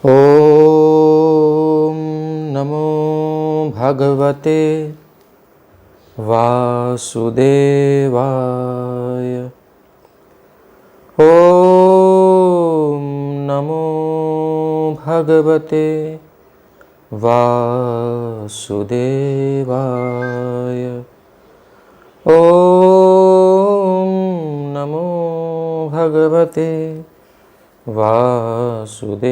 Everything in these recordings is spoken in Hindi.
ॐ नमो भगवते वासुदेवाय। ॐ नमो भगवते वासुदेवाय। ॐ नमो भगवते वासुदेवाय।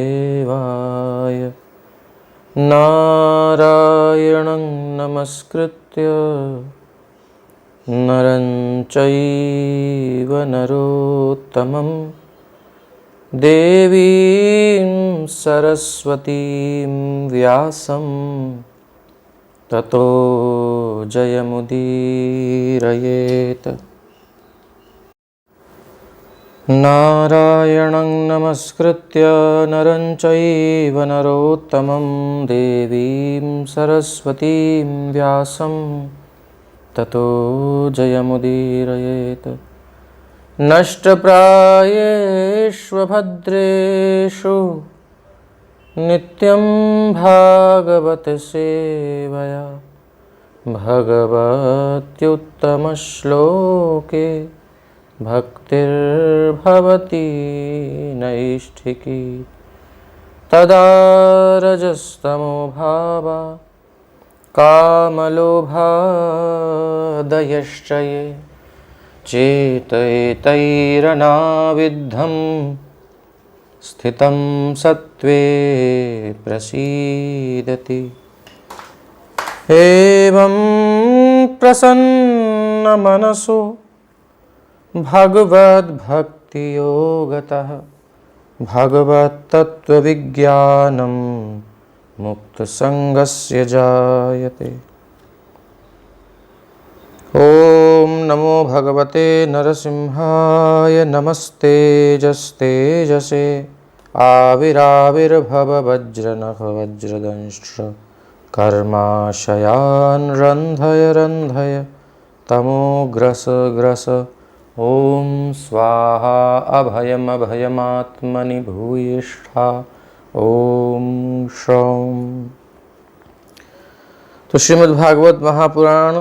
नारायणं नमस्कृत्य नरं चैव नरोत्तमं देवीं सरस्वतीं व्यासं ततो जयमुदीरयेत्। नारायणं नमस्कृत्य नरं चैव नरोत्तमं देवीं सरस्वतीं व्यासं ततो जयमुदीरयेत्। नष्टप्रायेष्वभद्रेषु नित्यं भागवत सेवया भगवत्युत्तमश्लोके भक्तिर्भवति नैष्ठिकी। तदा रजस्तमो भावा कामलोभादयश्च ये चेतैतैरनाविद्धं स्थितं सत्त्वे प्रसीदति। एवं प्रसन्नमनसो भगवद्भक्तियोगतः भगवत्तत्त्वविज्ञानं मुक्तसङ्गस्य जायते। ॐ नमो भगवते नरसिंहाय। नमस्तेजस्तेजसे आविराविर्भव वज्रनख वज्रदंष्ट्र कर्माशयान् रन्धय रन्धय तमोग्रस ग्रस। ॐ स्वाहा अभयम अभयमात्मनि भूयिष्ठा। ॐ शौं। तो श्रीमद्भागवत महापुराण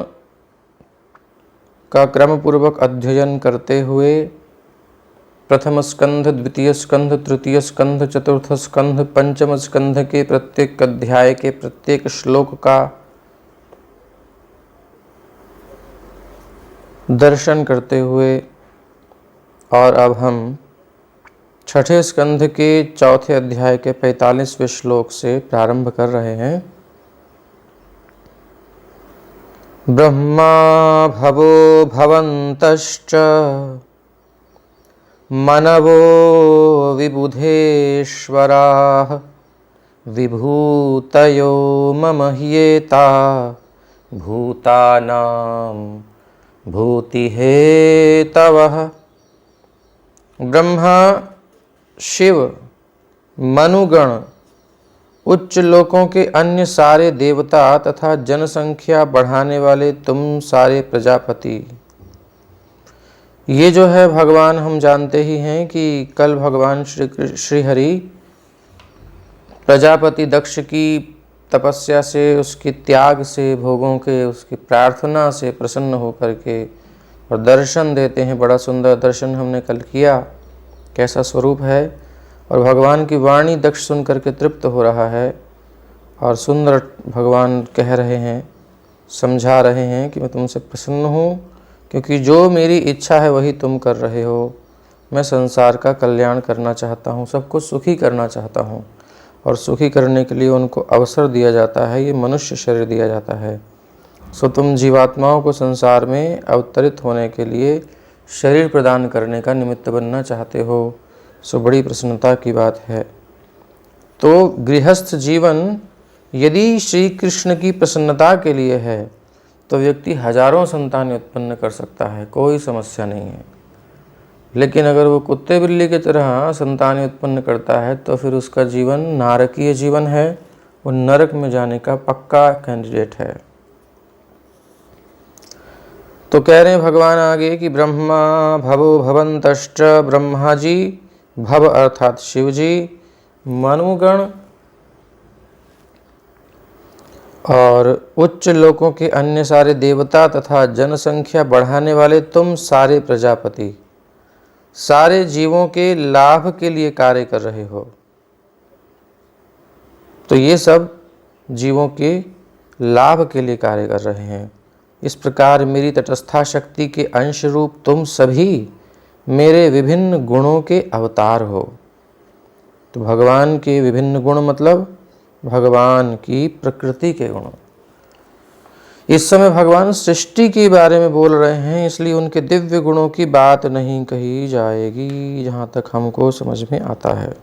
का क्रम पूर्वक अध्ययन करते हुए प्रथम स्कंध, द्वितीय स्कंध, तृतीय स्कंध, चतुर्थ स्कंध, पंचम स्कंध के प्रत्येक अध्याय के प्रत्येक श्लोक का दर्शन करते हुए और अब हम छठे स्कंध के चौथे अध्याय के 45वें श्लोक से प्रारंभ कर रहे हैं। ब्रह्मा भवो भवन्तश्च मनवो विबुधेश्वराः विभूतयो मम ह्येता भूतानां भूतिहेतवः। ब्रह्मा, शिव, मनुगण, उच्च लोकों के अन्य सारे देवता तथा जनसंख्या बढ़ाने वाले तुम सारे प्रजापति। ये जो है भगवान, हम जानते ही हैं कि कल भगवान श्री हरि प्रजापति दक्ष की तपस्या से, उसके त्याग से, भोगों के उसकी प्रार्थना से प्रसन्न होकर के और दर्शन देते हैं। बड़ा सुंदर दर्शन हमने कल किया, कैसा स्वरूप है। और भगवान की वाणी दक्ष सुन करके तृप्त हो रहा है और सुंदर भगवान कह रहे हैं, समझा रहे हैं कि मैं तुमसे प्रसन्न हूँ, क्योंकि जो मेरी इच्छा है वही तुम कर रहे हो। मैं संसार का कल्याण करना चाहता हूँ, सबको सुखी करना चाहता हूँ, और सुखी करने के लिए उनको अवसर दिया जाता है, ये मनुष्य शरीर दिया जाता है। सो तुम जीवात्माओं को संसार में अवतरित होने के लिए शरीर प्रदान करने का निमित्त बनना चाहते हो। सो बड़ी प्रसन्नता की बात है। तो गृहस्थ जीवन यदि श्री कृष्ण की प्रसन्नता के लिए है तो व्यक्ति हजारों संतानें उत्पन्न कर सकता है, कोई समस्या नहीं है। लेकिन अगर वो कुत्ते बिल्ली की तरह संतानें उत्पन्न करता है तो फिर उसका जीवन नारकीय जीवन है, वो नरक में जाने का पक्का कैंडिडेट है। तो कह रहे हैं भगवान आगे कि ब्रह्मा भवो भवन्तश्च, ब्रह्मा जी, भव अर्थात शिव जी, मनुगण और उच्च लोकों के अन्य सारे देवता तथा जनसंख्या बढ़ाने वाले तुम सारे प्रजापति सारे जीवों के लाभ के लिए कार्य कर रहे हो। तो ये सब जीवों के लाभ के लिए कार्य कर रहे हैं। इस प्रकार मेरी तटस्था शक्ति के अंश रूप तुम सभी मेरे विभिन्न गुणों के अवतार हो। तो भगवान के विभिन्न गुण मतलब भगवान की प्रकृति के गुण। इस समय भगवान सृष्टि के बारे में बोल रहे हैं, इसलिए उनके दिव्य गुणों की बात नहीं कही जाएगी, जहां तक हमको समझ में आता है।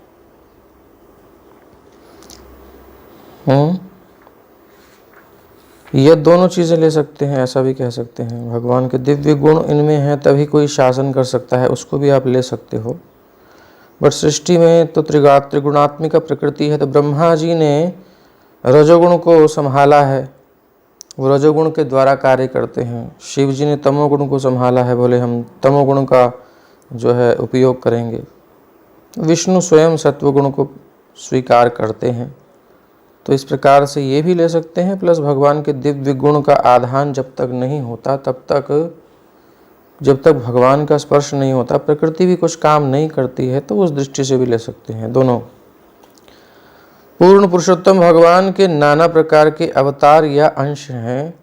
ये दोनों चीजें ले सकते हैं, ऐसा भी कह सकते हैं। भगवान के दिव्य गुण इनमें हैं तभी कोई शासन कर सकता है, उसको भी आप ले सकते हो। बट सृष्टि में तो त्रिगुणात्मिका प्रकृति है, तो ब्रह्मा जी ने रजोगुण को संभाला है, वो रजोगुण के द्वारा कार्य करते हैं। शिव जी ने तमोगुण को संभाला है, बोले हम तमोगुण का जो है उपयोग करेंगे। विष्णु स्वयं सत्वगुण को स्वीकार करते हैं। तो इस प्रकार से ये भी ले सकते हैं। प्लस भगवान के दिव्य गुण का आधान जब तक नहीं होता, जब तक भगवान का स्पर्श नहीं होता, प्रकृति भी कुछ काम नहीं करती है, तो उस दृष्टि से भी ले सकते हैं दोनों। पूर्ण पुरुषोत्तम भगवान के नाना प्रकार के अवतार या अंश हैं।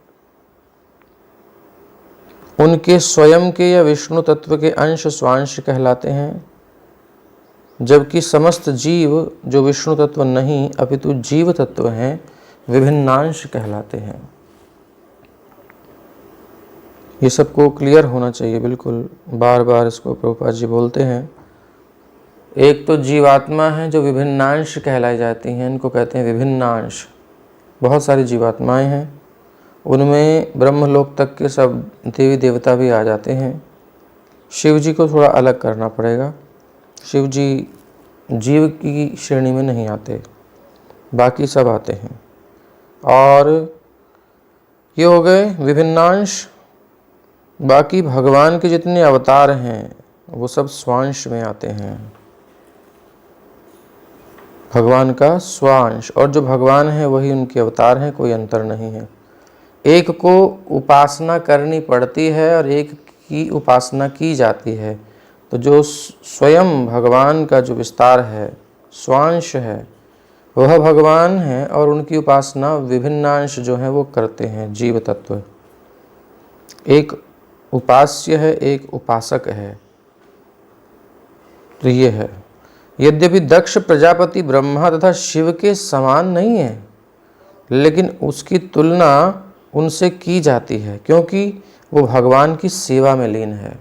उनके स्वयं के या विष्णु तत्व के अंश स्वांश कहलाते हैं, जबकि समस्त जीव जो विष्णु तत्व नहीं अपितु जीव तत्व हैं, विभिन्नांश कहलाते हैं। ये सबको क्लियर होना चाहिए बिल्कुल। बार बार इसको प्रभुपाद जी बोलते हैं। एक तो जीवात्मा है जो विभिन्नांश कहलाई जाती हैं, इनको कहते हैं विभिन्नांश। बहुत सारी जीवात्माएं हैं, उनमें ब्रह्मलोक तक के सब देवी देवता भी आ जाते हैं। शिव जी को थोड़ा अलग करना पड़ेगा। शिव जी जीव की श्रेणी में नहीं आते, बाकी सब आते हैं। और ये हो गए विभिन्नांश। बाकी भगवान के जितने अवतार हैं वो सब स्वांश में आते हैं, भगवान का स्वांश। और जो भगवान है वही उनके अवतार हैं, कोई अंतर नहीं है। एक को उपासना करनी पड़ती है और एक की उपासना की जाती है। तो जो स्वयं भगवान का जो विस्तार है, स्वांश है, वह भगवान है, और उनकी उपासना विभिन्नांश जो है वो करते हैं जीव तत्व। एक उपास्य है, एक उपासक है। तो ये है। यद्यपि दक्ष प्रजापति ब्रह्मा तथा शिव के समान नहीं है, लेकिन उसकी तुलना उनसे की जाती है, क्योंकि वो भगवान की सेवा में लीन है।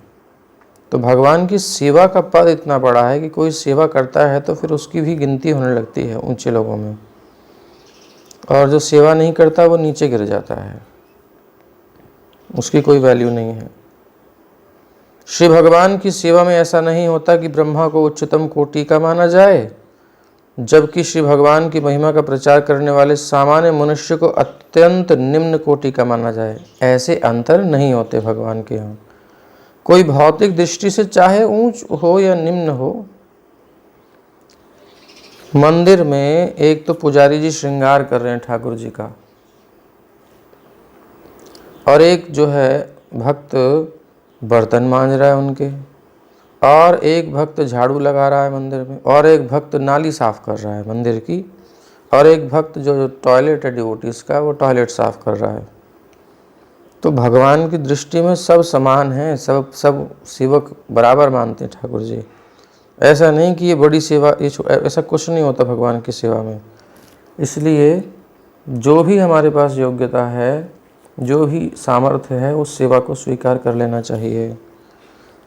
तो भगवान की सेवा का पद इतना बड़ा है कि कोई सेवा करता है तो फिर उसकी भी गिनती होने लगती है ऊंचे लोगों में, और जो सेवा नहीं करता वो नीचे गिर जाता है, उसकी कोई वैल्यू नहीं है। श्री भगवान की सेवा में ऐसा नहीं होता कि ब्रह्मा को उच्चतम कोटि का माना जाए, जबकि श्री भगवान की महिमा का प्रचार करने वाले सामान्य मनुष्य को अत्यंत निम्न कोटि का माना जाए। ऐसे अंतर नहीं होते भगवान के यहाँ। कोई भौतिक दृष्टि से चाहे ऊंच हो या निम्न हो, मंदिर में एक तो पुजारी जी श्रृंगार कर रहे हैं ठाकुर जी का, और एक जो है भक्त बर्तन मांज रहा है उनके, और एक भक्त झाड़ू लगा रहा है मंदिर में, और एक भक्त नाली साफ कर रहा है मंदिर की, और एक भक्त जो टॉयलेट है डिवोटीज का वो टॉयलेट साफ कर रहा है। तो भगवान की दृष्टि में सब समान हैं, सब सेवक बराबर मानते हैं ठाकुर जी। ऐसा नहीं कि ये बड़ी सेवा, ऐसा कुछ नहीं होता भगवान की सेवा में। इसलिए जो भी हमारे पास योग्यता है, जो भी सामर्थ्य है, उस सेवा को स्वीकार कर लेना चाहिए।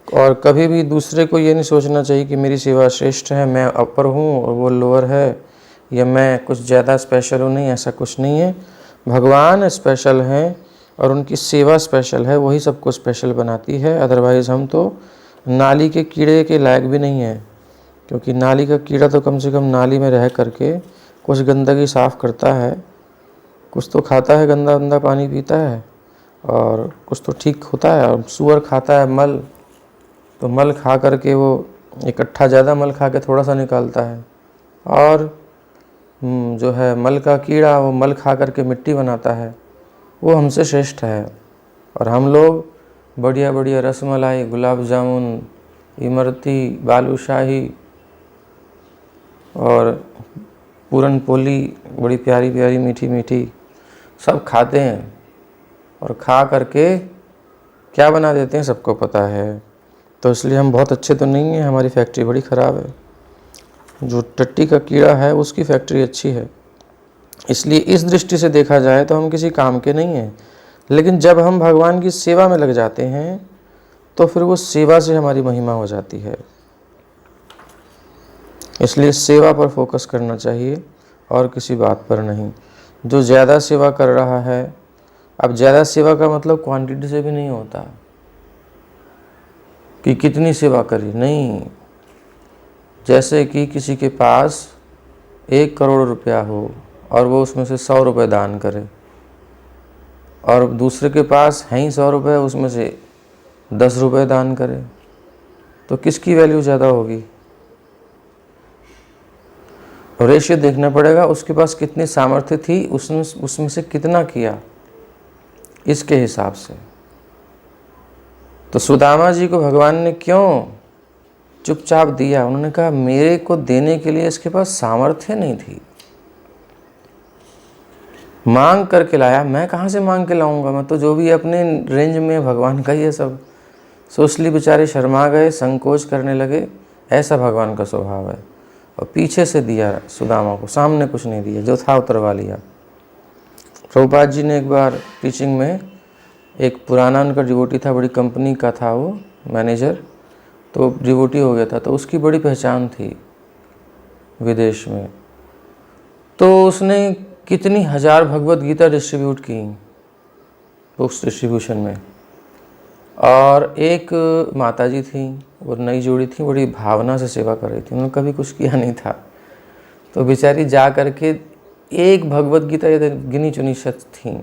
और कभी भी दूसरे को ये नहीं सोचना चाहिए कि मेरी सेवा श्रेष्ठ है, मैं अपर हूँ और वो लोअर है, या मैं कुछ ज़्यादा स्पेशल हूँ। नहीं, ऐसा कुछ नहीं है। भगवान स्पेशल हैं और उनकी सेवा स्पेशल है, वही सबको स्पेशल बनाती है। अदरवाइज़ हम तो नाली के कीड़े के लायक भी नहीं है, क्योंकि नाली का कीड़ा तो कम से कम नाली में रह करके कुछ गंदगी साफ़ करता है, कुछ तो खाता है, गंदा गंदा पानी पीता है, और कुछ तो ठीक होता है। और सूअर खाता है मल, तो मल खा करके वो इकट्ठा ज़्यादा मल खा के थोड़ा सा निकालता है, और जो है मल का कीड़ा वो मल खा करके मिट्टी बनाता है, वो हमसे श्रेष्ठ है। और हम लोग बढ़िया बढ़िया रसमलाई, गुलाब जामुन, इमरती, बालूशाही और पूरन पोली, बड़ी प्यारी प्यारी मीठी मीठी सब खाते हैं। और खा करके क्या बना देते हैं सबको पता है। तो इसलिए हम बहुत अच्छे तो नहीं हैं, हमारी फैक्ट्री बड़ी ख़राब है। जो टट्टी का कीड़ा है उसकी फैक्ट्री अच्छी है। इसलिए इस दृष्टि से देखा जाए तो हम किसी काम के नहीं हैं। लेकिन जब हम भगवान की सेवा में लग जाते हैं तो फिर वो सेवा से हमारी महिमा हो जाती है। इसलिए सेवा पर फोकस करना चाहिए और किसी बात पर नहीं। जो ज़्यादा सेवा कर रहा है, अब ज़्यादा सेवा का मतलब क्वांटिटी से भी नहीं होता कि कितनी सेवा करी, नहीं। जैसे कि किसी के पास 1 करोड़ रुपया हो और वो उसमें से 100 रुपये दान करे, और दूसरे के पास है ही 100 रुपये, उसमें से 10 रुपये दान करे, तो किसकी वैल्यू ज़्यादा होगी? रेशियो देखना पड़ेगा, उसके पास कितनी सामर्थ्य थी, उसमें से कितना किया, इसके हिसाब से। तो सुदामा जी को भगवान ने क्यों चुपचाप दिया? उन्होंने कहा मेरे को देने के लिए इसके पास सामर्थ्य नहीं थी, मांग करके लाया। मैं कहाँ से मांग के लाऊंगा, मैं तो जो भी अपने रेंज में भगवान का ही है सब। सो इसलिए बेचारे शर्मा गए, संकोच करने लगे। ऐसा भगवान का स्वभाव है। और पीछे से दिया सुदामा को, सामने कुछ नहीं दिया, जो था उतरवा लिया। प्रभुपाद जी ने एक बार टीचिंग में, एक पुराना उनका डिवोटी था, बड़ी कंपनी का था वो मैनेजर, तो डिवोटी हो गया था, तो उसकी बड़ी पहचान थी विदेश में। तो उसने कितनी हजार भगवत गीता डिस्ट्रीब्यूट की बुक्स डिस्ट्रीब्यूशन में। और एक माताजी थी, वो नई जोड़ी थी, बड़ी भावना से सेवा कर रही थी, उन्होंने कभी कुछ किया नहीं था। तो बेचारी जा करके एक भगवत गीता, ये गिनी चुनी शख्स थी,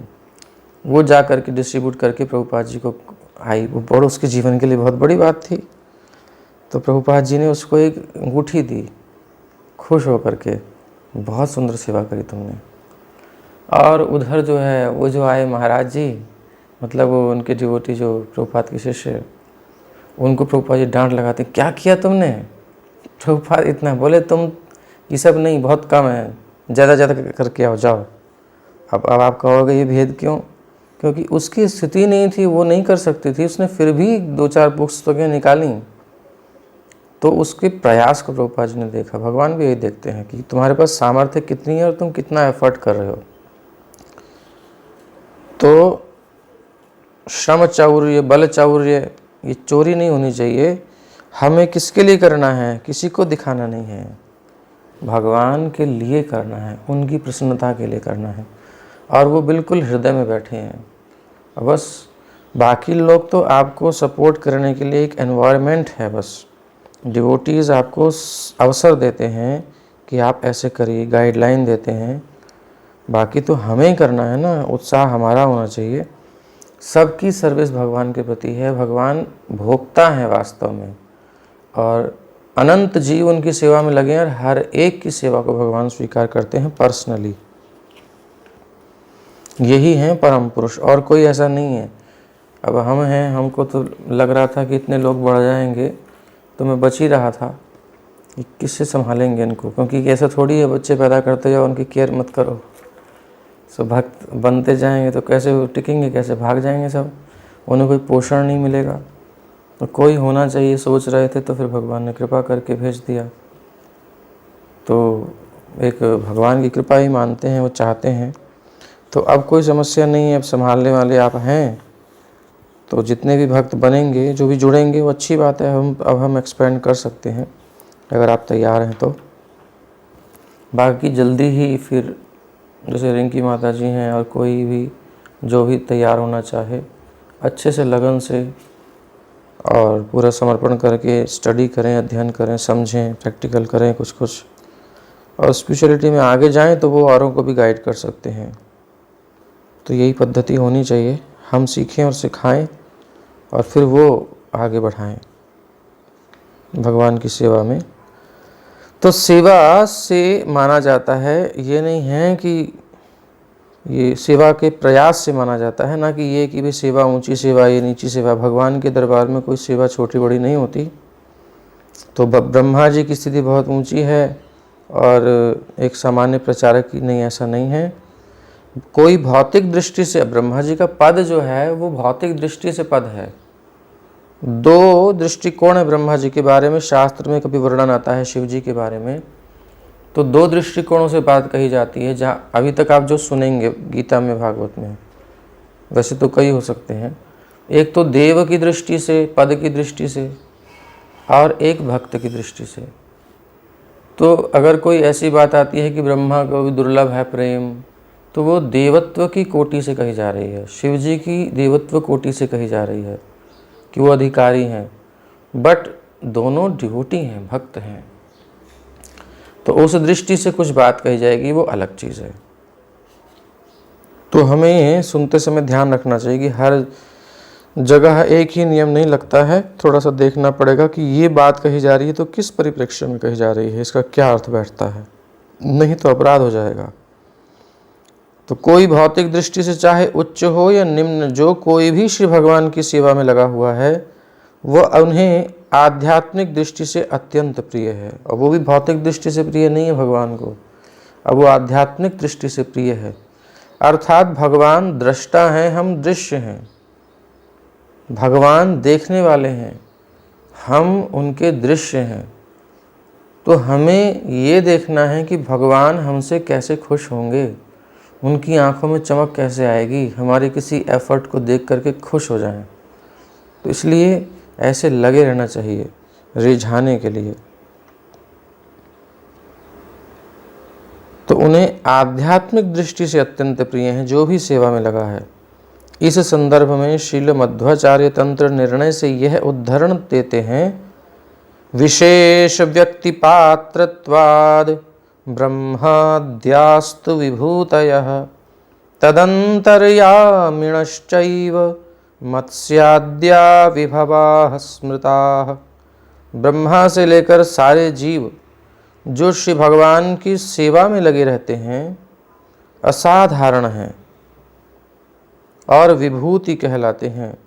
वो जा करके डिस्ट्रीब्यूट करके प्रभुपाद जी को आई। वो बड़ा उसके जीवन के लिए बहुत बड़ी बात थी। तो प्रभुपाद जी ने उसको एक अंगूठी दी, खुश होकर के, बहुत सुंदर सेवा करी तुमने। और उधर जो है वो जो आए महाराज जी, मतलब वो उनके डिवोटी जो प्रभुपाद के शिष्य, उनको प्रभुपाद जी डांट लगाते, क्या किया तुमने? प्रभुपाद इतना बोले, तुम ये सब नहीं, बहुत कम है, ज़्यादा करके आओ, जाओ। अब आप कहोगे ये भेद क्यों? क्योंकि उसकी स्थिति नहीं थी, वो नहीं कर सकती थी, उसने फिर भी 2-4 पुस्तकें निकाली। तो उसके प्रयास को प्रभुपाद जी ने देखा। भगवान भी यही देखते हैं कि तुम्हारे पास सामर्थ्य कितनी है और तुम कितना एफर्ट कर रहे हो। तो श्रम चाउर्य, बल चाउर्य, ये चोरी नहीं होनी चाहिए। हमें किसके लिए करना है? किसी को दिखाना नहीं है, भगवान के लिए करना है, उनकी प्रसन्नता के लिए करना है। और वो बिल्कुल हृदय में बैठे हैं। बस बाकी लोग तो आपको सपोर्ट करने के लिए एक एनवायरनमेंट है, बस डिवोटीज़ आपको अवसर देते हैं कि आप ऐसे करिए, गाइडलाइन देते हैं। बाकी तो हमें करना है ना, उत्साह हमारा होना चाहिए। सबकी सर्विस भगवान के प्रति है। भगवान भोक्ता है वास्तव में, और अनंत जीव उनकी सेवा में लगे हैं, और हर एक की सेवा को भगवान स्वीकार करते हैं पर्सनली। यही हैं परम पुरुष, और कोई ऐसा नहीं है। अब हम हैं, हमको तो लग रहा था कि इतने लोग बढ़ जाएंगे, तो मैं बच ही रहा था कि किससे संभालेंगे इनको, क्योंकि ऐसा थोड़ी है बच्चे पैदा करते जाओ, उनकी केयर मत करो। सो भक्त बनते जाएंगे तो कैसे टिकेंगे, कैसे भाग जाएंगे सब, उन्हें कोई पोषण नहीं मिलेगा। तो कोई होना चाहिए सोच रहे थे, तो फिर भगवान ने कृपा करके भेज दिया। तो एक भगवान की कृपा ही मानते हैं, वो चाहते हैं। तो अब कोई समस्या नहीं है, अब संभालने वाले आप हैं। तो जितने भी भक्त बनेंगे, जो भी जुड़ेंगे, वो अच्छी बात है। अब हम एक्सपेंड कर सकते हैं अगर आप तैयार हैं तो। बाकी जल्दी ही फिर जैसे रिंकी माता जी हैं, और कोई भी जो भी तैयार होना चाहे, अच्छे से लगन से और पूरा समर्पण करके स्टडी करें, अध्ययन करें, समझें, प्रैक्टिकल करें कुछ, और स्पिरिचुअलिटी में आगे जाएं तो वो औरों को भी गाइड कर सकते हैं। तो यही पद्धति होनी चाहिए, हम सीखें और सिखाएं, और फिर वो आगे बढ़ाएं भगवान की सेवा में। तो सेवा से माना जाता है, ये नहीं है कि ये सेवा के प्रयास से माना जाता है, ना कि ये कि भाई सेवा ऊंची सेवा ये नीची सेवा। भगवान के दरबार में कोई सेवा छोटी बड़ी नहीं होती। तो ब्रह्मा जी की स्थिति बहुत ऊंची है और एक सामान्य प्रचारक की नहीं, ऐसा नहीं है। कोई भौतिक दृष्टि से ब्रह्मा जी का पद जो है वो भौतिक दृष्टि से पद है। दो दृष्टिकोण है ब्रह्मा जी के बारे में, शास्त्र में कभी वर्णन आता है शिव जी के बारे में, तो दो दृष्टिकोणों से बात कही जाती है। जहाँ अभी तक आप जो सुनेंगे गीता में, भागवत में, वैसे तो कई हो सकते हैं। एक तो देव की दृष्टि से, पद की दृष्टि से, और एक भक्त की दृष्टि से। तो अगर कोई ऐसी बात आती है कि ब्रह्मा को भी दुर्लभ है प्रेम, तो वो देवत्व की कोटि से कही जा रही है, शिव जी की देवत्व कोटि से कही जा रही है कि वो अधिकारी हैं, बट दोनों डिवोटी हैं, भक्त हैं। तो उस दृष्टि से कुछ बात कही जाएगी, वो अलग चीज़ है। तो हमें सुनते समय ध्यान रखना चाहिए कि हर जगह एक ही नियम नहीं लगता है, थोड़ा सा देखना पड़ेगा कि ये बात कही जा रही है तो किस परिप्रेक्ष्य में कही जा रही है, इसका क्या अर्थ बैठता है, नहीं तो अपराध हो जाएगा। तो कोई भौतिक दृष्टि से चाहे उच्च हो या निम्न, जो कोई भी श्री भगवान की सेवा में लगा हुआ है वह उन्हें आध्यात्मिक दृष्टि से अत्यंत प्रिय है। और वो भी भौतिक दृष्टि से प्रिय नहीं है भगवान को, अब वो आध्यात्मिक दृष्टि से प्रिय है। अर्थात भगवान दृष्टा हैं, हम दृश्य हैं। भगवान देखने वाले हैं, हम उनके दृश्य हैं। तो हमें ये देखना है कि भगवान हमसे कैसे खुश होंगे, उनकी आंखों में चमक कैसे आएगी, हमारे किसी एफर्ट को देख करके खुश हो जाएं। तो इसलिए ऐसे लगे रहना चाहिए रिझाने के लिए। तो उन्हें आध्यात्मिक दृष्टि से अत्यंत प्रिय हैं जो भी सेवा में लगा है। इस संदर्भ में श्रील मध्वाचार्य तंत्र निर्णय से यह उद्धरण देते हैं, विशेष व्यक्ति पात्रत्वाद ब्रह्माद्यास्तु विभूतयः तदंतर्यामिणश्चैव मत्स्याद्या विभवाः स्मृताः। ब्रह्मा से लेकर सारे जीव जो श्री भगवान की सेवा में लगे रहते हैं असाधारण हैं और विभूति कहलाते हैं,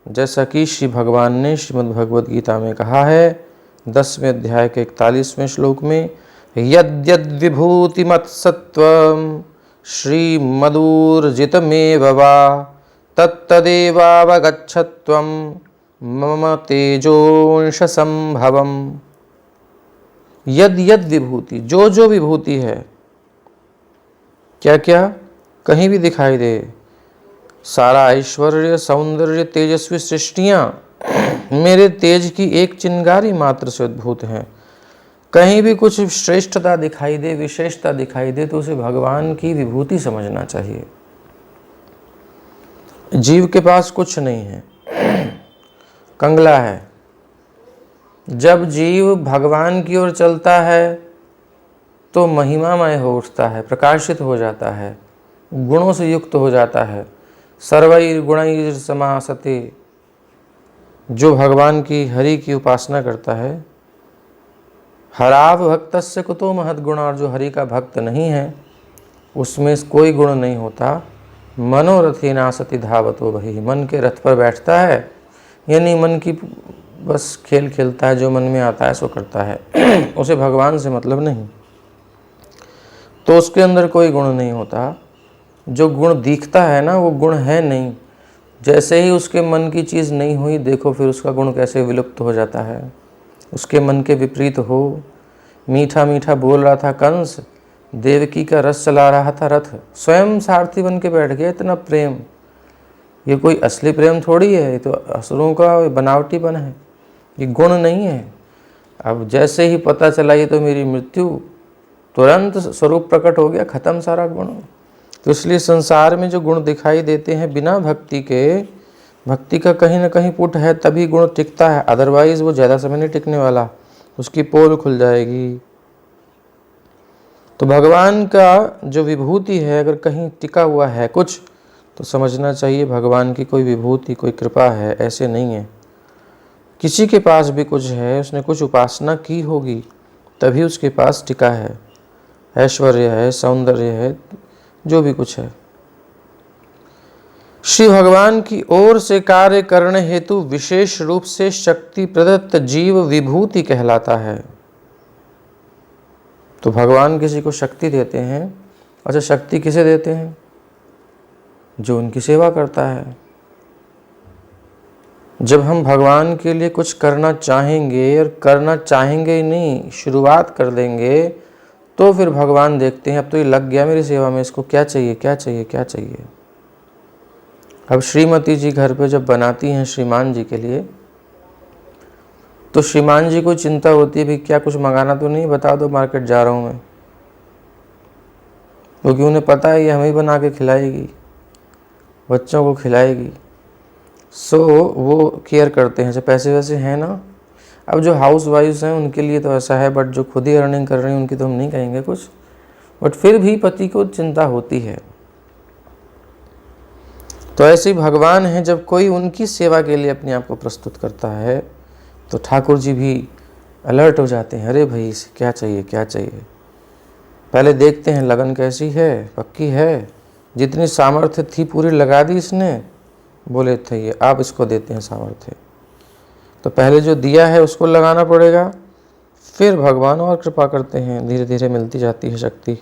जैसा कि श्री भगवान ने श्रीमद् भगवद गीता में कहा है 10वें अध्याय के 41वें श्लोक में, यद्यद् विभूति मत्सत्वं श्रीमदूर्जितमेव वा तत्तदेवावगच्छत्वं मम तेजोंश संभवम्। यद यद विभूति, जो जो विभूति है, क्या क्या कहीं भी दिखाई दे, सारा ऐश्वर्य सौंदर्य तेजस्वी सृष्टियाँ मेरे तेज की एक चिंगारी मात्र से उद्भूत हैं। कहीं भी कुछ श्रेष्ठता दिखाई दे, विशेषता दिखाई दे, तो उसे भगवान की विभूति समझना चाहिए। जीव के पास कुछ नहीं है, कंगला है। जब जीव भगवान की ओर चलता है तो महिमामय हो उठता है, प्रकाशित हो जाता है, गुणों से युक्त हो जाता है। सर्वैर गुणैर समासते, जो भगवान की हरि की उपासना करता है, हराव भक्तस्य कुतो महद्गुण, और जो हरि का भक्त नहीं है उसमें कोई गुण नहीं होता। मनोरथी नासति धावतो बहि, मन के रथ पर बैठता है, यानी मन की बस खेल खेलता है, जो मन में आता है सो करता है, उसे भगवान से मतलब नहीं, तो उसके अंदर कोई गुण नहीं होता। जो गुण दिखता है ना वो गुण है नहीं। जैसे ही उसके मन की चीज़ नहीं हुई, देखो फिर उसका गुण कैसे विलुप्त हो जाता है। उसके मन के विपरीत हो। मीठा मीठा बोल रहा था कंस, देवकी का रस चला रहा था रथ, स्वयं सारथी बन के बैठ गया। इतना प्रेम, ये कोई असली प्रेम थोड़ी है, ये तो असुरों का बनावटीपन है, ये गुण नहीं है। अब जैसे ही पता चला ये तो मेरी मृत्यु, तुरंत स्वरूप प्रकट हो गया, खत्म सारा गुण। तो इसलिए संसार में जो गुण दिखाई देते हैं बिना भक्ति के, भक्ति का कहीं ना कहीं पुट है तभी गुण टिकता है, अदरवाइज वो ज़्यादा समय नहीं टिकने वाला, उसकी पोल खुल जाएगी। तो भगवान का जो विभूति है अगर कहीं टिका हुआ है कुछ, तो समझना चाहिए भगवान की कोई विभूति, कोई कृपा है। ऐसे नहीं है, किसी के पास भी कुछ है, उसने कुछ उपासना की होगी तभी उसके पास टिका है, ऐश्वर्य है, सौंदर्य है, जो भी कुछ है। श्री भगवान की ओर से कार्य करने हेतु विशेष रूप से शक्ति प्रदत्त जीव विभूति कहलाता है। तो भगवान किसी को शक्ति देते हैं। अच्छा, शक्ति किसे देते हैं? जो उनकी सेवा करता है। जब हम भगवान के लिए कुछ करना चाहेंगे, और करना चाहेंगे ही नहीं, शुरुआत कर देंगे, तो फिर भगवान देखते हैं अब तो ये लग गया मेरी सेवा में, इसको क्या चाहिए क्या चाहिए क्या चाहिए। अब श्रीमती जी घर पे जब बनाती हैं श्रीमान जी के लिए, तो श्रीमान जी को चिंता होती है भाई क्या कुछ मंगाना तो नहीं, बता दो मार्केट जा रहा हूँ मैं, क्योंकि उन्हें पता है ये हमें बना के खिलाएगी, बच्चों को खिलाएगी। सो वो केयर करते हैं। जब पैसे वैसे हैं ना, अब जो हाउस वाइफ्स हैं उनके लिए तो ऐसा है, बट जो खुद ही अर्निंग कर रही हैं उनकी तो हम नहीं कहेंगे कुछ, बट फिर भी पति को चिंता होती है। तो ऐसे ही भगवान है, जब कोई उनकी सेवा के लिए अपने आप को प्रस्तुत करता है तो ठाकुर जी भी अलर्ट हो जाते हैं, अरे भाई इसे क्या चाहिए क्या चाहिए। पहले देखते हैं लगन कैसी है, पक्की है, जितनी सामर्थ्य थी पूरी लगा दी इसने, बोले थे ये आप इसको देते हैं सामर्थ्य, तो पहले जो दिया है उसको लगाना पड़ेगा, फिर भगवान और कृपा करते हैं, धीरे धीरे मिलती जाती है शक्ति।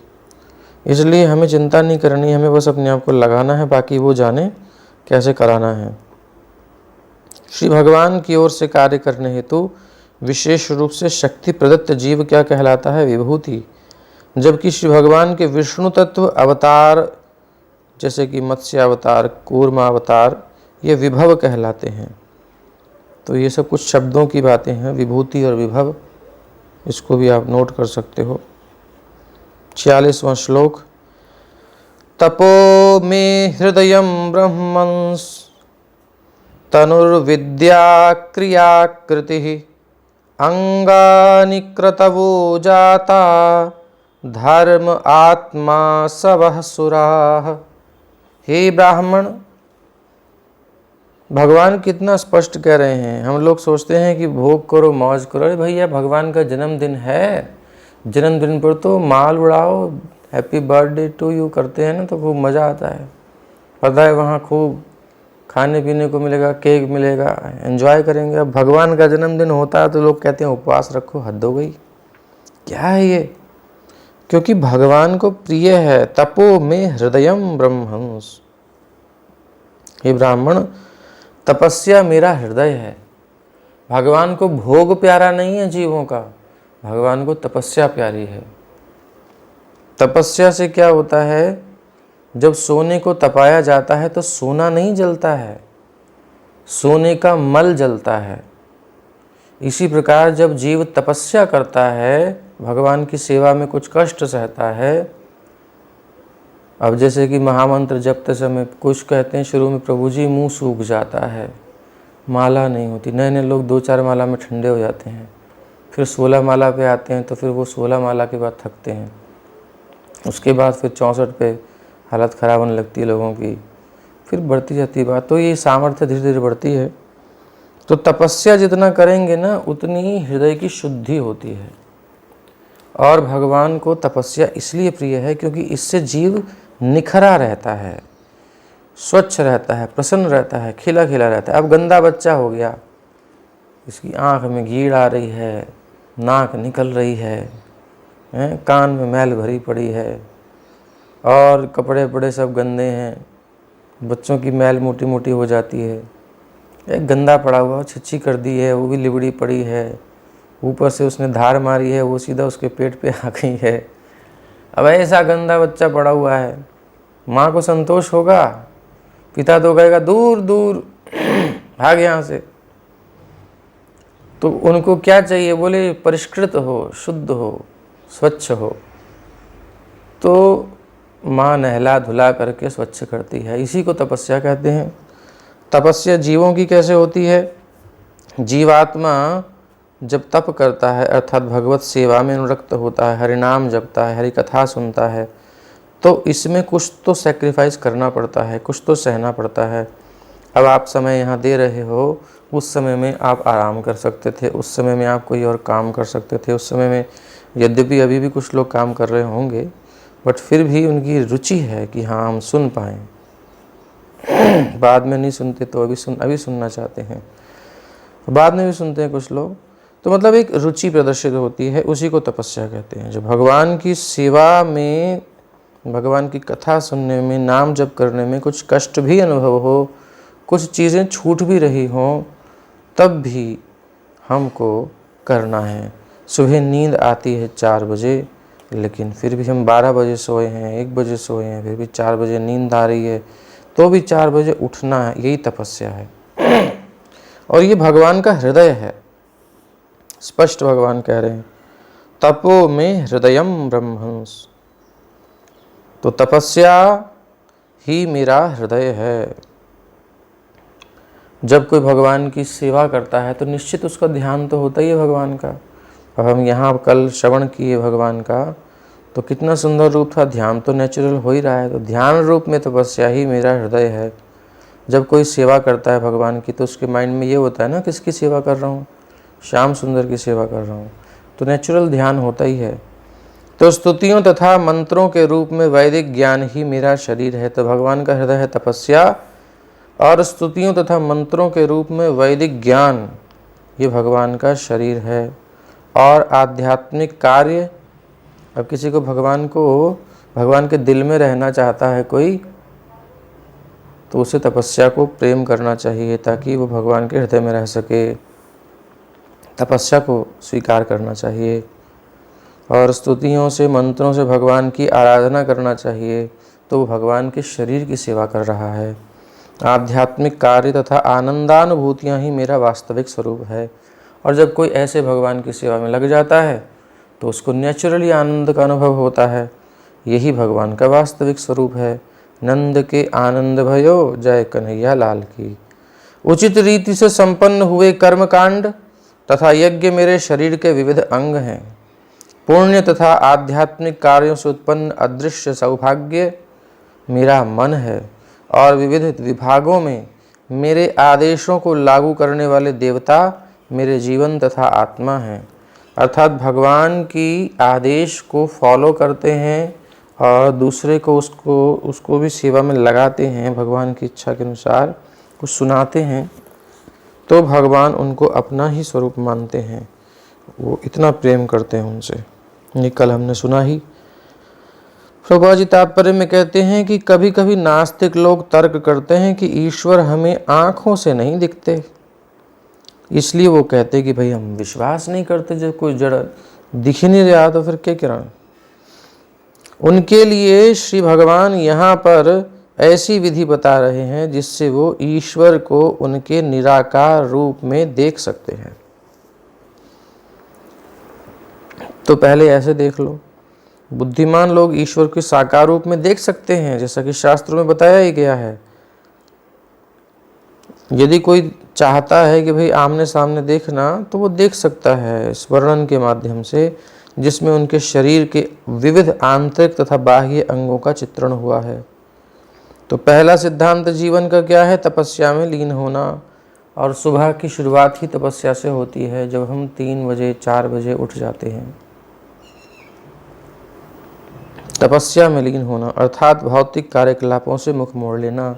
इसलिए हमें चिंता नहीं करनी, हमें बस अपने आप को लगाना है, बाकी वो जाने कैसे कराना है। श्री भगवान की ओर से कार्य करने हेतु विशेष रूप से शक्ति प्रदत्त जीव क्या कहलाता है? विभूति। जबकि श्री भगवान के विष्णु तत्व अवतार जैसे कि मत्स्य अवतार, कूर्मा अवतार, ये विभव कहलाते हैं। तो ये सब कुछ शब्दों की बातें हैं, विभूति और विभव, इसको भी आप नोट कर सकते हो। 46वां श्लोक, तपो मे हृदयं ब्रह्मंस तनुर्विद्या क्रियाकृतिः अंगानि क्रतवो जाता धर्म आत्मा सवः सुराः। हे ब्राह्मण, भगवान कितना स्पष्ट कह रहे हैं। हम लोग सोचते हैं कि भोग करो मौज करो, अरे भैया भगवान का जन्मदिन है, जन्मदिन पर तो माल उड़ाओ, हैप्पी बर्थडे टू यू करते हैं ना, तो खूब मज़ा आता है। पता है वहाँ खूब खाने पीने को मिलेगा, केक मिलेगा, एंजॉय करेंगे। अब भगवान का जन्मदिन होता है तो लोग कहते हैं उपवास रखो, हद हो गई, क्या है ये? क्योंकि भगवान को प्रिय है। तपो में हृदयम ब्रह्मंस, हे ब्राह्मण तपस्या मेरा हृदय है। भगवान को भोग प्यारा नहीं है जीवों का, भगवान को तपस्या प्यारी है। तपस्या से क्या होता है, जब सोने को तपाया जाता है तो सोना नहीं जलता है, सोने का मल जलता है। इसी प्रकार जब जीव तपस्या करता है, भगवान की सेवा में कुछ कष्ट सहता है, अब जैसे कि महामंत्र जपते समय कुछ कहते हैं शुरू में प्रभु जी मुंह सूख जाता है, माला नहीं होती, नए नए लोग 2-4 माला में ठंडे हो जाते हैं, फिर 16 माला पे आते हैं तो फिर वो 16 माला के बाद थकते हैं, उसके बाद फिर 64 पे हालत ख़राब होने लगती है लोगों की, फिर बढ़ती जाती है बात। तो ये सामर्थ्य धीरे धीरे बढ़ती है। तो तपस्या जितना करेंगे ना उतनी ही हृदय की शुद्धि होती है। और भगवान को तपस्या इसलिए प्रिय है क्योंकि इससे जीव निखरा रहता है, स्वच्छ रहता है, प्रसन्न रहता है, खिला खिला रहता है। अब गंदा बच्चा हो गया, इसकी आँख में कीड़ आ रही है, नाक निकल रही है, कान में मैल भरी पड़ी है, और कपड़े वपड़े सब गंदे हैं, बच्चों की मैल मोटी मोटी हो जाती है, एक गंदा पड़ा हुआ, छिच्छी कर दी है, वो भी लिबड़ी पड़ी है, ऊपर से उसने धार मारी है, वो सीधा उसके पेट पे आ गई है। अब ऐसा गंदा बच्चा पड़ा हुआ है, माँ को संतोष होगा? पिता तो कहेगा दूर दूर भाग यहाँ से। तो उनको क्या चाहिए? बोले परिष्कृत हो, शुद्ध हो, स्वच्छ हो। तो माँ नहला धुला करके स्वच्छ करती है, इसी को तपस्या कहते हैं। तपस्या जीवों की कैसे होती है? जीवात्मा जब तप करता है अर्थात भगवत सेवा में अनुरक्त होता है, हरिनाम जपता है, हरि कथा सुनता है, तो इसमें कुछ तो सैक्रिफाइस करना पड़ता है, कुछ तो सहना पड़ता है। अब आप समय यहाँ दे रहे हो, उस समय में आप आराम कर सकते थे, उस समय में आप कोई और काम कर सकते थे, उस समय में यद्यपि अभी भी कुछ लोग काम कर रहे होंगे, बट फिर भी उनकी रुचि है कि हाँ हम सुन पाएँ। बाद में नहीं सुनते तो अभी सुनना चाहते हैं, बाद में भी सुनते हैं कुछ लोग। तो मतलब एक रुचि प्रदर्शित होती है, उसी को तपस्या कहते हैं। जो भगवान की सेवा में, भगवान की कथा सुनने में, नाम जप करने में कुछ कष्ट भी अनुभव हो, कुछ चीज़ें छूट भी रही हों, तब भी हमको करना है। सुबह नींद आती है 4 बजे, लेकिन फिर भी हम 12 बजे सोए हैं, 1 बजे सोए हैं, फिर भी 4 बजे नींद आ रही है, तो भी 4 बजे उठना है। यही तपस्या है। और ये भगवान का हृदय है। स्पष्ट भगवान कह रहे हैं, तपो में हृदयम ब्रह्मंस। तो तपस्या ही मेरा हृदय है। जब कोई भगवान की सेवा करता है तो निश्चित उसका ध्यान तो होता ही है भगवान का। अब हम यहाँ कल श्रवण किए भगवान का, तो कितना सुंदर रूप था। ध्यान तो नेचुरल हो ही रहा है, तो ध्यान रूप में तपस्या ही मेरा हृदय है। जब कोई सेवा करता है भगवान की, तो उसके माइंड में ये होता है ना, किसकी सेवा कर रहा हूँ, श्याम सुंदर की सेवा कर रहा हूँ, तो नेचुरल ध्यान होता ही है। तो स्तुतियों तथा मंत्रों के रूप में वैदिक ज्ञान ही मेरा शरीर है। तो भगवान का हृदय है तपस्या, और स्तुतियों तथा मंत्रों के रूप में वैदिक ज्ञान, ये भगवान का शरीर है। और आध्यात्मिक कार्य, अब किसी को भगवान के दिल में रहना चाहता है कोई, तो उसे तपस्या को प्रेम करना चाहिए, ताकि वो भगवान के हृदय में रह सके। तपस्या को स्वीकार करना चाहिए, और स्तुतियों से, मंत्रों से भगवान की आराधना करना चाहिए, तो वो भगवान के शरीर की सेवा कर रहा है। आध्यात्मिक कार्य तथा आनंदानुभूतियाँ ही मेरा वास्तविक स्वरूप है। और जब कोई ऐसे भगवान की सेवा में लग जाता है, तो उसको नेचुरली आनंद का अनुभव होता है। यही भगवान का वास्तविक स्वरूप है। नंद के आनंद भयो, जय कन्हैया लाल की। उचित रीति से संपन्न हुए कर्मकांड तथा यज्ञ मेरे शरीर के विविध अंग हैं। पुण्य तथा आध्यात्मिक कार्यों से उत्पन्न अदृश्य सौभाग्य मेरा मन है, और विविध विभागों में मेरे आदेशों को लागू करने वाले देवता मेरे जीवन तथा आत्मा हैं। अर्थात भगवान की आदेश को फॉलो करते हैं और दूसरे को उसको भी सेवा में लगाते हैं, भगवान की इच्छा के अनुसार कुछ सुनाते हैं, तो भगवान उनको अपना ही स्वरूप मानते हैं। वो इतना प्रेम करते हैं उनसे। ये कल हमने सुना ही। प्रभुपाद जी तात्पर्य में कहते हैं कि कभी कभी नास्तिक लोग तर्क करते हैं कि ईश्वर हमें आँखों से नहीं दिखते, इसलिए वो कहते कि भाई हम विश्वास नहीं करते, जब कोई जड़ दिख ही नहीं रहा तो फिर क्या करें। उनके लिए श्री भगवान यहाँ पर ऐसी विधि बता रहे हैं जिससे वो ईश्वर को उनके निराकार रूप में देख सकते हैं। तो पहले ऐसे देख लो, बुद्धिमान लोग ईश्वर के साकार रूप में देख सकते हैं, जैसा कि शास्त्रों में बताया ही गया है। यदि कोई चाहता है कि भाई आमने सामने देखना, तो वो देख सकता है इस वर्णन के माध्यम से, जिसमें उनके शरीर के विविध आंतरिक तथा बाह्य अंगों का चित्रण हुआ है। तो पहला सिद्धांत जीवन का क्या है? तपस्या में लीन होना। और सुबह की शुरुआत ही तपस्या से होती है, जब हम 3 बजे 4 बजे उठ जाते हैं। तपस्या में लीन होना अर्थात भौतिक कार्यकलापों से मुख मोड़ लेना।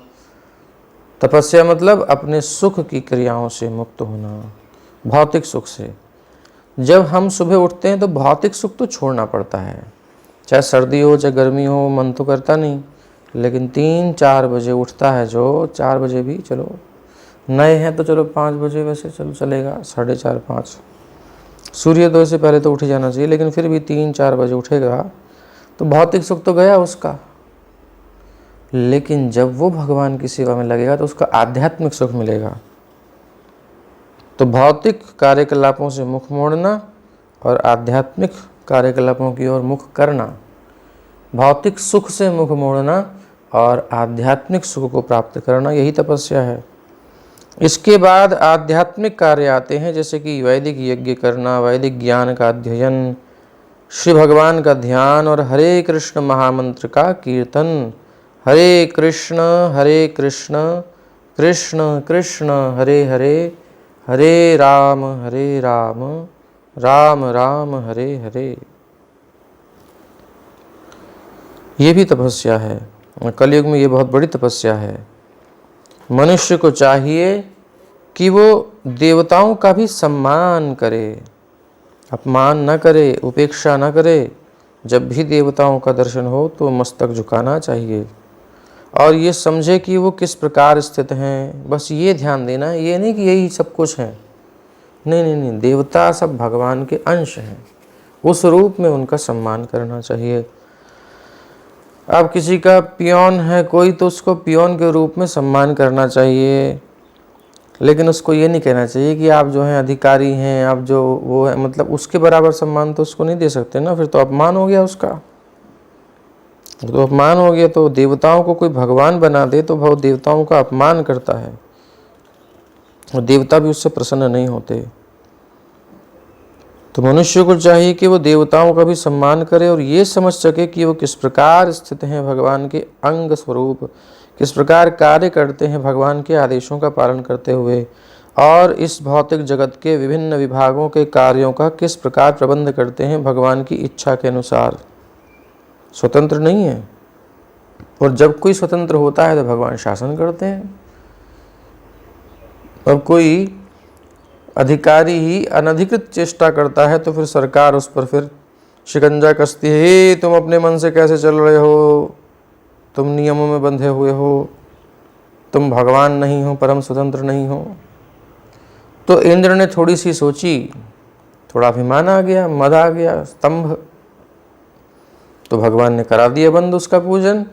तपस्या मतलब अपने सुख की क्रियाओं से मुक्त होना, भौतिक सुख से। जब हम सुबह उठते हैं तो भौतिक सुख तो छोड़ना पड़ता है, चाहे सर्दी हो चाहे गर्मी हो, मन तो करता नहीं, लेकिन 3-4 बजे उठता है जो, 4 बजे भी चलो नए हैं तो चलो 5 बजे वैसे चलो चलेगा, 4:30-5 सूर्योदय से पहले तो उठ जाना चाहिए, लेकिन फिर भी 3-4 बजे उठेगा तो भौतिक सुख तो गया उसका। लेकिन जब वो भगवान की सेवा में लगेगा तो उसका आध्यात्मिक सुख मिलेगा। तो भौतिक कार्यकलापों से मुख मोड़ना और आध्यात्मिक कार्यकलापों की ओर मुख करना, भौतिक सुख से मुख मोड़ना और आध्यात्मिक सुख को प्राप्त करना, यही तपस्या है। इसके बाद आध्यात्मिक कार्य आते हैं, जैसे कि वैदिक यज्ञ करना, वैदिक ज्ञान का अध्ययन, श्री भगवान का ध्यान और हरे कृष्ण महामंत्र का कीर्तन। हरे कृष्ण कृष्ण कृष्ण हरे हरे, हरे राम राम राम हरे हरे। ये भी तपस्या है, कलयुग में ये बहुत बड़ी तपस्या है। मनुष्य को चाहिए कि वो देवताओं का भी सम्मान करे, अपमान न करे, उपेक्षा न करे। जब भी देवताओं का दर्शन हो तो मस्तक झुकाना चाहिए और ये समझे कि वो किस प्रकार स्थित हैं, बस ये ध्यान देना है। ये नहीं कि यही सब कुछ है, नहीं नहीं नहीं, देवता सब भगवान के अंश हैं, उस रूप में उनका सम्मान करना चाहिए। अब किसी का पियोन है कोई, तो उसको पियोन के रूप में सम्मान करना चाहिए, लेकिन उसको ये नहीं कहना चाहिए कि आप जो हैं अधिकारी हैं, आप जो वो है, मतलब उसके बराबर सम्मान तो उसको नहीं दे सकते ना, फिर तो अपमान हो गया उसका, तो अपमान हो गया। तो देवताओं को कोई भगवान बना दे तो वो देवताओं का अपमान करता है और देवता भी उससे प्रसन्न नहीं होते। तो मनुष्य को चाहिए कि वो देवताओं का भी सम्मान करे और ये समझ सके कि वो किस प्रकार स्थित हैं भगवान के अंग स्वरूप, किस प्रकार कार्य करते हैं भगवान के आदेशों का पालन करते हुए, और इस भौतिक जगत के विभिन्न विभागों के कार्यों का किस प्रकार प्रबंध करते हैं भगवान की इच्छा के अनुसार। स्वतंत्र नहीं है, और जब कोई स्वतंत्र होता है तो भगवान शासन करते हैं। और कोई अधिकारी ही अनधिकृत चेष्टा करता है तो फिर सरकार उस पर फिर शिकंजा कसती है, हे तुम अपने मन से कैसे चल रहे हो, तुम नियमों में बंधे हुए हो, तुम भगवान नहीं हो, परम स्वतंत्र नहीं हो। तो इंद्र ने थोड़ी सी सोची, थोड़ा अभिमान आ गया, मद आ गया, स्तंभ, तो भगवान ने करा दिया बंद उसका पूजन,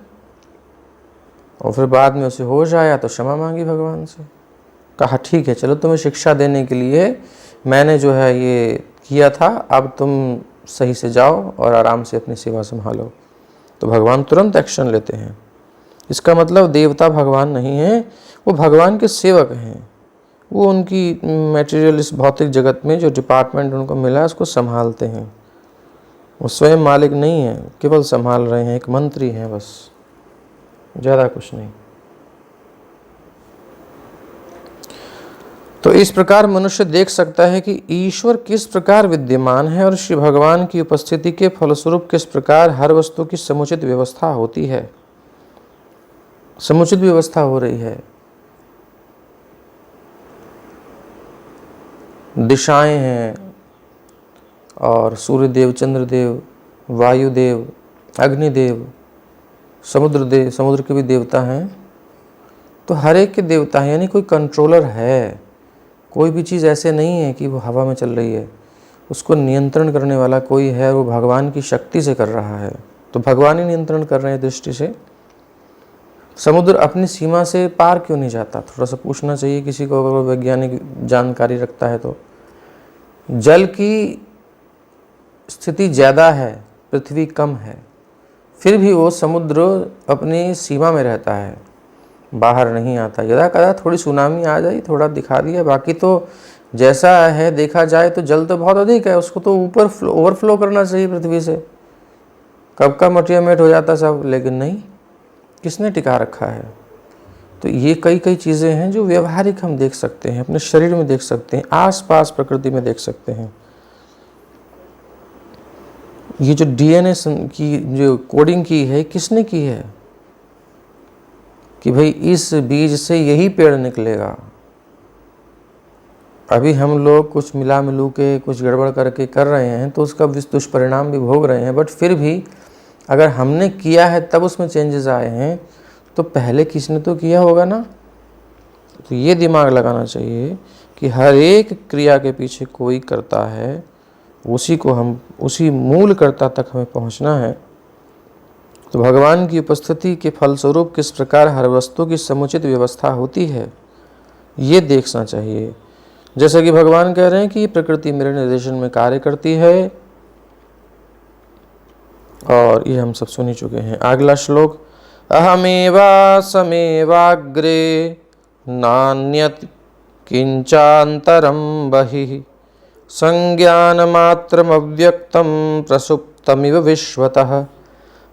और फिर बाद में उसे होश आया तो क्षमा मांगी भगवान से, कहा ठीक है चलो तुम्हें शिक्षा देने के लिए मैंने जो है ये किया था, अब तुम सही से जाओ और आराम से अपनी सेवा संभालो। तो भगवान तुरंत एक्शन लेते हैं। इसका मतलब देवता भगवान नहीं है, वो भगवान के सेवक हैं, वो उनकी मटेरियल इस भौतिक जगत में जो डिपार्टमेंट उनको मिला है उसको संभालते हैं। वो स्वयं मालिक नहीं है, केवल संभाल रहे हैं, एक मंत्री हैं बस, ज़्यादा कुछ नहीं। तो इस प्रकार मनुष्य देख सकता है कि ईश्वर किस प्रकार विद्यमान है और श्री भगवान की उपस्थिति के फलस्वरूप किस प्रकार हर वस्तु की समुचित व्यवस्था होती है, समुचित व्यवस्था हो रही है। दिशाएं हैं और सूर्यदेव, चंद्रदेव, वायुदेव, अग्निदेव, समुद्रदेव, समुद्र के भी देवता हैं। तो हर एक के देवता हैं, यानी कोई कंट्रोलर है। कोई भी चीज़ ऐसे नहीं है कि वो हवा में चल रही है, उसको नियंत्रण करने वाला कोई है, वो भगवान की शक्ति से कर रहा है। तो भगवान ही नियंत्रण कर रहे हैं दृष्टि से। समुद्र अपनी सीमा से पार क्यों नहीं जाता, थोड़ा सा पूछना चाहिए किसी को अगर वो वैज्ञानिक जानकारी रखता है तो। जल की स्थिति ज़्यादा है, पृथ्वी कम है, फिर भी वो समुद्र अपनी सीमा में रहता है, बाहर नहीं आता। यदा कदा थोड़ी सुनामी आ जाए, थोड़ा दिखा दिया, बाकी तो जैसा है देखा जाए तो जल तो बहुत अधिक है, उसको तो ऊपर ओवरफ्लो करना चाहिए पृथ्वी से, कब का मटियामेट हो जाता सब, लेकिन नहीं, किसने टिका रखा है। तो ये कई कई चीज़ें हैं जो व्यवहारिक हम देख सकते हैं, अपने शरीर में देख सकते हैं, आसपास प्रकृति में देख सकते हैं। ये जो डीएनए की जो कोडिंग की है, किसने की है कि भाई इस बीज से यही पेड़ निकलेगा। अभी हम लोग कुछ मिला मिलू के कुछ गड़बड़ करके कर रहे हैं तो उसका दुष्परिणाम भी भोग रहे हैं, बट फिर भी अगर हमने किया है तब उसमें चेंजेस आए हैं तो पहले किसने तो किया होगा ना। तो ये दिमाग लगाना चाहिए कि हर एक क्रिया के पीछे कोई करता है, उसी को हम, उसी मूल कर्ता तक हमें पहुंचना है। तो भगवान की उपस्थिति के फलस्वरूप किस प्रकार हर वस्तु की समुचित व्यवस्था होती है ये देखना चाहिए। जैसा कि भगवान कह रहे हैं कि प्रकृति मेरे निर्देशन में कार्य करती है, और ये हम सब सुन ही चुके हैं। अगला श्लोक, अहमेवा समेवाग्रे नान्यत किंचान्तरम बहिः संज्ञानमात्रम अव्यक्तम प्रसुप्तमिव विश्वतः।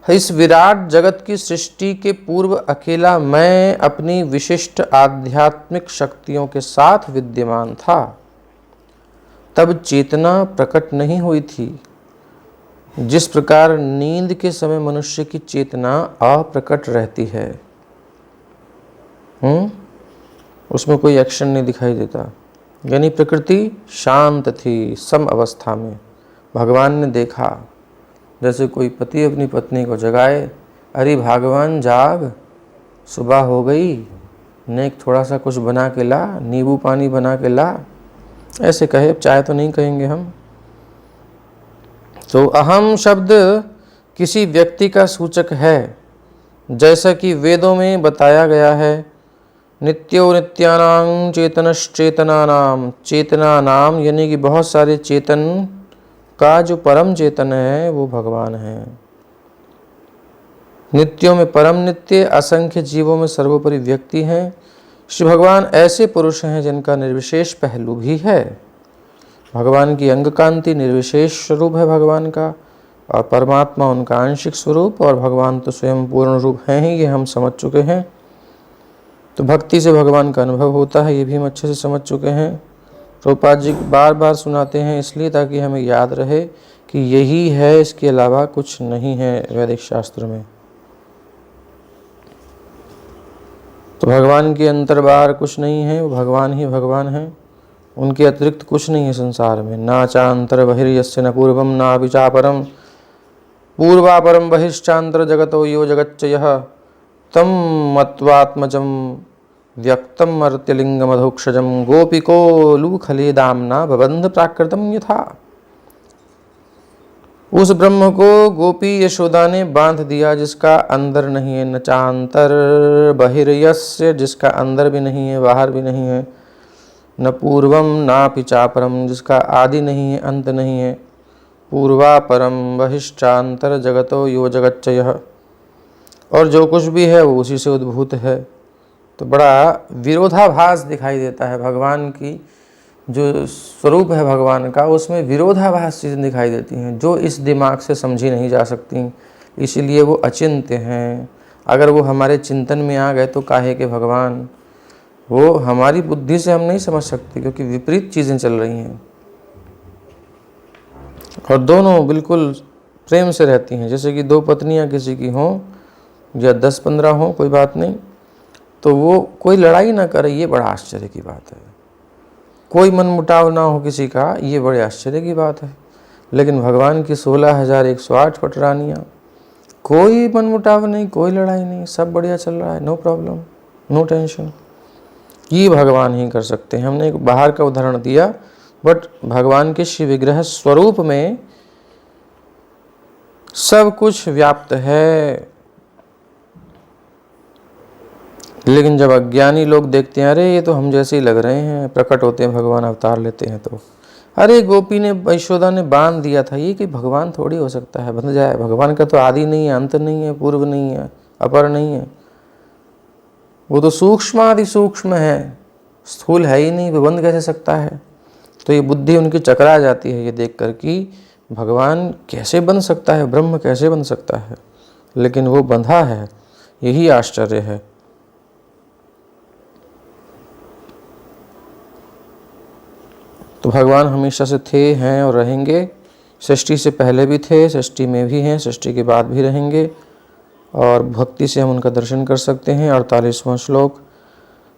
इस विराट जगत की सृष्टि के पूर्व अकेला मैं अपनी विशिष्ट आध्यात्मिक शक्तियों के साथ विद्यमान था, तब चेतना प्रकट नहीं हुई थी। जिस प्रकार नींद के समय मनुष्य की चेतना अप्रकट रहती है, उसमें कोई एक्शन नहीं दिखाई देता, यानी प्रकृति शांत थी सम अवस्था में। भगवान ने देखा, जैसे कोई पति अपनी पत्नी को जगाए, अरे भगवान जाग, सुबह हो गई, नेक थोड़ा सा कुछ बना के ला, नींबू पानी बना के ला, ऐसे कहे, चाहे तो नहीं कहेंगे हम। तो अहम शब्द किसी व्यक्ति का सूचक है, जैसा कि वेदों में बताया गया है। नित्यो नित्यानां चेतनश्चेतनानां, चेतना नाम यानी कि बहुत सारे चेतन का जो परम चेतन है वो भगवान है। नित्यों में परम नित्य, असंख्य जीवों में सर्वोपरि व्यक्ति हैं। श्री भगवान ऐसे पुरुष हैं जिनका निर्विशेष पहलू भी है। भगवान की अंग कांति निर्विशेष स्वरूप है भगवान का, और परमात्मा उनका आंशिक स्वरूप, और भगवान तो स्वयं पूर्ण रूप हैं ही, ये हम समझ चुके हैं। तो भक्ति से भगवान का अनुभव होता है, ये भी हम अच्छे से समझ चुके हैं। प्रभुपाद जी बार बार सुनाते हैं इसलिए ताकि हमें याद रहे कि यही है, इसके अलावा कुछ नहीं है वैदिक शास्त्र में। तो भगवान के अंतर्बार कुछ नहीं है, वो भगवान ही भगवान है, उनके अतिरिक्त कुछ नहीं है संसार में। ना चांतर बहिर्यस्य न पूर्वम ना विचापरम, पूर्वापरम बहिश्चांतर जगतो यो जगच्च यः तम मत्वात्मजम व्यक्तम मर्त्यलिंगमधोक्षजम गोपिको लूखले दामना बबंध प्राकृतम यथा। उस ब्रह्म को गोपी यशोदा ने बांध दिया, जिसका अंदर नहीं है, न चांतर बहिर्यस्य, जिसका अंदर भी नहीं है बाहर भी नहीं है, न पूर्वम ना पिचापरम, जिसका आदि नहीं है अंत नहीं है, पूर्वापरम बहिश्चांतर जगतो यो जगच्च यः, और जो कुछ भी है वो उसी से उद्भूत है। तो बड़ा विरोधाभास दिखाई देता है भगवान की, जो स्वरूप है भगवान का उसमें विरोधाभास चीज़ें दिखाई देती हैं जो इस दिमाग से समझी नहीं जा सकती, इसीलिए वो अचिंत्य हैं। अगर वो हमारे चिंतन में आ गए तो काहे के भगवान, वो हमारी बुद्धि से हम नहीं समझ सकते क्योंकि विपरीत चीज़ें चल रही हैं, और दोनों बिल्कुल प्रेम से रहती हैं। जैसे कि दो पत्नियां किसी की हों या 10-15 हों, कोई बात नहीं, तो वो कोई लड़ाई ना करे, ये बड़ा आश्चर्य की बात है। कोई मनमुटाव ना हो किसी का, ये बड़े आश्चर्य की बात है। लेकिन भगवान की 16,108 पटरानियाँ, कोई मनमुटाव नहीं, कोई लड़ाई नहीं, सब बढ़िया चल रहा है, नो प्रॉब्लम, नो टेंशन। ये भगवान ही कर सकते हैं। हमने एक बाहर का उदाहरण दिया, बट भगवान के शिव विग्रह स्वरूप में सब कुछ व्याप्त है। लेकिन जब अज्ञानी लोग देखते हैं, अरे ये तो हम जैसे ही लग रहे हैं, प्रकट होते हैं भगवान, अवतार लेते हैं, तो अरे गोपी ने यशोदा ने बांध दिया था, ये कि भगवान थोड़ी हो सकता है बंध जाए। भगवान का तो आदि नहीं है, अंत नहीं है, पूर्व नहीं है, अपर नहीं है, वो तो सूक्ष्म आदि सूक्ष्म है, स्थूल है ही नहीं, वो बंध कैसे सकता है। तो ये बुद्धि उनकी चकरा जाती है ये देख कर कि भगवान कैसे बन सकता है, ब्रह्म कैसे बन सकता है, लेकिन वो बंधा है, यही आश्चर्य है। तो भगवान हमेशा से थे, हैं और रहेंगे। सृष्टि से पहले भी थे, सृष्टि में भी हैं, सृष्टि के बाद भी रहेंगे, और भक्ति से हम उनका दर्शन कर सकते हैं। 48वां श्लोक,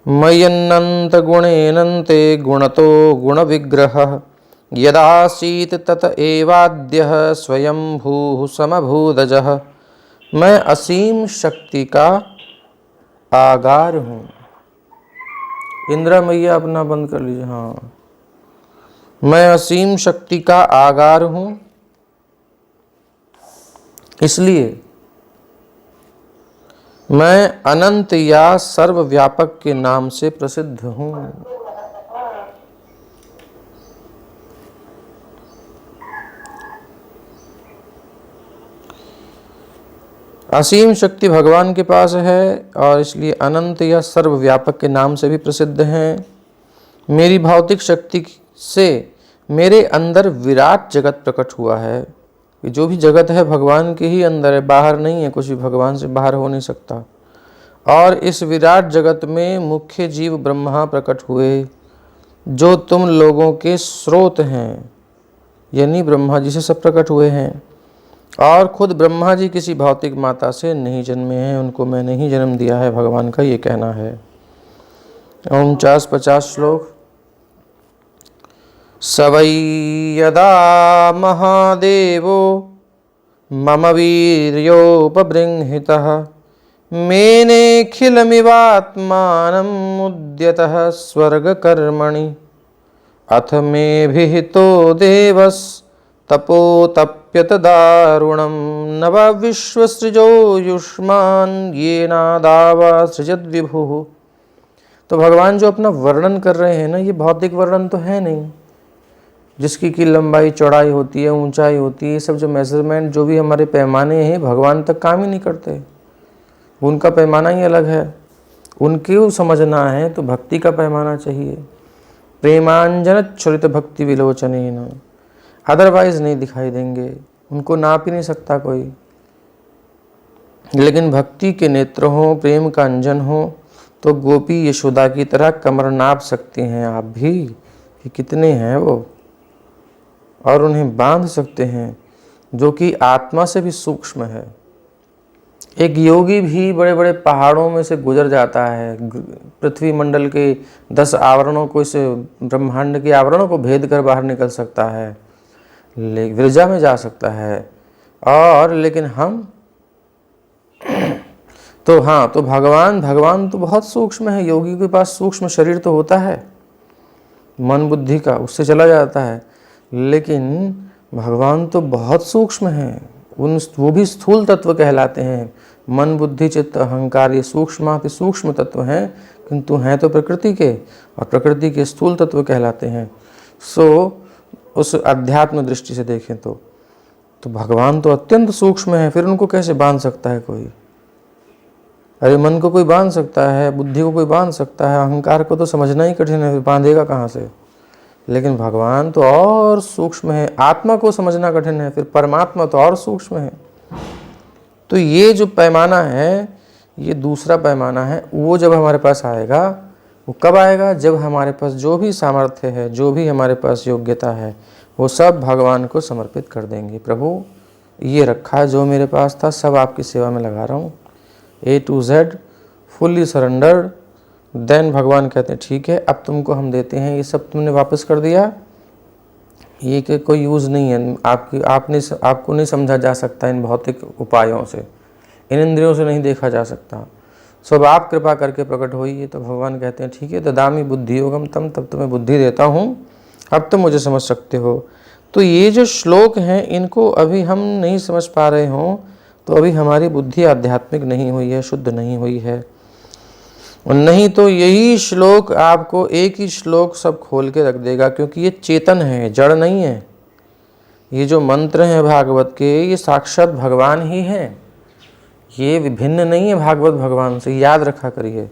मय्यनंत गुणेनन्ते गुणतो गुण विग्रह यदासीत तत एवाद्यः स्वयं भू समभूदजः। मैं असीम शक्ति का आगार हूँ। इंदिरा मैया अपना बंद कर लीजिए। हाँ, मैं असीम शक्ति का आगार हूँ, इसलिए मैं अनंत या सर्वव्यापक के नाम से प्रसिद्ध हूँ। असीम शक्ति भगवान के पास है और इसलिए अनंत या सर्वव्यापक के नाम से भी प्रसिद्ध हैं। मेरी भौतिक शक्ति से मेरे अंदर विराट जगत प्रकट हुआ है। कि जो भी जगत है भगवान के ही अंदर है, बाहर नहीं है, कुछ भी भगवान से बाहर हो नहीं सकता। और इस विराट जगत में मुख्य जीव ब्रह्मा प्रकट हुए, जो तुम लोगों के स्रोत हैं, यानी ब्रह्मा जी से सब प्रकट हुए हैं। और खुद ब्रह्मा जी किसी भौतिक माता से नहीं जन्मे हैं, उनको मैंने ही जन्म दिया है, भगवान का ये कहना है। 49-50 श्लोक। स वै यदा महादेवो मम वीर्योपबृंहितः मेनेऽखिलमिवात्मानं मुद्यतः स्वर्गकर्मणि अथ मे विहितो देवस्तपोतप्यत दारुणं नव विश्वसृजो युष्मान् येनादावा सृजद्विभुः। तो भगवान जो अपना वर्णन कर रहे हैं ना, ये भौतिक वर्णन तो है नहीं, जिसकी की लंबाई चौड़ाई होती है, ऊंचाई होती है, ये सब जो मेजरमेंट जो भी हमारे पैमाने हैं भगवान तक काम ही नहीं करते। उनका पैमाना ही अलग है। उनके समझना है तो भक्ति का पैमाना चाहिए। प्रेमांजन चरित भक्ति विलोचनेन, अदरवाइज नहीं दिखाई देंगे, उनको नाप ही नहीं सकता कोई। लेकिन भक्ति के नेत्र हो, प्रेम का अंजन हो, तो गोपी यशोदा की तरह कमर नाप सकते हैं आप भी कि कितने हैं वो, और उन्हें बांध सकते हैं, जो कि आत्मा से भी सूक्ष्म है। एक योगी भी बड़े बड़े पहाड़ों में से गुजर जाता है, पृथ्वी मंडल के 10 आवरणों को, इस ब्रह्मांड के आवरणों को भेद कर बाहर निकल सकता है, विरजा में जा सकता है। और लेकिन हम तो हाँ, तो भगवान तो बहुत सूक्ष्म है। योगी के पास सूक्ष्म शरीर तो होता है मन बुद्धि का, उससे चला जाता है, लेकिन भगवान तो बहुत सूक्ष्म हैं। वो भी स्थूल तत्व कहलाते हैं। मन बुद्धि चित्त अहंकार ये सूक्ष्माति सूक्ष्म तत्व हैं, किंतु हैं तो प्रकृति के, और प्रकृति के स्थूल तत्व कहलाते हैं। सो उस अध्यात्म दृष्टि से देखें तो भगवान तो अत्यंत सूक्ष्म है। फिर उनको कैसे बांध सकता है कोई? अरे मन को कोई बांध सकता है, बुद्धि को कोई बांध सकता है, अहंकार को तो समझना ही कठिन है, फिर बांधेगा कहाँ से? लेकिन भगवान तो और सूक्ष्म है। आत्मा को समझना कठिन है, फिर परमात्मा तो और सूक्ष्म है। तो ये जो पैमाना है, ये दूसरा पैमाना है। वो जब हमारे पास आएगा, वो कब आएगा? जब हमारे पास जो भी सामर्थ्य है, जो भी हमारे पास योग्यता है, वो सब भगवान को समर्पित कर देंगे। प्रभु ये रखा है जो मेरे पास था, सब आपकी सेवा में लगा रहा हूँ, A to Z fully surrendered. Then भगवान कहते हैं ठीक है, अब तुमको हम देते हैं, ये सब तुमने वापस कर दिया, ये कि कोई यूज़ नहीं है, आपको नहीं समझा जा सकता इन भौतिक उपायों से, इन इंद्रियों से नहीं देखा जा सकता, सब आप कृपा करके प्रकट होइए। तो भगवान कहते हैं ठीक है, ददामी बुद्धि योगम तम, तब तुम्हें बुद्धि देता हूँ, अब तुम मुझे समझ सकते हो। तो ये जो श्लोक हैं, इनको अभी हम नहीं समझ पा रहे हों तो अभी हमारी बुद्धि आध्यात्मिक नहीं हुई है, शुद्ध नहीं हुई है। और नहीं तो यही श्लोक आपको, एक ही श्लोक सब खोल के रख देगा, क्योंकि ये चेतन है, जड़ नहीं है। ये जो मंत्र हैं भागवत के, ये साक्षात भगवान ही हैं, ये विभिन्न नहीं है भागवत भगवान से, याद रखा करिए।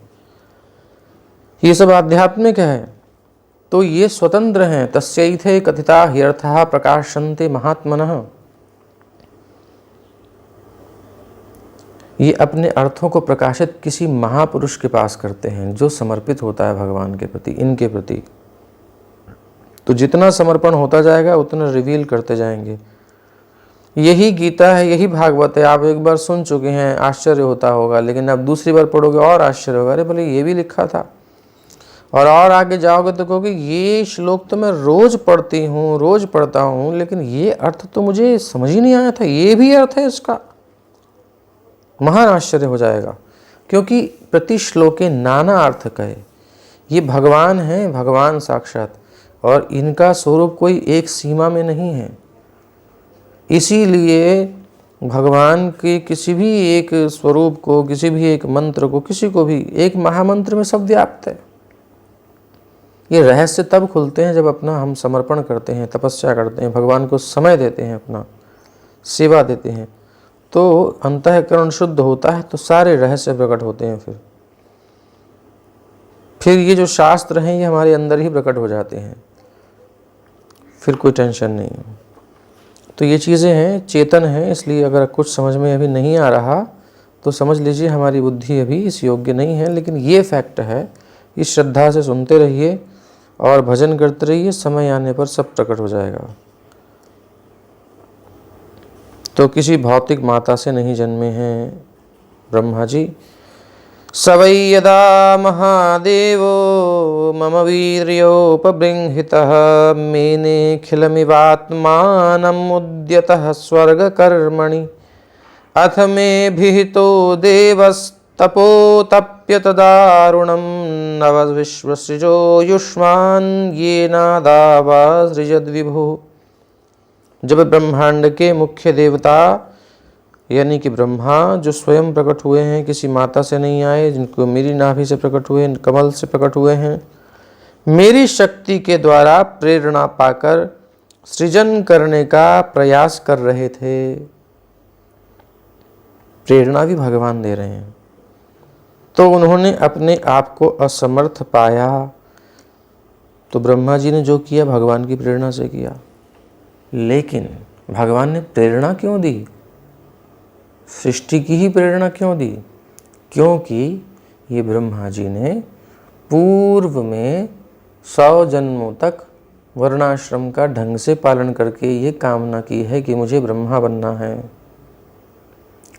ये सब आध्यात्मिक है, तो ये स्वतंत्र हैं। तस्यैथे कथिता ह्यर्थाः प्रकाशन्ते महात्मनः। ये अपने अर्थों को प्रकाशित किसी महापुरुष के पास करते हैं, जो समर्पित होता है भगवान के प्रति, इनके प्रति। तो जितना समर्पण होता जाएगा उतना रिवील करते जाएंगे। यही गीता है, यही भागवत है। आप एक बार सुन चुके हैं, आश्चर्य होता होगा, लेकिन अब दूसरी बार पढ़ोगे और आश्चर्य होगा, अरे भले ये भी लिखा था। और आगे जाओगे तो कहोगे ये श्लोक तो मैं रोज पढ़ती हूँ, रोज पढ़ता हूँ, लेकिन ये अर्थ तो मुझे समझ ही नहीं आया था, ये भी अर्थ है इसका। महान आश्चर्य हो जाएगा, क्योंकि प्रति श्लोके नाना अर्थ कहे। ये भगवान हैं, भगवान साक्षात, और इनका स्वरूप कोई एक सीमा में नहीं है। इसीलिए भगवान के किसी भी एक स्वरूप को, किसी भी एक मंत्र को, किसी को भी एक महामंत्र में सब व्याप्त है। ये रहस्य तब खुलते हैं जब अपना हम समर्पण करते हैं, तपस्या करते हैं, भगवान को समय देते हैं, अपना सेवा देते हैं, तो अंतःकरण शुद्ध होता है, तो सारे रहस्य प्रकट होते हैं। फिर ये जो शास्त्र हैं, ये हमारे अंदर ही प्रकट हो जाते हैं, फिर कोई टेंशन नहीं है। तो ये चीज़ें हैं, चेतन हैं। इसलिए अगर कुछ समझ में अभी नहीं आ रहा तो समझ लीजिए हमारी बुद्धि अभी इस योग्य नहीं है, लेकिन ये फैक्ट है। इस श्रद्धा से सुनते रहिए और भजन करते रहिए, समय आने पर सब प्रकट हो जाएगा। तो किसी भौतिक माता से नहीं जन्मे हैं ब्रह्मा जी। स वै यदा महादेवो मम वीर्योपबृंहितः मेनेऽखिलमिवात्मानम् उद्यतः स्वर्गकर्मणि अथ मे भिहितो देवस्तपोतप्यत दारुणं नव विश्वसृजो युष्मान् येनादावासृजद्विभुः। जब ब्रह्मांड के मुख्य देवता यानी कि ब्रह्मा जो स्वयं प्रकट हुए हैं, किसी माता से नहीं आए, जिनको मेरी नाभि से प्रकट हुए, कमल से प्रकट हुए हैं, मेरी शक्ति के द्वारा प्रेरणा पाकर सृजन करने का प्रयास कर रहे थे। प्रेरणा भी भगवान दे रहे हैं। तो उन्होंने अपने आप को असमर्थ पाया, तो ब्रह्मा जी ने जो किया भगवान की प्रेरणा से किया। लेकिन भगवान ने प्रेरणा क्यों दी? सृष्टि की ही प्रेरणा क्यों दी? क्योंकि ये ब्रह्मा जी ने पूर्व में 100 जन्मों तक वर्णाश्रम का ढंग से पालन करके ये कामना की है कि मुझे ब्रह्मा बनना है।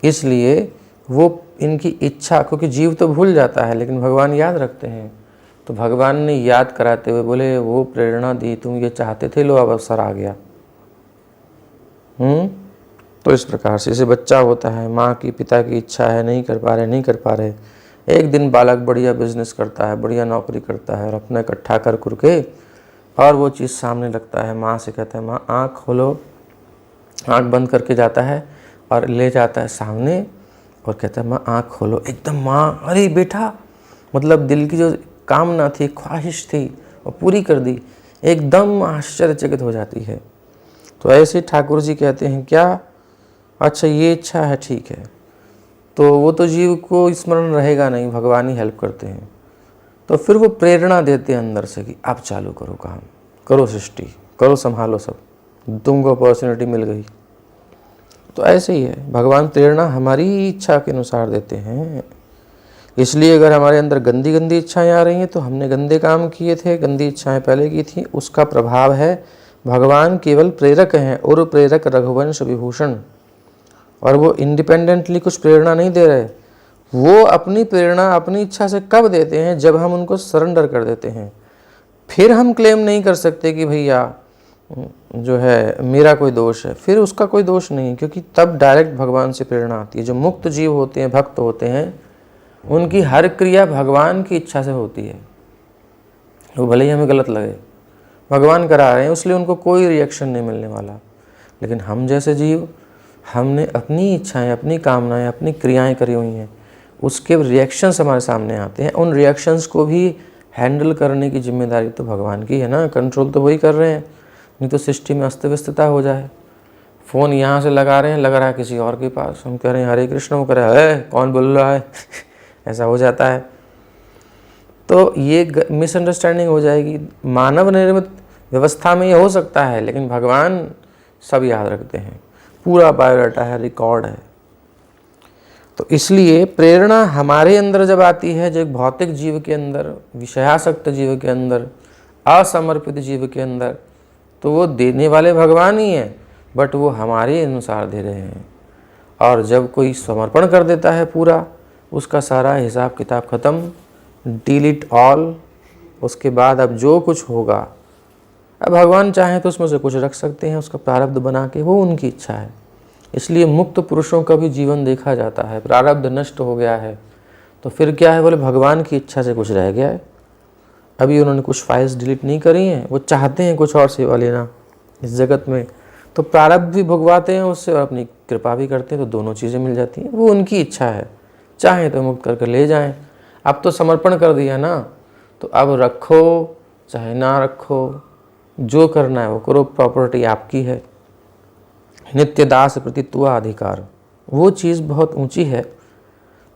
इसलिए वो इनकी इच्छा, क्योंकि जीव तो भूल जाता है लेकिन भगवान याद रखते हैं, तो भगवान ने याद कराते हुए बोले वो प्रेरणा दी, तुम ये चाहते थे, लो अब अवसर आ गया। तो इस प्रकार से जैसे बच्चा होता है, माँ की पिता की इच्छा है, नहीं कर पा रहे, एक दिन बालक बढ़िया बिजनेस करता है, बढ़िया नौकरी करता है और अपना इकट्ठा कर के और वो चीज़ सामने लगता है, माँ से कहता है माँ आँख खोलो, आँख बंद करके जाता है और ले जाता है सामने और कहता है माँ आँख खोलो। एकदम माँ, अरे बेटा, मतलब दिल की जो कामना थी, ख्वाहिश थी, वो पूरी कर दी, एकदम आश्चर्यचकित हो जाती है। तो ऐसे ठाकुर जी कहते हैं क्या, अच्छा ये इच्छा है, ठीक है, तो वो तो जीव को स्मरण रहेगा नहीं, भगवान ही हेल्प करते हैं। तो फिर वो प्रेरणा देते हैं अंदर से कि आप चालू करो काम, करो सृष्टि, करो, संभालो सब, तुमको अपॉर्चुनिटी मिल गई। तो ऐसे ही है, भगवान प्रेरणा हमारी इच्छा के अनुसार देते हैं। इसलिए अगर हमारे अंदर गंदी गंदी इच्छाएं आ रही हैं तो हमने गंदे काम किए थे, गंदी इच्छाएं पहले की थी, उसका प्रभाव है। भगवान केवल प्रेरक हैं, और प्रेरक रघुवंश विभूषण, और वो इंडिपेंडेंटली कुछ प्रेरणा नहीं दे रहे। वो अपनी प्रेरणा अपनी इच्छा से कब देते हैं? जब हम उनको सरेंडर कर देते हैं। फिर हम क्लेम नहीं कर सकते कि भैया जो है मेरा कोई दोष है, फिर उसका कोई दोष नहीं, क्योंकि तब डायरेक्ट भगवान से प्रेरणा आती है। जो मुक्त जीव होते हैं, भक्त होते हैं, उनकी हर क्रिया भगवान की इच्छा से होती है। वो भले ही हमें गलत लगे, भगवान करा रहे हैं, इसलिए उनको कोई रिएक्शन नहीं मिलने वाला। लेकिन हम जैसे जीव, हमने अपनी इच्छाएं, अपनी कामनाएं, अपनी क्रियाएं करी हुई हैं, उसके रिएक्शंस हमारे सामने आते हैं। उन रिएक्शंस को भी हैंडल करने की जिम्मेदारी तो भगवान की है ना, कंट्रोल तो वही कर रहे हैं। नहीं तो सृष्टि में अस्त व्यस्तता हो जाए। फ़ोन यहाँ से लगा रहे हैं, लग रहा है किसी और के पास, हम कह रहे हैं हरे कृष्ण, वो कह रहा है कौन बोल रहा है ऐसा हो जाता है। तो ये मिसअंडरस्टैंडिंग हो जाएगी। मानव निर्मित व्यवस्था में ये हो सकता है, लेकिन भगवान सब याद रखते हैं, पूरा बायोडाटा है, रिकॉर्ड है। तो इसलिए प्रेरणा हमारे अंदर जब आती है, जो एक भौतिक जीव के अंदर, विषयासक्त जीव के अंदर, असमर्पित जीव के अंदर, तो वो देने वाले भगवान ही हैं, बट वो हमारे अनुसार दे रहे हैं। और जब कोई समर्पण कर देता है पूरा, उसका सारा हिसाब किताब ख़त्म, डिलीट ऑल। उसके बाद अब जो कुछ होगा, अब भगवान चाहें तो उसमें से कुछ रख सकते हैं, उसका प्रारब्ध बना के, वो उनकी इच्छा है। इसलिए मुक्त पुरुषों का भी जीवन देखा जाता है, प्रारब्ध नष्ट हो गया है तो फिर क्या है, बोले भगवान की इच्छा से कुछ रह गया है। अभी उन्होंने कुछ फाइल्स डिलीट नहीं करी हैं, वो चाहते हैं कुछ और सेवा लेना इस जगत में, तो प्रारब्ध भी भुगवाते हैं उससे और अपनी कृपा भी करते हैं, तो दोनों चीज़ें मिल जाती हैं। वो उनकी इच्छा है, चाहें तो मुक्त करके ले जाएं। अब तो समर्पण कर दिया ना, तो अब रखो चाहे ना रखो, जो करना है वो करो, प्रॉपर्टी आपकी है। नित्य दास प्रतित्व अधिकार, वो चीज़ बहुत ऊंची है।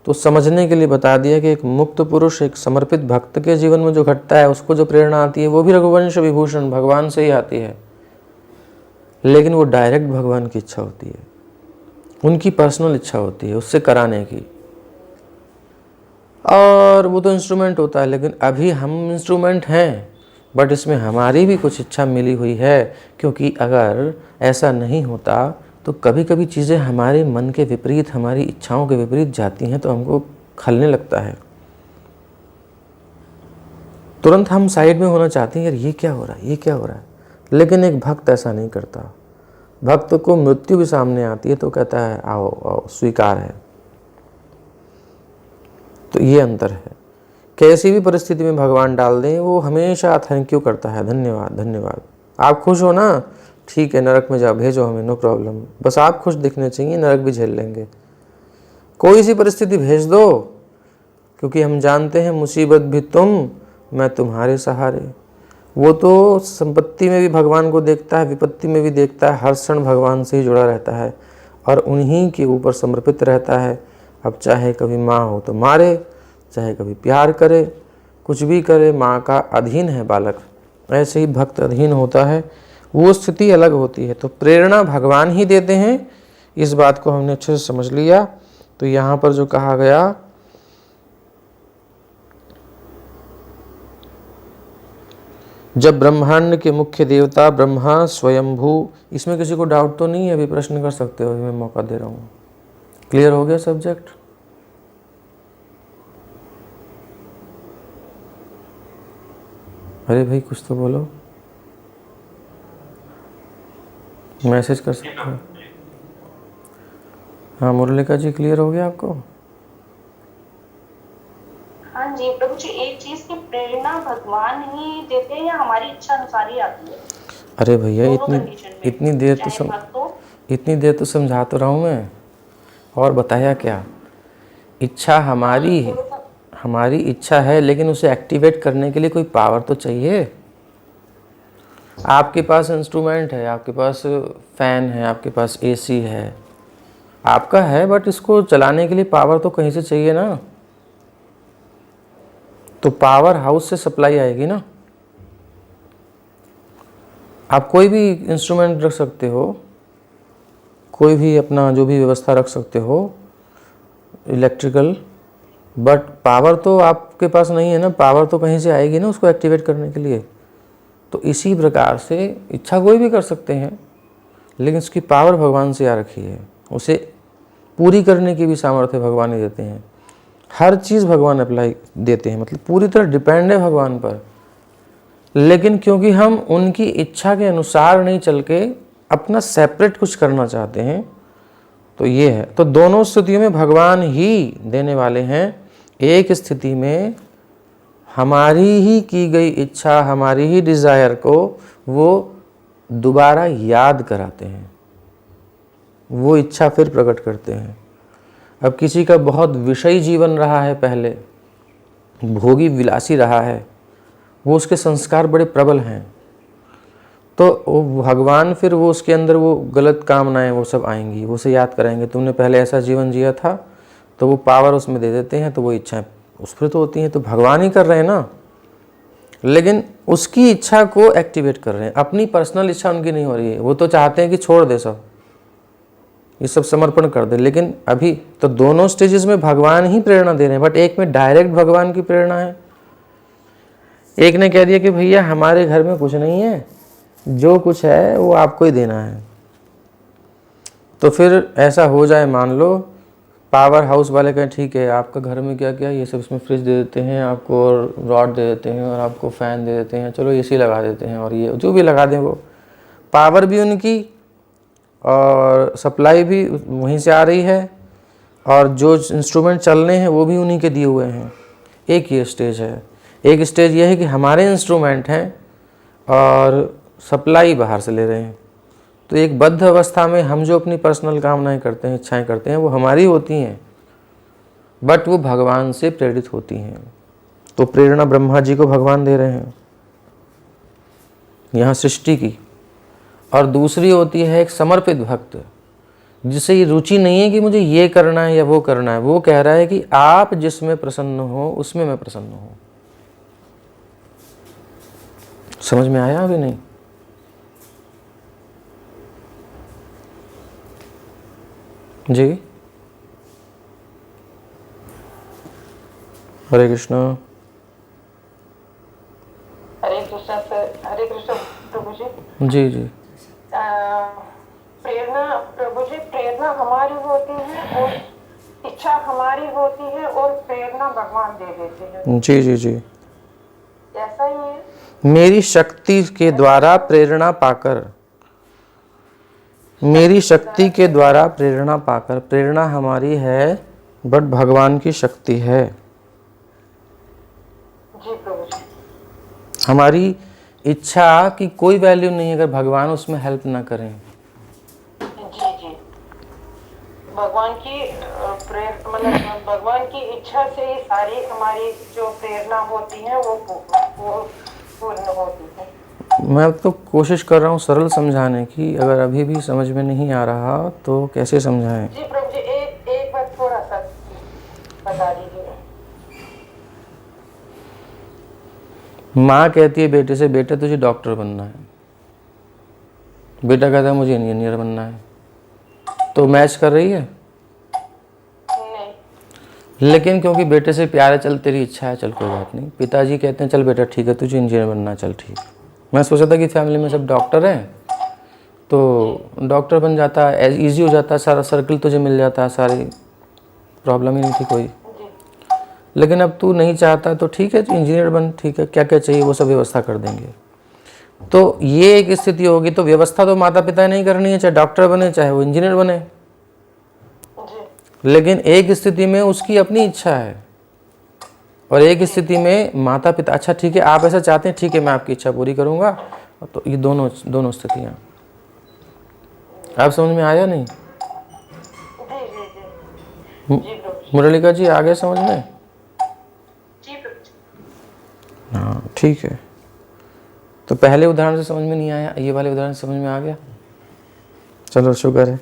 तो समझने के लिए बता दिया कि एक मुक्त पुरुष, एक समर्पित भक्त के जीवन में जो घटता है, उसको जो प्रेरणा आती है वो भी रघुवंश विभूषण भगवान से ही आती है। लेकिन वो डायरेक्ट भगवान की इच्छा होती है, उनकी पर्सनल इच्छा होती है उससे कराने की। और वो तो इंस्ट्रूमेंट होता है, लेकिन अभी हम इंस्ट्रूमेंट हैं, बट इसमें हमारी भी कुछ इच्छा मिली हुई है। क्योंकि अगर ऐसा नहीं होता तो कभी कभी चीज़ें हमारे मन के विपरीत, हमारी इच्छाओं के विपरीत जाती हैं तो हमको खलने लगता है। तुरंत हम साइड में होना चाहते हैं, यार ये क्या हो रहा है, ये क्या हो रहा है। लेकिन एक भक्त ऐसा नहीं करता। भक्त को मृत्यु भी सामने आती है तो कहता है आओ आओ, स्वीकार है। तो ये अंतर है। कैसी भी परिस्थिति में भगवान डाल दें, वो हमेशा थैंक यू करता है, धन्यवाद धन्यवाद। आप खुश हो ना, ठीक है, नरक में जाओ, भेजो हमें, नो प्रॉब्लम, बस आप खुश दिखने चाहिए, नरक भी झेल लेंगे। कोई सी परिस्थिति भेज दो, क्योंकि हम जानते हैं मुसीबत भी तुम, मैं तुम्हारे सहारे। वो तो संपत्ति में भी भगवान को देखता है, विपत्ति में भी देखता है, हर क्षण भगवान से ही जुड़ा रहता है और उन्हीं के ऊपर समर्पित रहता है। अब चाहे कभी माँ हो तो मारे, चाहे कभी प्यार करे, कुछ भी करे, माँ का अधीन है बालक। ऐसे ही भक्त अधीन होता है, वो स्थिति अलग होती है। तो प्रेरणा भगवान ही देते हैं, इस बात को हमने अच्छे से समझ लिया। तो यहाँ पर जो कहा गया, जब ब्रह्मांड के मुख्य देवता ब्रह्मा स्वयंभू, इसमें किसी को डाउट तो नहीं है? अभी प्रश्न कर सकते हो, मैं मौका दे रहा हूँ। क्लियर हो गया सब्जेक्ट? अरे भाई कुछ तो बोलो, मैसेज कर सकते हो। हाँ मुरलिका जी, क्लियर हो गया आपको? हाँ जी प्रभु जी, एक चीज की प्रेरणा भगवान ही देते हैं या हमारी इच्छा अनुसार ही आती है? अरे भैया दोनों इतनी कंडीशन में, इतनी देर तो चाहे भक्त हो। इतनी देर तो समझा तो रहा हूँ मैं, और बताया क्या? इच्छा हमारी है, थोड़ा सा। हमारी इच्छा है, लेकिन उसे एक्टिवेट करने के लिए कोई पावर तो चाहिए। आपके पास इंस्ट्रूमेंट है, आपके पास फैन है, आपके पास एसी है, आपका है, बट इसको चलाने के लिए पावर तो कहीं से चाहिए ना। तो पावर हाउस से सप्लाई आएगी ना। आप कोई भी इंस्ट्रूमेंट रख सकते हो, कोई भी अपना जो भी व्यवस्था रख सकते हो इलेक्ट्रिकल, बट पावर तो आपके पास नहीं है ना, पावर तो कहीं से आएगी ना उसको एक्टिवेट करने के लिए। तो इसी प्रकार से इच्छा कोई भी कर सकते हैं, लेकिन उसकी पावर भगवान से आ रखी है, उसे पूरी करने की भी सामर्थ्य भगवान ही देते हैं। हर चीज़ भगवान अप्लाई देते हैं, मतलब पूरी तरह डिपेंड है भगवान पर। लेकिन क्योंकि हम उनकी इच्छा के अनुसार नहीं चल के अपना सेपरेट कुछ करना चाहते हैं, तो ये है। तो दोनों स्थितियों में भगवान ही देने वाले हैं। एक स्थिति में हमारी ही की गई इच्छा, हमारी ही डिज़ायर को वो दोबारा याद कराते हैं, वो इच्छा फिर प्रकट करते हैं। अब किसी का बहुत विषयी जीवन रहा है, पहले भोगी विलासी रहा है, वो उसके संस्कार बड़े प्रबल हैं, तो वो भगवान फिर वो उसके अंदर वो गलत कामनाएं वो सब आएंगी, वो उसे याद कराएंगे, तुमने पहले ऐसा जीवन जिया था, तो वो पावर उसमें दे देते हैं, तो वो इच्छाएं उस पर तो होती हैं। तो भगवान ही कर रहे हैं ना, लेकिन उसकी इच्छा को एक्टिवेट कर रहे हैं, अपनी पर्सनल इच्छा उनकी नहीं हो रही है। वो तो चाहते हैं कि छोड़ दे सब, ये सब समर्पण कर दे। लेकिन अभी तो दोनों स्टेजेस में भगवान ही प्रेरणा दे रहे हैं, बट एक में डायरेक्ट भगवान की प्रेरणा है, एक ने कह दिया कि भैया हमारे घर में कुछ नहीं है, जो कुछ है वो आपको ही देना है। तो फिर ऐसा हो जाए, मान लो पावर हाउस वाले कहें ठीक है आपका घर में क्या क्या, ये सब इसमें फ्रिज दे देते हैं आपको, और रॉड दे देते हैं, और आपको फ़ैन दे देते हैं, चलो एसी लगा देते हैं, और ये जो भी लगा दें, वो पावर भी उनकी और सप्लाई भी वहीं से आ रही है, और जो इंस्ट्रूमेंट चलने हैं वो भी उन्हीं के दिए हुए हैं। एक ये स्टेज है। एक स्टेज ये है कि हमारे इंस्ट्रूमेंट हैं और सप्लाई बाहर से ले रहे हैं। तो एक बद्ध अवस्था में हम जो अपनी पर्सनल कामनाएं करते हैं, इच्छाएं करते हैं, वो हमारी होती हैं, बट वो भगवान से प्रेरित होती हैं। तो प्रेरणा ब्रह्मा जी को भगवान दे रहे हैं यहाँ सृष्टि की। और दूसरी होती है एक समर्पित भक्त, जिसे ये रुचि नहीं है कि मुझे ये करना है या वो करना है, वो कह रहा है कि आप जिसमें प्रसन्न हो उसमें मैं प्रसन्न हूँ। समझ में आया अभी नहीं? जी, हरे कृष्णा। हरे कृष्णा सर, हरे कृष्णा प्रभु जी। जी जी। प्रेरणा प्रभु जी प्रेरणा हमारी होती है और इच्छा हमारी होती है और प्रेरणा भगवान दे देते हैं। जी जी जी। ऐसा ही है। मेरी शक्ति के द्वारा प्रेरणा पाकर, मेरी शक्ति के द्वारा प्रेरणा पाकर, प्रेरणा हमारी है बट भगवान की शक्ति है। जी प्रभु जी। हमारी इच्छा की कोई वैल्यू नहीं अगर भगवान उसमें हेल्प ना करें। जी जी। भगवान की मतलब भगवान की इच्छा से ही सारी हमारी जो प्रेरणा होती है वो पूर्ण होती है। मैं तो कोशिश कर रहा हूँ सरल समझाने की, अगर अभी भी समझ में नहीं आ रहा तो कैसे समझाएं? जी प्रभु जी एक बार थोड़ा सा बता दीजिए। माँ कहती है बेटे से, बेटा तुझे डॉक्टर बनना है। बेटा कहता है मुझे इंजीनियर बनना है। तो मैच कर रही है? नहीं। लेकिन क्योंकि बेटे से प्यार है, चल तेरी इच्छा है, चल कोई बात नहीं। पिताजी कहते हैं चल बेटा ठीक है तुझे इंजीनियर बनना है, चल ठीक। मैं सोचा था कि फैमिली में सब डॉक्टर हैं तो डॉक्टर बन जाता है, ईजी हो जाता है, सारा सर्कल तुझे मिल जाता है, सारी प्रॉब्लम ही नहीं थी कोई। लेकिन अब तू नहीं चाहता तो ठीक है, तो इंजीनियर बन, ठीक है, क्या क्या चाहिए वो सब व्यवस्था कर देंगे। तो ये एक स्थिति होगी। तो व्यवस्था तो माता पिता नहीं करनी है, चाहे डॉक्टर बने चाहे वो इंजीनियर बने। लेकिन एक स्थिति में उसकी अपनी इच्छा है और एक स्थिति में माता पिता, अच्छा ठीक है आप ऐसा चाहते हैं, ठीक है मैं आपकी इच्छा पूरी करूंगा। तो ये दोनों स्थितियां आप समझ में आया नहीं? मुरलिका जी आ गए समझ में? हाँ ठीक है। तो पहले उदाहरण से समझ में नहीं आया, ये वाले उदाहरण से समझ में आ गया? चलो शुक्र है,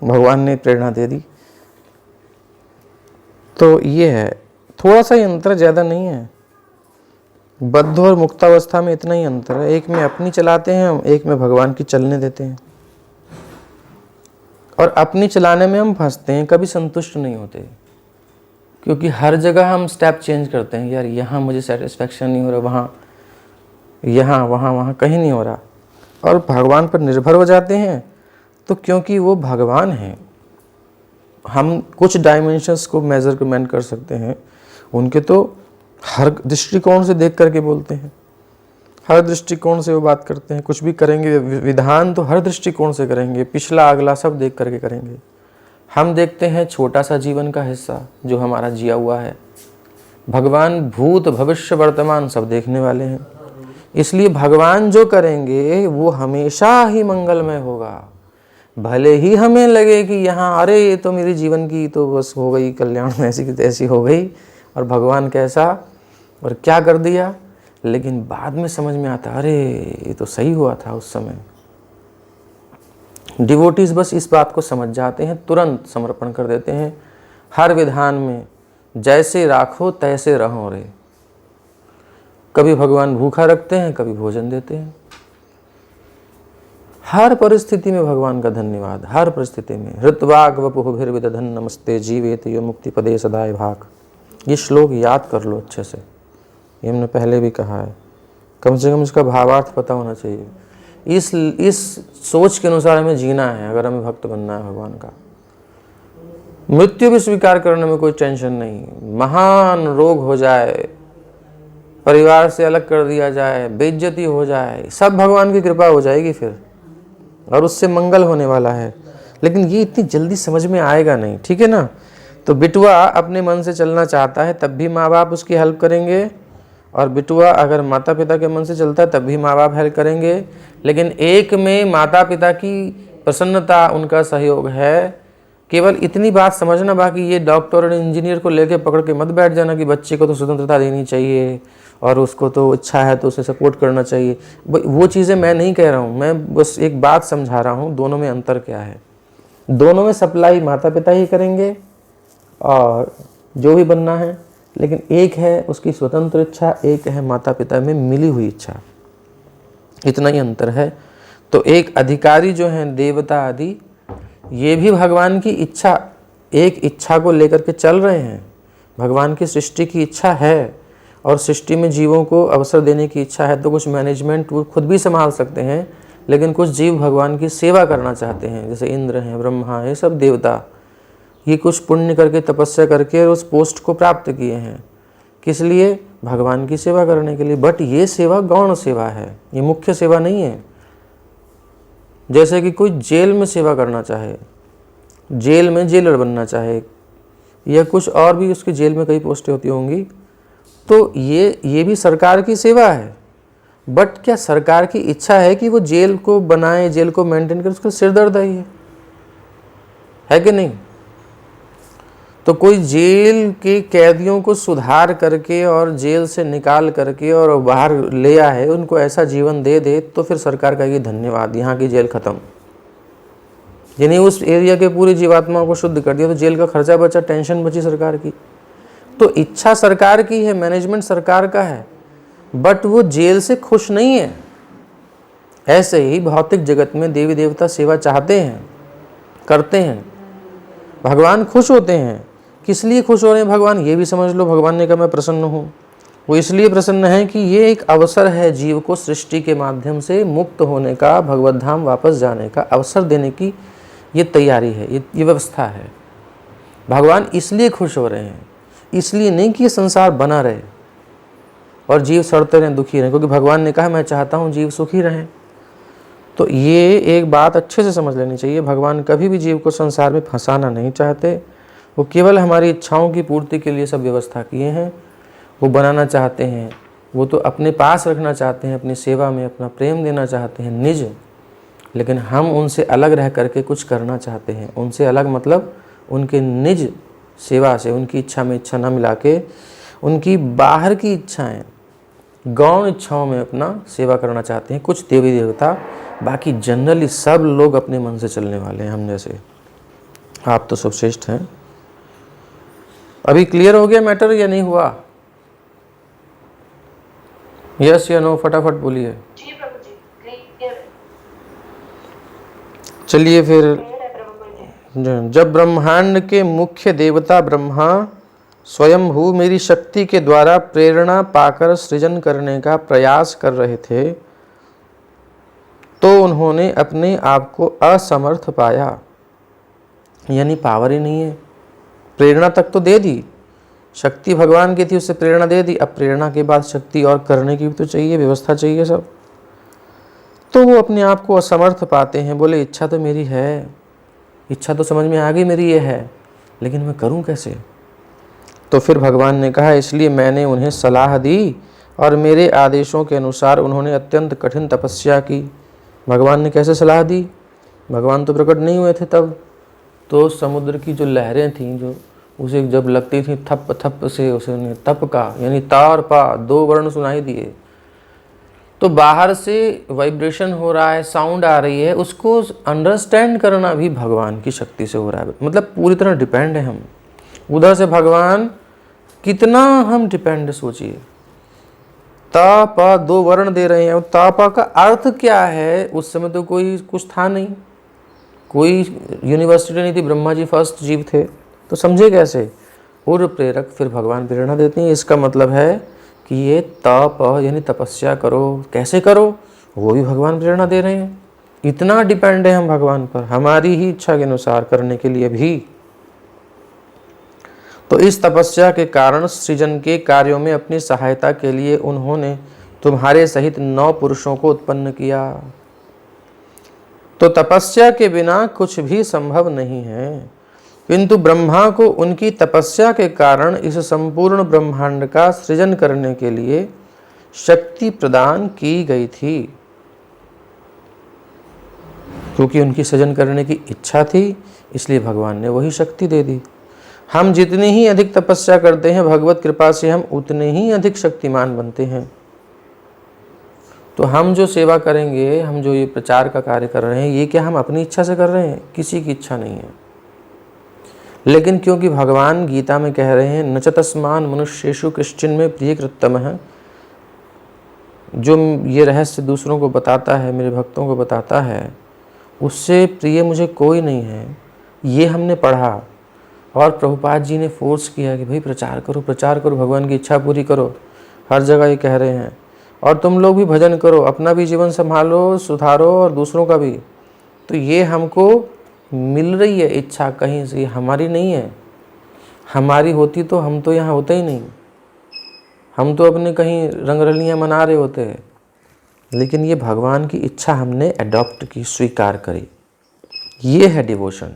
भगवान ने प्रेरणा दे दी। तो ये है, थोड़ा सा ही अंतर, ज़्यादा नहीं है। बद्ध और मुक्तावस्था में इतना ही अंतर है, एक में अपनी चलाते हैं हम, एक में भगवान की चलने देते हैं। और अपनी चलाने में हम फंसते हैं, कभी संतुष्ट नहीं होते, क्योंकि हर जगह हम स्टेप चेंज करते हैं। यार यहाँ मुझे सेटिस्फेक्शन नहीं हो रहा, वहाँ यहाँ वहाँ कहीं नहीं हो रहा। और भगवान पर निर्भर हो जाते हैं तो क्योंकि वो भगवान हैं, हम कुछ डायमेंशंस को मेजरमेंट कर सकते हैं, उनके तो हर दृष्टिकोण से देख करके बोलते हैं, हर दृष्टिकोण से वो बात करते हैं। कुछ भी करेंगे विधान तो हर दृष्टिकोण से करेंगे, पिछला अगला सब देख करके करेंगे। हम देखते हैं छोटा सा जीवन का हिस्सा जो हमारा जिया हुआ है, भगवान भूत भविष्य वर्तमान सब देखने वाले हैं। इसलिए भगवान जो करेंगे वो हमेशा ही मंगलमय होगा। भले ही हमें लगे कि यहाँ अरे ये तो मेरे जीवन की तो बस हो गई कल्याण, ऐसी की तैसी हो गई और भगवान कैसा और क्या कर दिया, लेकिन बाद में समझ में आता अरे ये तो सही हुआ था उस समय। डिवोटीज बस इस बात को समझ जाते हैं, तुरंत समर्पण कर देते हैं। हर विधान में जैसे राखो तैसे रहो रे। कभी भगवान भूखा रखते हैं, कभी भोजन देते हैं। हर परिस्थिति में भगवान का धन्यवाद, हर परिस्थिति में। हृतवाग वपुभिर्विदधन नमस्ते जीवेत यो मुक्ति पदे सदाय भाग। ये श्लोक याद कर लो अच्छे से, ये हमने पहले भी कहा है, कम से कम इसका भावार्थ पता होना चाहिए। इस सोच के अनुसार हमें जीना है अगर हमें भक्त बनना है भगवान का। मृत्यु भी स्वीकार करने में कोई टेंशन नहीं। महान रोग हो जाए, परिवार से अलग कर दिया जाए, बेइज्जती हो जाए, सब भगवान की कृपा हो जाएगी फिर, और उससे मंगल होने वाला है। लेकिन ये इतनी जल्दी समझ में आएगा नहीं, ठीक है ना। तो बिटुआ अपने मन से चलना चाहता है तब भी माँ बाप उसकी हेल्प करेंगे, और बिटुआ अगर माता पिता के मन से चलता है तब भी माँ बाप हेल्प करेंगे। लेकिन एक में माता पिता की प्रसन्नता, उनका सहयोग है। केवल इतनी बात समझना, बाकी ये डॉक्टर और इंजीनियर को लेके पकड़ के मत बैठ जाना कि बच्चे को तो स्वतंत्रता देनी चाहिए और उसको तो इच्छा है तो उसे सपोर्ट करना चाहिए। वो चीज़ें मैं नहीं कह रहा हूँ, मैं बस एक बात समझा रहा हूँ दोनों में अंतर क्या है। दोनों में सप्लाई माता पिता ही करेंगे और जो भी बनना है, लेकिन एक है उसकी स्वतंत्र इच्छा, एक है माता पिता में मिली हुई इच्छा, इतना ही अंतर है। तो एक अधिकारी जो हैं देवता आदि, ये भी भगवान की इच्छा, एक इच्छा को लेकर के चल रहे हैं। भगवान की सृष्टि की इच्छा है और सृष्टि में जीवों को अवसर देने की इच्छा है, तो कुछ मैनेजमेंट वो खुद भी संभाल सकते हैं। लेकिन कुछ जीव भगवान की सेवा करना चाहते हैं, जैसे इंद्र हैं, ब्रह्मा है, सब देवता, ये कुछ पुण्य करके तपस्या करके उस पोस्ट को प्राप्त किए हैं। किस लिए? भगवान की सेवा करने के लिए। बट ये सेवा गौण सेवा है, ये मुख्य सेवा नहीं है। जैसे कि कोई जेल में सेवा करना चाहे, जेल में जेलर बनना चाहे, या कुछ और भी उसके जेल में कई पोस्टें होती होंगी, तो ये भी सरकार की सेवा है। बट क्या सरकार की इच्छा है कि वो जेल को बनाए, जेल को मेंटेन करे? उसका सिर दर्द है कि नहीं? तो कोई जेल के कैदियों को सुधार करके और जेल से निकाल करके और बाहर ले आए, उनको ऐसा जीवन दे दे, तो फिर सरकार का ये धन्यवाद, यहाँ की जेल खत्म। यानी उस एरिया के पूरी जीवात्माओं को शुद्ध कर दिया, तो जेल का खर्चा बचा, टेंशन बची सरकार की। तो इच्छा सरकार की है, मैनेजमेंट सरकार का है, बट वो जेल से खुश नहीं है। ऐसे ही भौतिक जगत में देवी देवता सेवा चाहते हैं, करते हैं, भगवान खुश होते हैं। किस लिए खुश हो रहे हैं भगवान? ये भी समझ लो, भगवान ने कहा मैं प्रसन्न हूँ। वो इसलिए प्रसन्न है कि ये एक अवसर है जीव को सृष्टि के माध्यम से मुक्त होने का, भगवत धाम वापस जाने का अवसर देने की ये तैयारी है, ये व्यवस्था है। भगवान इसलिए खुश हो रहे हैं, इसलिए नहीं कि ये संसार बना रहे और जीव सड़ते रहें, दुखी रहें, क्योंकि भगवान ने कहा मैं चाहता हूँ जीव सुखी रहें। तो ये एक बात अच्छे से समझ लेनी चाहिए, भगवान कभी भी जीव को संसार में फंसाना नहीं चाहते। वो केवल हमारी इच्छाओं की पूर्ति के लिए सब व्यवस्था किए हैं। वो बनाना चाहते हैं, वो तो अपने पास रखना चाहते हैं, अपनी सेवा में अपना प्रेम देना चाहते हैं निज, लेकिन हम उनसे अलग रह करके कुछ करना चाहते हैं। उनसे अलग मतलब उनके निज सेवा से, उनकी इच्छा में इच्छा न मिला के, उनकी बाहर की इच्छाएं, गौण इच्छाओं में अपना सेवा करना चाहते हैं कुछ देवी देवता। बाकी जनरली सब लोग अपने मन से चलने वाले हैं, हम जैसे। आप तो सब श्रेष्ठ हैं। अभी क्लियर हो गया मैटर या नहीं हुआ? यस या नो, फटाफट बोलिए। जी प्रभु जी, क्लियर है। चलिए फिर, क्लियर है प्रभु जी। जब ब्रह्मांड के मुख्य देवता ब्रह्मा स्वयंभू मेरी शक्ति के द्वारा प्रेरणा पाकर सृजन करने का प्रयास कर रहे थे, तो उन्होंने अपने आप को असमर्थ पाया। यानी पावर ही नहीं है। प्रेरणा तक तो दे दी, शक्ति भगवान की थी, उससे प्रेरणा दे दी। अब प्रेरणा के बाद शक्ति और करने की भी तो चाहिए, व्यवस्था चाहिए सब। तो वो अपने आप को असमर्थ पाते हैं। बोले इच्छा तो मेरी है, इच्छा तो समझ में आ गई मेरी ये है, लेकिन मैं करूं कैसे? तो फिर भगवान ने कहा इसलिए मैंने उन्हें सलाह दी और मेरे आदेशों के अनुसार उन्होंने अत्यंत कठिन तपस्या की। भगवान ने कैसे सलाह दी? भगवान तो प्रकट नहीं हुए थे तब। तो समुद्र की जो लहरें थीं, जो उसे जब लगती थी थप थप से, उसने तप का यानी तार पा 2 वर्ण सुनाई दिए। तो बाहर से वाइब्रेशन हो रहा है, साउंड आ रही है, उसको अंडरस्टैंड करना भी भगवान की शक्ति से हो रहा है। मतलब पूरी तरह डिपेंड है हम उधर से। भगवान कितना हम डिपेंड, सोचिए। ता पा 2 वर्ण दे रहे हैं। ता पा का अर्थ क्या है? उस समय तो कोई कुछ था नहीं, कोई यूनिवर्सिटी नहीं थी, ब्रह्मा जी फर्स्ट जीव थे, तो समझे कैसे? और प्रेरक फिर भगवान प्रेरणा देते हैं। इसका मतलब है कि ये तप यानी तपस्या करो। कैसे करो? वो भी भगवान प्रेरणा दे रहे हैं। इतना डिपेंड है हम भगवान पर, हमारी ही इच्छा के अनुसार करने के लिए भी। तो इस तपस्या के कारण सृजन के कार्यों में अपनी सहायता के लिए उन्होंने तुम्हारे सहित 9 पुरुषों को उत्पन्न किया। तो तपस्या के बिना कुछ भी संभव नहीं है, किंतु ब्रह्मा को उनकी तपस्या के कारण इस संपूर्ण ब्रह्मांड का सृजन करने के लिए शक्ति प्रदान की गई थी। क्योंकि उनकी सृजन करने की इच्छा थी, इसलिए भगवान ने वही शक्ति दे दी। हम जितनी ही अधिक तपस्या करते हैं, भगवत कृपा से हम उतने ही अधिक शक्तिमान बनते हैं। तो हम जो सेवा करेंगे, हम जो ये प्रचार का कार्य कर रहे हैं, ये क्या हम अपनी इच्छा से कर रहे हैं? किसी की इच्छा नहीं है। लेकिन क्योंकि भगवान गीता में कह रहे हैं न च तस्मान मनुष्येषु कश्चिन में प्रिय कृतम है, जो ये रहस्य दूसरों को बताता है, मेरे भक्तों को बताता है, उससे प्रिय मुझे कोई नहीं है। ये हमने पढ़ा और प्रभुपाद जी ने फोर्स किया कि भाई प्रचार करो, प्रचार करो, भगवान की इच्छा पूरी करो। हर जगह ये कह रहे हैं। और तुम लोग भी भजन करो, अपना भी जीवन संभालो, सुधारो और दूसरों का भी। तो ये हमको मिल रही है इच्छा कहीं से, हमारी नहीं है। हमारी होती तो हम तो यहाँ होते ही नहीं, हम तो अपने कहीं रंगरलियाँ मना रहे होते हैं। लेकिन ये भगवान की इच्छा हमने अडॉप्ट की, स्वीकार करी। ये है डिवोशन।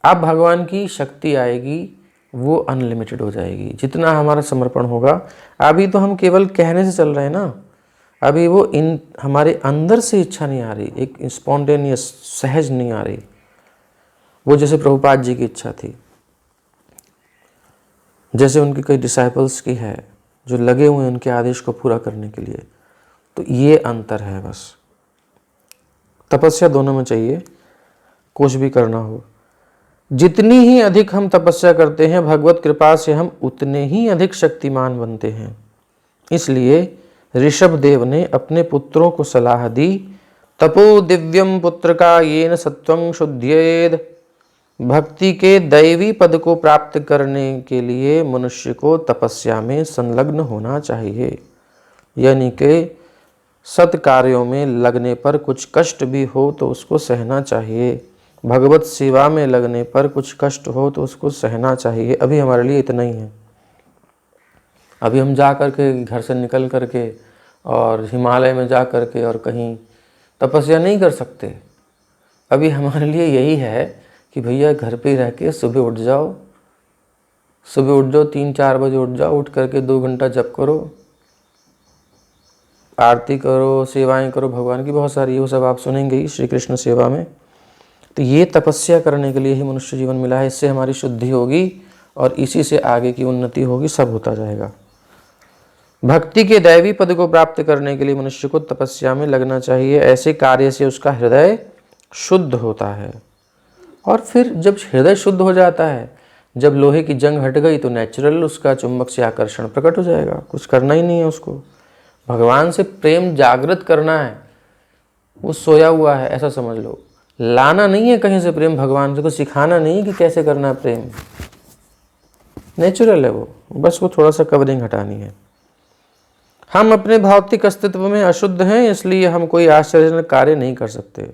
अब भगवान की शक्ति आएगी, वो अनलिमिटेड हो जाएगी जितना हमारा समर्पण होगा। अभी तो हम केवल कहने से चल रहे हैं ना, अभी वो हमारे अंदर से इच्छा नहीं आ रही, एक स्पॉन्टेनियस, सहज नहीं आ रही। वो जैसे प्रभुपाद जी की इच्छा थी, जैसे उनके कई डिसाइपल्स की है जो लगे हुए हैं उनके आदेश को पूरा करने के लिए। तो ये अंतर है बस। तपस्या दोनों में चाहिए, कुछ भी करना हो। जितनी ही अधिक हम तपस्या करते हैं, भगवत कृपा से हम उतने ही अधिक शक्तिमान बनते हैं। इसलिए ऋषभ देव ने अपने पुत्रों को सलाह दी, तपो दिव्यम पुत्र का येन सत्वं शुद्ध्येद। भक्ति के दैवी पद को प्राप्त करने के लिए मनुष्य को तपस्या में संलग्न होना चाहिए। यानी कि सत्कार्यों में लगने पर कुछ कष्ट भी हो तो उसको सहना चाहिए। भगवत सेवा में लगने पर कुछ कष्ट हो तो उसको सहना चाहिए। अभी हमारे लिए इतना ही है। अभी हम जा कर के, घर से निकल कर के और हिमालय में जा कर के और कहीं तपस्या नहीं कर सकते। अभी हमारे लिए यही है कि भैया घर पे ही रह के सुबह उठ जाओ, 3-4 बजे उठ जाओ, उठ करके 2 घंटा जप करो, आरती करो, सेवाएं करो भगवान की बहुत सारी, वो सब आप सुनेंगे ही श्री कृष्ण सेवा में। तो ये तपस्या करने के लिए ही मनुष्य जीवन मिला है। इससे हमारी शुद्धि होगी और इसी से आगे की उन्नति होगी, सब होता जाएगा। भक्ति के दैवी पद को प्राप्त करने के लिए मनुष्य को तपस्या में लगना चाहिए। ऐसे कार्य से उसका हृदय शुद्ध होता है। और फिर जब हृदय शुद्ध हो जाता है, जब लोहे की जंग हट गई, तो नेचुरल उसका चुंबक से आकर्षण प्रकट हो जाएगा। कुछ करना ही नहीं है उसको, भगवान से प्रेम जागृत करना है। वो सोया हुआ है ऐसा समझ लो, लाना नहीं है कहीं से प्रेम भगवान से, को सिखाना नहीं कि कैसे करना है प्रेम। नेचुरल है वो, बस वो थोड़ा सा कवरिंग हटानी है। हम अपने भौतिक अस्तित्व में अशुद्ध हैं, इसलिए हम कोई आश्चर्यजनक कार्य नहीं कर सकते।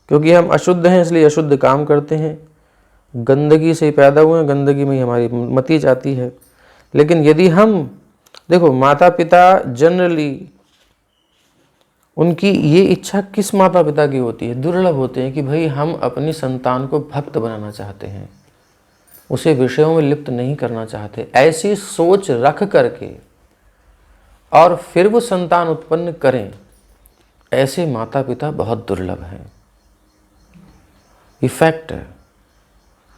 क्योंकि हम अशुद्ध हैं इसलिए अशुद्ध काम करते हैं। गंदगी से ही पैदा हुए हैं, गंदगी में ही हमारी मति जाती है। लेकिन यदि हम देखो, माता पिता जनरली उनकी ये इच्छा किस माता पिता की होती है, दुर्लभ होते हैं कि भाई हम अपनी संतान को भक्त बनाना चाहते हैं, उसे विषयों में लिप्त नहीं करना चाहते। ऐसी सोच रख करके और फिर वो संतान उत्पन्न करें, ऐसे माता पिता बहुत दुर्लभ हैं। इफेक्ट है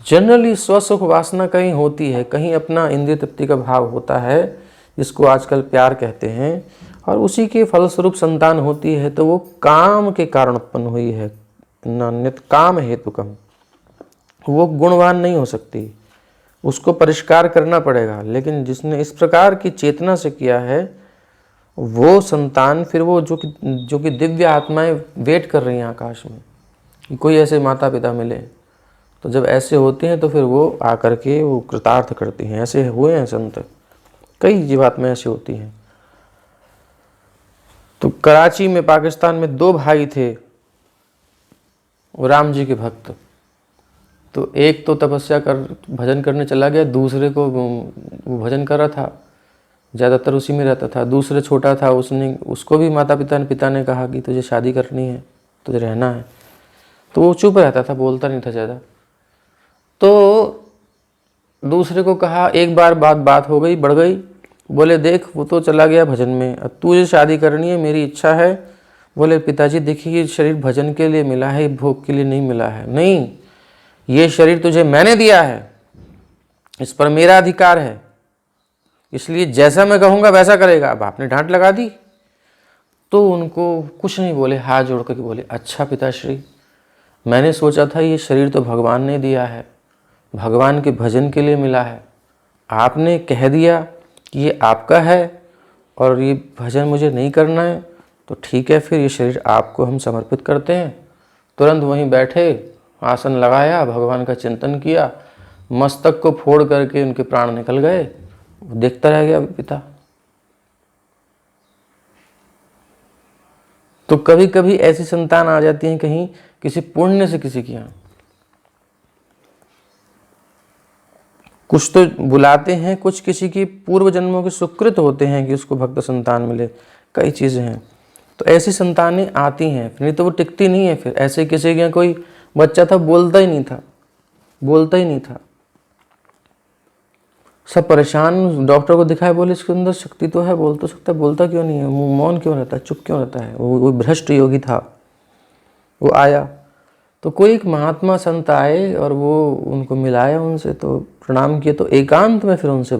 जनरली स्वसुख वासना कहीं होती है, कहीं अपना इंद्रिय तृप्ति का भाव होता है, जिसको आजकल प्यार कहते हैं, और उसी के फलस्वरूप संतान होती है। तो वो काम के कारण उत्पन्न हुई है, नान्यत काम हेतुकम। वो गुणवान नहीं हो सकती, उसको परिष्कार करना पड़ेगा। लेकिन जिसने इस प्रकार की चेतना से किया है, वो संतान फिर वो जो कि दिव्य आत्माएं वेट कर रही हैं आकाश में कि कोई ऐसे माता पिता मिले। तो जब ऐसे होते हैं तो फिर वो आकर के वो कृतार्थ करती हैं। ऐसे हुए हैं संत, कई जीवात्माएं ऐसी होती हैं। तो कराची में, पाकिस्तान में 2 भाई थे, वो राम जी के भक्त। तो एक तो तपस्या कर भजन करने चला गया, दूसरे को वो भजन कर रहा था, ज़्यादातर उसी में रहता था। दूसरे छोटा था, उसको भी पिता ने कहा कि तुझे शादी करनी है, तुझे रहना है। तो वो चुप रहता था, बोलता नहीं था ज़्यादा। तो दूसरे को कहा, एक बार बात हो गई, बढ़ गई। बोले देख, वो तो चला गया भजन में, अब तुझे शादी करनी है, मेरी इच्छा है। बोले पिताजी देखिए, ये शरीर भजन के लिए मिला है, भोग के लिए नहीं मिला है। नहीं, ये शरीर तुझे मैंने दिया है, इस पर मेरा अधिकार है, इसलिए जैसा मैं कहूँगा वैसा करेगा। अब आपने डांट लगा दी। तो उनको कुछ नहीं बोले, हाथ जोड़ करके बोले, अच्छा पिताश्री, मैंने सोचा था ये शरीर तो भगवान ने दिया है, भगवान के भजन के लिए मिला है। आपने कह दिया कि ये आपका है और ये भजन मुझे नहीं करना है, तो ठीक है, फिर ये शरीर आपको हम समर्पित करते हैं। तुरंत वहीं बैठे, आसन लगाया, भगवान का चिंतन किया, मस्तक को फोड़ करके उनके प्राण निकल गए। देखता रह गया पिता। तो कभी कभी ऐसी संतान आ जाती है कहीं किसी पुण्य से किसी के यहाँ, कुछ तो बुलाते हैं, कुछ किसी की पूर्व जन्मों के सुकृत होते हैं कि उसको भक्त संतान मिले, कई चीज़ें हैं। तो ऐसी संतानें आती हैं, नहीं तो वो टिकती नहीं है। फिर ऐसे किसी के यहाँ कोई बच्चा था, बोलता ही नहीं था, सब परेशान, डॉक्टर को दिखाए, बोले इसके अंदर शक्ति तो है, बोल तो सकता है, बोलता क्यों नहीं है, मुंह मौन क्यों रहता है, चुप क्यों रहता है। वो भ्रष्ट योगी था, वो आया तो कोई एक महात्मा संत आए और वो उनको मिलाया, उनसे तो प्रणाम किए, तो एकांत में फिर उनसे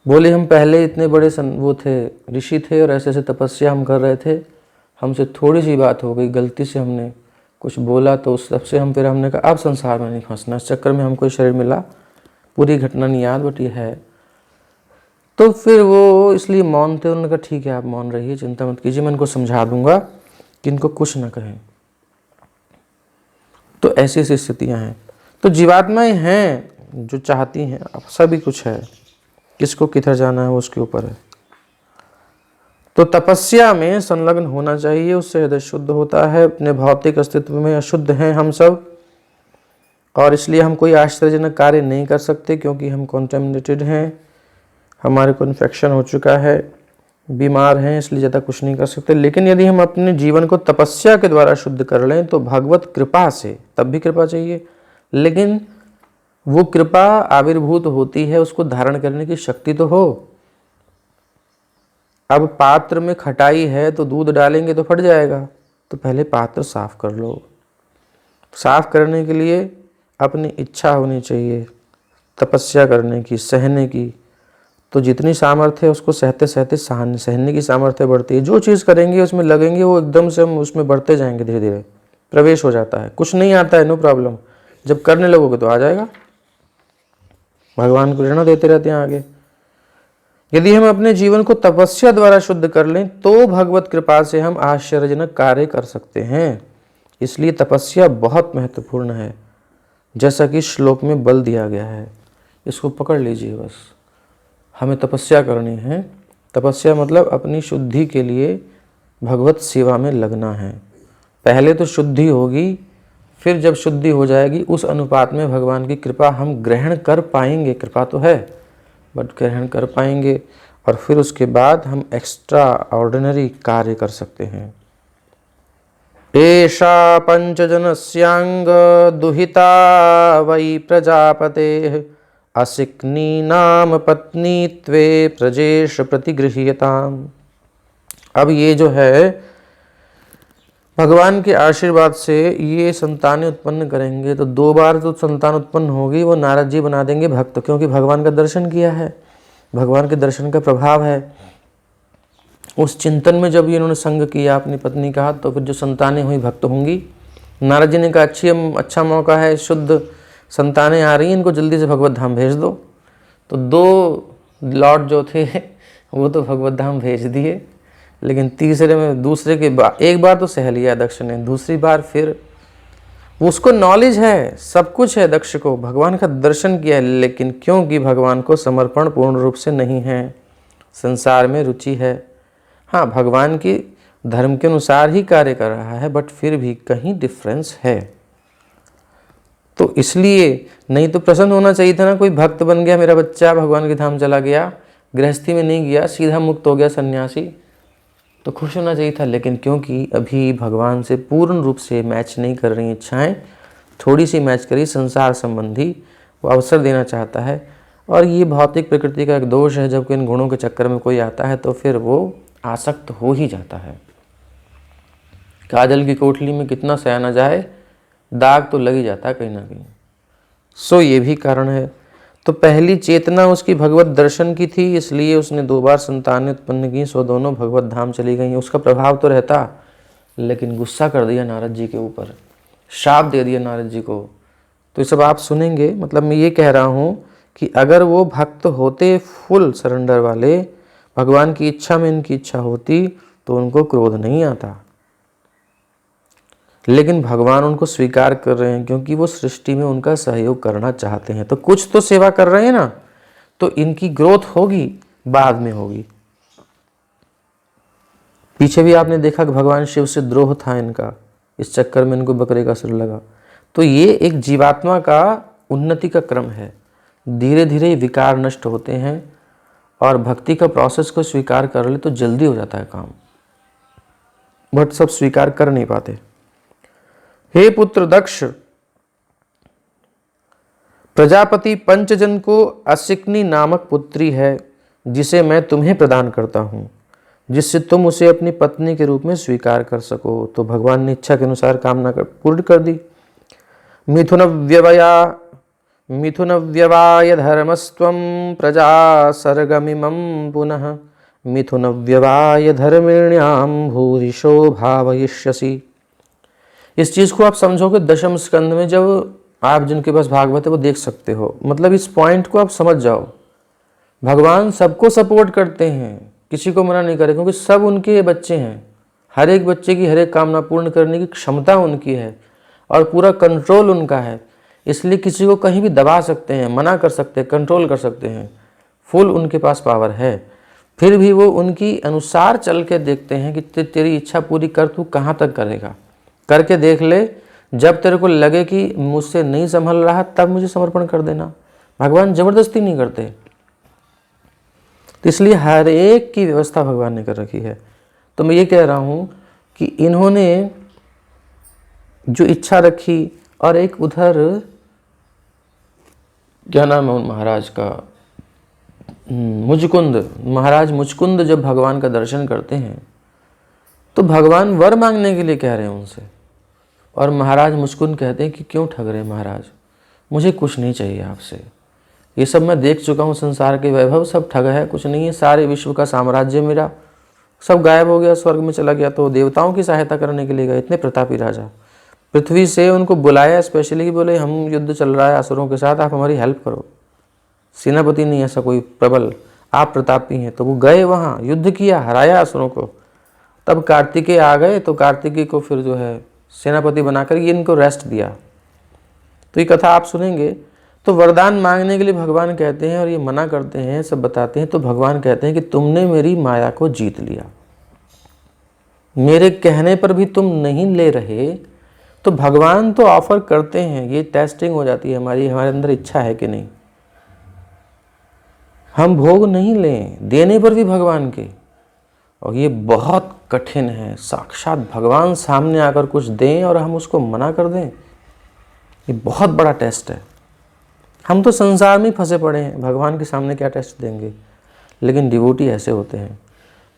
बोले हम पहले इतने बड़े वो थे, ऋषि थे, और ऐसे ऐसे तपस्या हम कर रहे थे, हमसे थोड़ी सी बात हो गई, गलती से हमने कुछ बोला, तो उस सबसे हमने कहा अब संसार में नहीं फंसना, इस चक्कर में हमको शरीर मिला, पूरी घटना नहीं याद बट ये है। तो फिर वो इसलिए मौन थे, उन्होंने कहा ठीक है आप मौन रहिए, चिंता मत कीजिए, मैं इनको समझा दूंगा कि इनको कुछ ना कहें। तो ऐसी ऐसी स्थितियाँ हैं। तो जीवात्माएं हैं जो चाहती हैं, अब सभी कुछ है, किसको किधर जाना है वो उसके ऊपर है। तो तपस्या में संलग्न होना चाहिए, उससे हृदय शुद्ध होता है। अपने भौतिक अस्तित्व में अशुद्ध हैं हम सब, और इसलिए हम कोई आश्चर्यजनक कार्य नहीं कर सकते, क्योंकि हम कॉन्टेमिनेटेड हैं, हमारे को इन्फेक्शन हो चुका है, बीमार हैं, इसलिए ज़्यादा कुछ नहीं कर सकते। लेकिन यदि हम अपने जीवन को तपस्या के द्वारा शुद्ध कर लें तो भगवत कृपा से, तब भी कृपा चाहिए, लेकिन वो कृपा आविर्भूत होती है, उसको धारण करने की शक्ति तो हो। अब पात्र में खटाई है तो दूध डालेंगे तो फट जाएगा, तो पहले पात्र साफ कर लो। साफ करने के लिए अपनी इच्छा होनी चाहिए तपस्या करने की, सहने की। तो जितनी सामर्थ्य है उसको सहते सहते सहने की सामर्थ्य बढ़ती है। जो चीज़ करेंगे उसमें लगेंगे, वो एकदम से हम उसमें बढ़ते जाएंगे, धीरे धीरे प्रवेश हो जाता है। कुछ नहीं आता है, नो प्रॉब्लम, जब करने लगोगे तो आ जाएगा। भगवान को प्रेरणा देते रहते हैं आगे। यदि हम अपने जीवन को तपस्या द्वारा शुद्ध कर लें तो भगवत कृपा से हम आश्चर्यजनक कार्य कर सकते हैं। इसलिए तपस्या बहुत महत्वपूर्ण है, जैसा कि श्लोक में बल दिया गया है। इसको पकड़ लीजिए बस। हमें तपस्या करनी है। तपस्या मतलब अपनी शुद्धि के लिए भगवत सेवा में लगना है। पहले तो शुद्धि होगी, फिर जब शुद्धि हो जाएगी उस अनुपात में भगवान की कृपा हम ग्रहण कर पाएंगे। कृपा तो है बट ग्रहण कर पाएंगे, और फिर उसके बाद हम एक्स्ट्रा ऑर्डिनरी कार्य कर सकते हैं। एषा पंचजनस्यांग दुहिता वै प्रजापते असिक्नी नाम पत्नी त्वे प्रजेश प्रतिगृह्यताम। अब ये जो है भगवान के आशीर्वाद से ये संतानें उत्पन्न करेंगे, तो 2 बार तो संतान उत्पन्न होगी, वो नारद जी बना देंगे भक्त, क्योंकि भगवान का दर्शन किया है, भगवान के दर्शन का प्रभाव है। उस चिंतन में जब इन्होंने संग किया अपनी पत्नी का, तो फिर जो संतानें हुई भक्त होंगी। नारद जी ने कहा अच्छा मौका है, शुद्ध संतानें आ रही हैं, इनको जल्दी से भगवत धाम भेज दो। तो 2 लॉर्ड जो थे वो तो भगवत धाम भेज दिए, लेकिन तीसरे में दूसरे के एक बार तो सह लिया दक्ष ने, दूसरी बार फिर उसको नॉलेज है, सब कुछ है, दक्ष को भगवान का दर्शन किया है, लेकिन क्योंकि भगवान को समर्पण पूर्ण रूप से नहीं है, संसार में रुचि है। हाँ, भगवान की धर्म के अनुसार ही कार्य कर रहा है, बट फिर भी कहीं डिफरेंस है। तो इसलिए नहीं तो प्रसन्न होना चाहिए था ना, कोई भक्त बन गया, मेरा बच्चा भगवान के धाम चला गया, गृहस्थी में नहीं गया, सीधा मुक्त हो गया सन्यासी, तो खुश होना चाहिए था। लेकिन क्योंकि अभी भगवान से पूर्ण रूप से मैच नहीं कर रही इच्छाएं, थोड़ी सी मैच करी संसार संबंधी, वो अवसर देना चाहता है। और ये भौतिक प्रकृति का एक दोष है, जब इन गुणों के चक्कर में कोई आता है तो फिर वो आसक्त हो ही जाता है। काजल की कोठली में कितना सयाना जाए, दाग तो लग ही जाता है कहीं ना कहीं। सो ये भी कारण है। तो पहली चेतना उसकी भगवत दर्शन की थी, इसलिए उसने 2 बार संतानें उत्पन्न की, सो दोनों भगवत धाम चली गई। उसका प्रभाव तो रहता, लेकिन गुस्सा कर दिया नारद जी के ऊपर, शाप दे दिया नारद जी को। तो ये सब आप सुनेंगे। मतलब मैं ये कह रहा हूँ कि अगर वो भक्त होते फुल सरेंडर वाले, भगवान की इच्छा में इनकी इच्छा होती, तो उनको क्रोध नहीं आता। लेकिन भगवान उनको स्वीकार कर रहे हैं, क्योंकि वो सृष्टि में उनका सहयोग करना चाहते हैं। तो कुछ तो सेवा कर रहे हैं ना, तो इनकी ग्रोथ होगी, बाद में होगी, पीछे भी आपने देखा कि भगवान शिव से द्रोह था इनका, इस चक्कर में इनको बकरे का सिर लगा। तो ये एक जीवात्मा का उन्नति का क्रम है। धीरे धीरे विकार नष्ट होते हैं और भक्ति का प्रोसेस को स्वीकार कर ले तो जल्दी हो जाता है काम, बट सब स्वीकार कर नहीं पाते। हे पुत्र दक्ष, प्रजापति पंचजन को असिकनी नामक पुत्री है जिसे मैं तुम्हें प्रदान करता हूँ, जिससे तुम उसे अपनी पत्नी के रूप में स्वीकार कर सको। तो भगवान ने इच्छा के अनुसार कामना पूर्ण कर दी। मिथुन व्यवाय धर्मस्त्वं प्रजा सर्गमिमं पुनः मिथुन व्यवाय धर्मिण्याम भूरिशो भावयिष्यसि। इस चीज़ को आप समझोगे दशम स्कंद में, जब आप जिनके पास भागवत है वो देख सकते हो। मतलब इस पॉइंट को आप समझ जाओ, भगवान सबको सपोर्ट करते हैं, किसी को मना नहीं करे, क्योंकि सब उनके बच्चे हैं। हर एक बच्चे की हर एक कामना पूर्ण करने की क्षमता उनकी है और पूरा कंट्रोल उनका है। इसलिए किसी को कहीं भी दबा सकते हैं, मना कर सकते हैं, कंट्रोल कर सकते हैं, फुल उनके पास पावर है। फिर भी वो उनकी अनुसार चल के देखते हैं कि तेरी इच्छा पूरी कर, तू कहाँ तक करेगा, करके देख ले। जब तेरे को लगे कि मुझसे नहीं संभल रहा तब मुझे समर्पण कर देना। भगवान जबरदस्ती नहीं करते। तो इसलिए हर एक की व्यवस्था भगवान ने कर रखी है। तो मैं ये कह रहा हूँ कि इन्होंने जो इच्छा रखी, और एक उधर क्या नाम है उन महाराज का, मुचकुंद महाराज, मुचकुंद जब भगवान का दर्शन करते हैं तो भगवान वर मांगने के लिए कह रहे हैं उनसे, और महाराज मुचकुंद कहते हैं कि क्यों ठग रहे हैं महाराज, मुझे कुछ नहीं चाहिए आपसे, ये सब मैं देख चुका हूँ, संसार के वैभव सब ठग है, कुछ नहीं है, सारे विश्व का साम्राज्य मेरा सब गायब हो गया, स्वर्ग में चला गया। तो देवताओं की सहायता करने के लिए गए, इतने प्रतापी राजा, पृथ्वी से उनको बुलाया स्पेशली कि बोले हम युद्ध चल रहा है असुरों के साथ, आप हमारी हेल्प करो। सेनापति नहीं ऐसा कोई प्रबल, आप प्रतापी हैं। तो वो गए वहाँ, युद्ध किया, हराया असुरों को। तब कार्तिकेय आ गए, तो कार्तिकेय को फिर जो है सेनापति बनाकर ये इनको रेस्ट दिया। तो ये कथा आप सुनेंगे। तो वरदान मांगने के लिए भगवान कहते हैं और ये मना करते हैं, सब बताते हैं। तो भगवान कहते हैं कि तुमने मेरी माया को जीत लिया, मेरे कहने पर भी तुम नहीं ले रहे। तो भगवान तो ऑफर करते हैं, ये टेस्टिंग हो जाती है हमारी, हमारे अंदर इच्छा है कि नहीं। हम भोग नहीं लें देने पर भी भगवान के, और ये बहुत कठिन है। साक्षात भगवान सामने आकर कुछ दें और हम उसको मना कर दें, ये बहुत बड़ा टेस्ट है। हम तो संसार में फंसे पड़े हैं, भगवान के सामने क्या टेस्ट देंगे। लेकिन डिवोटी ऐसे होते हैं।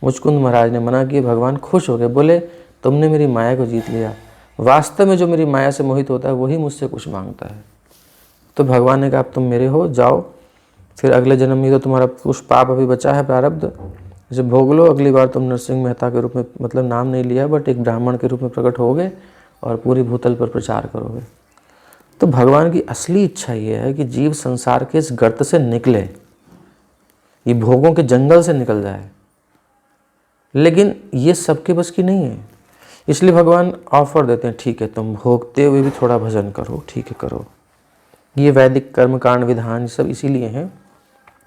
मुचकुंद महाराज ने मना किया, भगवान खुश हो गए, बोले तुमने मेरी माया को जीत लिया। वास्तव में जो मेरी माया से मोहित होता है वही मुझसे कुछ मांगता है। तो भगवान ने कहा अब तुम मेरे हो, जाओ, फिर अगले जन्म में तो तुम्हारा कुछ पाप अभी बचा है, प्रारब्ध, इसे भोग लो। अगली बार तुम नरसिंह मेहता के रूप में, मतलब नाम नहीं लिया, बट एक ब्राह्मण के रूप में प्रकट होगे और पूरी भूतल पर प्रचार करोगे। तो भगवान की असली इच्छा ये है कि जीव संसार के इस गर्त से निकले, ये भोगों के जंगल से निकल जाए। लेकिन ये सबके बस की नहीं है, इसलिए भगवान ऑफर देते हैं, ठीक है तुम भोगते हुए भी थोड़ा भजन करो, ठीक है करो। ये वैदिक कर्म कांड विधान सब इसीलिए हैं।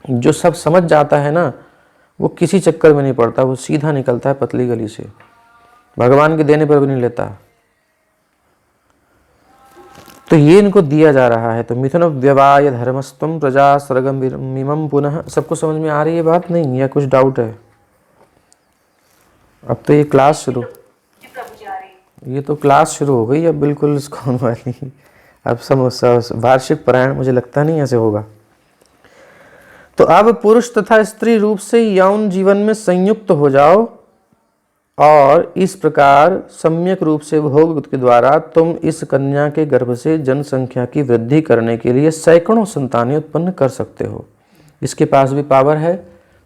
जो सब समझ जाता है ना, वो किसी चक्कर में नहीं पड़ता, वो सीधा निकलता है पतली गली से, भगवान के देने पर भी नहीं लेता। तो ये इनको दिया जा रहा है। तो मिथुन व्यवाय धर्मस्तम प्रजा सर्गमिमं पुनः। सबको समझ में आ रही है बात नहीं, या कुछ डाउट है? अब तो ये क्लास शुरू, ये तो क्लास शुरू हो गई अब बिल्कुल स्कूल वाली। अब वार्षिक पारायण मुझे लगता नहीं ऐसे होगा। तो अब पुरुष तथा स्त्री रूप से यौन जीवन में संयुक्त हो जाओ, और इस प्रकार सम्यक रूप से भोग के द्वारा तुम इस कन्या के गर्भ से जनसंख्या की वृद्धि करने के लिए सैकड़ों संतानें उत्पन्न कर सकते हो। इसके पास भी पावर है,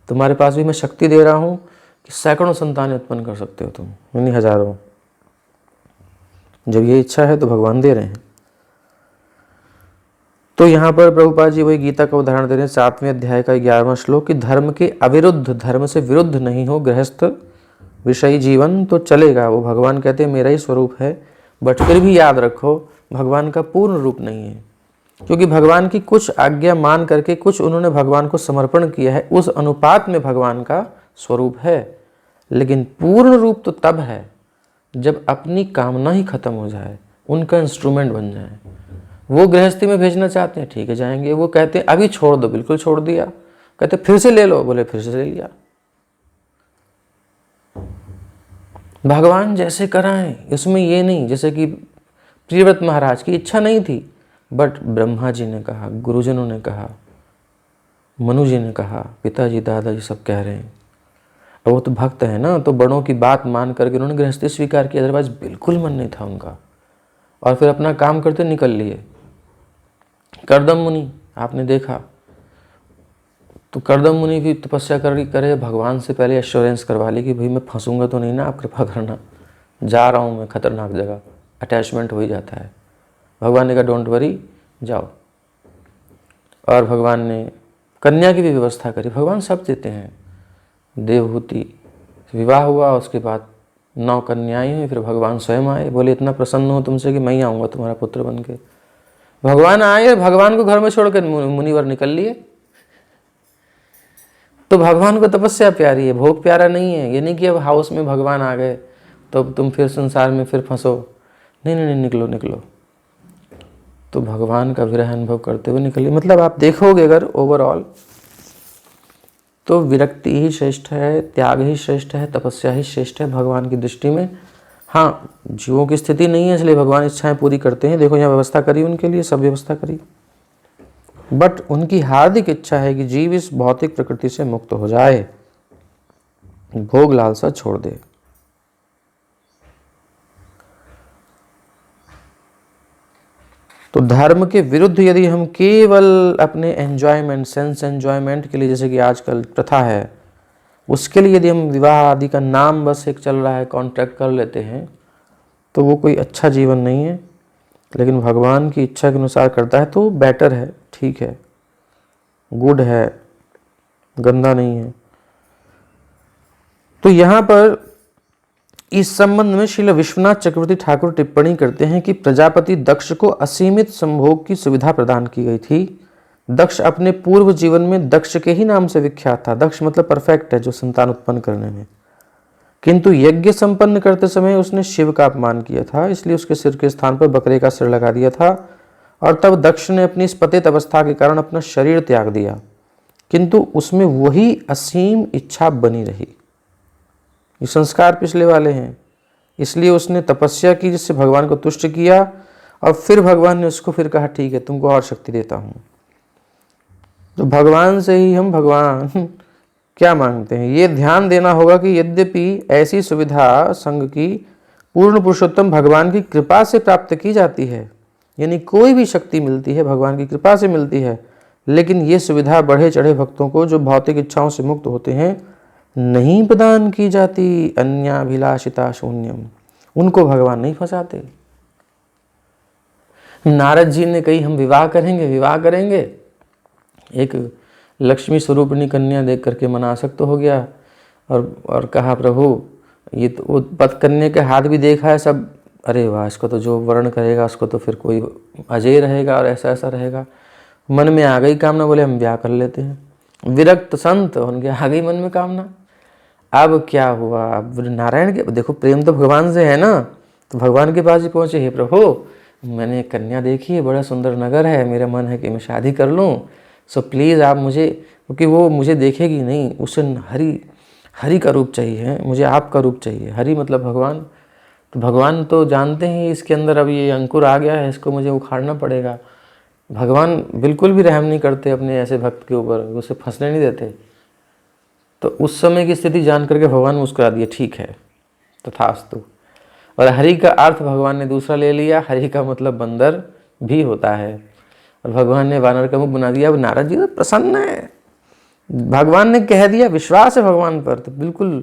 तुम्हारे पास भी मैं शक्ति दे रहा हूँ कि सैकड़ों संतानें उत्पन्न कर सकते हो तुम, यानी हजारों। जब ये इच्छा है तो भगवान दे रहे हैं। तो यहाँ पर प्रभुपाद जी वही गीता का उदाहरण दे रहे हैं, 7वें अध्याय का 11वां श्लोक, कि धर्म के अविरुद्ध, धर्म से विरुद्ध नहीं हो गृहस्थ विषयी जीवन तो चलेगा। वो भगवान कहते हैं मेरा ही स्वरूप है, बट फिर भी याद रखो भगवान का पूर्ण रूप नहीं है, क्योंकि भगवान की कुछ आज्ञा मान करके कुछ उन्होंने भगवान को समर्पण किया है, उस अनुपात में भगवान का स्वरूप है। लेकिन पूर्ण रूप तो तब है जब अपनी कामना ही खत्म हो जाए, उनका इंस्ट्रूमेंट बन जाए। वो गृहस्थी में भेजना चाहते हैं, ठीक है जाएंगे। वो कहते हैं अभी छोड़ दो, बिल्कुल छोड़ दिया। कहते फिर से ले लो, बोले फिर से ले लिया। भगवान जैसे कराएं, इसमें ये नहीं। जैसे कि प्रियव्रत महाराज की इच्छा नहीं थी, बट ब्रह्मा जी ने कहा, गुरुजनों ने कहा, मनु जी ने कहा, पिताजी दादाजी सब कह रहे हैं। और वो तो भक्त है ना, तो बड़ों की बात मान करके उन्होंने गृहस्थी स्वीकार की, अदरवाइज बिल्कुल मन नहीं था उनका। और फिर अपना काम करते निकल लिए। कर्दम मुनि आपने देखा, तो कर्दम मुनि भी तपस्या करे, भगवान से पहले एश्योरेंस करवा ली कि भाई मैं फंसूंगा तो नहीं ना, आप कृपा करना, जा रहा हूँ मैं खतरनाक जगह। अटैचमेंट हो ही जाता है। भगवान ने कहा डोंट वरी, जाओ। और भगवान ने कन्या की भी व्यवस्था करी। भगवान सब देते हैं। देवहूति विवाह हुआ, उसके बाद 9 कन्याएं हुई। फिर भगवान स्वयं आए, बोले इतना प्रसन्न हो तुमसे कि मैं ही आऊँगा तुम्हारा पुत्र बन के। भगवान आए, भगवान को घर में छोड़कर मुनिवर निकल लिए। तो भगवान को तपस्या प्यारी है, भोग प्यारा नहीं है। ये नहीं कि अब हाउस में भगवान आ गए तो अब तुम फिर संसार में फिर फंसो। नहीं नहीं नहीं, निकलो निकलो। तो भगवान का विरह अनुभव करते हुए निकलिए। मतलब आप देखोगे अगर ओवरऑल तो विरक्ति ही श्रेष्ठ है, त्याग ही श्रेष्ठ है, तपस्या ही श्रेष्ठ है भगवान की दृष्टि में। हाँ, जीवों की स्थिति नहीं है, इसलिए भगवान इच्छाएं पूरी करते हैं। देखो यहाँ व्यवस्था करी उनके लिए, सब व्यवस्था करी, बट उनकी हार्दिक इच्छा है कि जीव इस भौतिक प्रकृति से मुक्त हो जाए, भोग लालसा छोड़ दे। तो धर्म के विरुद्ध यदि हम केवल अपने एंजॉयमेंट, सेंस एंजॉयमेंट के लिए, जैसे कि आजकल प्रथा है, उसके लिए यदि हम विवाह आदि का नाम बस एक चल रहा है, कॉन्ट्रैक्ट कर लेते हैं, तो वो कोई अच्छा जीवन नहीं है। लेकिन भगवान की इच्छा के अनुसार करता है तो बेटर है, ठीक है, गुड है, गंदा नहीं है। तो यहाँ पर इस संबंध में श्रील विश्वनाथ चक्रवर्ती ठाकुर टिप्पणी करते हैं कि प्रजापति दक्ष को असीमित संभोग की सुविधा प्रदान की गई थी। दक्ष अपने पूर्व जीवन में दक्ष के ही नाम से विख्यात था। दक्ष मतलब परफेक्ट है, जो संतान उत्पन्न करने में। किंतु यज्ञ संपन्न करते समय उसने शिव का अपमान किया था, इसलिए उसके सिर के स्थान पर बकरे का सिर लगा दिया था। और तब दक्ष ने अपनी स्पतित अवस्था के कारण अपना शरीर त्याग दिया, किंतु उसमें वही असीम इच्छा बनी रही। ये संस्कार पिछले वाले हैं, इसलिए उसने तपस्या की, जिससे भगवान को तुष्ट किया। और फिर भगवान ने उसको फिर कहा ठीक है, तुमको और शक्ति देता हूँ। तो भगवान से ही हम भगवान क्या मांगते हैं, ये ध्यान देना होगा कि यद्यपि ऐसी सुविधा संघ की पूर्ण पुरुषोत्तम भगवान की कृपा से प्राप्त की जाती है, यानी कोई भी शक्ति मिलती है भगवान की कृपा से मिलती है, लेकिन ये सुविधा बढ़े चढ़े भक्तों को, जो भौतिक इच्छाओं से मुक्त होते हैं, नहीं प्रदान की जाती। अन्याभिलाषिता शून्यम, उनको भगवान नहीं फंसाते। नारद जी ने कही हम विवाह करेंगे, विवाह करेंगे। एक लक्ष्मी स्वरूपिणी कन्या देख करके मन आसक्त हो गया और कहा प्रभु ये तो पत कन्या के हाथ भी देखा है सब, अरे वाह, इसको तो जो वर्ण करेगा उसको तो फिर कोई अजय रहेगा और ऐसा ऐसा रहेगा। मन में आ गई कामना, बोले हम ब्याह कर लेते हैं। विरक्त संत, उनके आ गई मन में कामना। अब क्या हुआ, अब नारायण के देखो प्रेम तो भगवान से है ना, तो भगवान के पास ही पहुँचे, हे प्रभु मैंने एक कन्या देखी है, बड़ा सुंदर नगर है, मेरा मन है कि मैं शादी कर लूँ, सो प्लीज़ आप मुझे, क्योंकि वो मुझे देखेगी नहीं, उसे हरि का रूप चाहिए, मुझे आपका रूप चाहिए। हरि मतलब भगवान। तो भगवान तो जानते हैं इसके अंदर अब ये अंकुर आ गया है, इसको मुझे उखाड़ना पड़ेगा। भगवान बिल्कुल भी रहम नहीं करते अपने ऐसे भक्त के ऊपर, उसे फंसने नहीं देते। तो उस समय की स्थिति जान करके भगवान मुस्कुरा दिए, ठीक है तथास्तु। और हरि का अर्थ भगवान ने दूसरा ले लिया, हरि का मतलब बंदर भी होता है, और भगवान ने वानर का मुख बना दिया। अब नारद जी तो प्रसन्न है, भगवान ने कह दिया, विश्वास है भगवान पर, तो बिल्कुल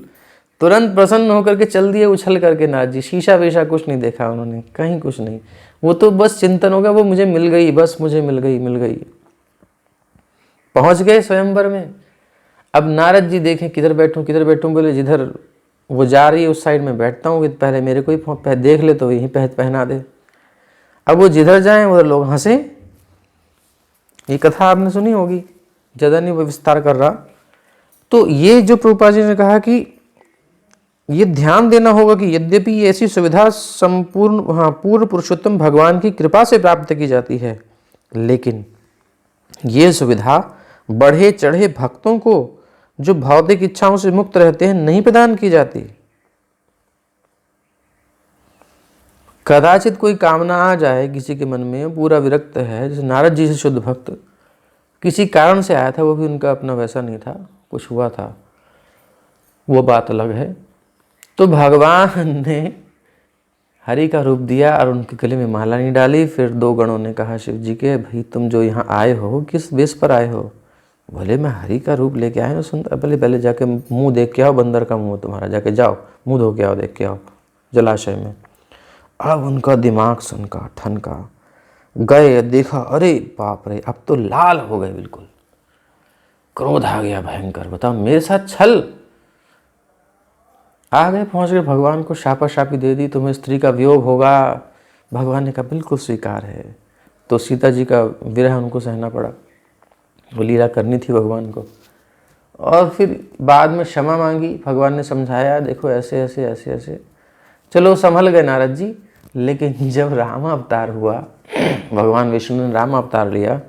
तुरंत प्रसन्न होकर के चल दिए उछल करके। नारद जी शीशा वेशा कुछ नहीं देखा उन्होंने, कहीं कुछ नहीं, वो तो बस चिंतन हो गया, वो मुझे मिल गई, बस मुझे मिल गई। पहुंच गए स्वयंवर में। अब नारद जी देखें किधर बैठूं, बोले जिधर वो जा रही है उस साइड में बैठता हूँ, कि पहले मेरे को ही देख ले तो यहीं पहना दे। अब वो जिधर जाएं उधर लोग हंसे। ये कथा आपने सुनी होगी, ज़्यादा नहीं वो विस्तार कर रहा। तो ये जो प्रभुपाद जी ने कहा कि ये ध्यान देना होगा कि यद्यपि ये ऐसी सुविधा संपूर्ण पूर्व पुरुषोत्तम भगवान की कृपा से प्राप्त की जाती है, लेकिन ये सुविधा बढ़े चढ़े भक्तों को जो भौतिक इच्छाओं से मुक्त रहते हैं नहीं प्रदान की जाती। कदाचित कोई कामना आ जाए किसी के मन में, पूरा विरक्त है, जैसे नारद जी से शुद्ध भक्त किसी कारण से आया था, वो भी उनका अपना वैसा नहीं था, कुछ हुआ था, वो बात अलग है। तो भगवान ने हरि का रूप दिया और उनके गले में माला नहीं डाली। फिर दो गणों ने कहा शिव जी के, भाई तुम जो यहाँ आए हो किस बेस पर आए हो? बोले मैं हरि का रूप लेके आए हो। सुंदर, पहले जाके मुंह देख के आओ, बंदर का मुंह तुम्हारा, जाके जाओ मुंह धो के आओ, देख के आओ जलाशय में। अब उनका दिमाग सनका ठनका, गए देखा, अरे बाप रे, अब तो लाल हो गए, बिल्कुल क्रोध आ गया भयंकर। बताओ मेरे साथ छल। आ गए, पहुंच गए, भगवान को शापा शापी दे दी, तुम्हें स्त्री का वियोग होगा। भगवान ने कहा बिल्कुल स्वीकार है। तो सीता जी का विरह उनको सहना पड़ा, वो लीला करनी थी भगवान को। और फिर बाद में क्षमा मांगी, भगवान ने समझाया देखो ऐसे ऐसे ऐसे ऐसे, चलो संभल गए नारद जी। लेकिन जब राम अवतार हुआ, भगवान विष्णु ने राम अवतार लिया,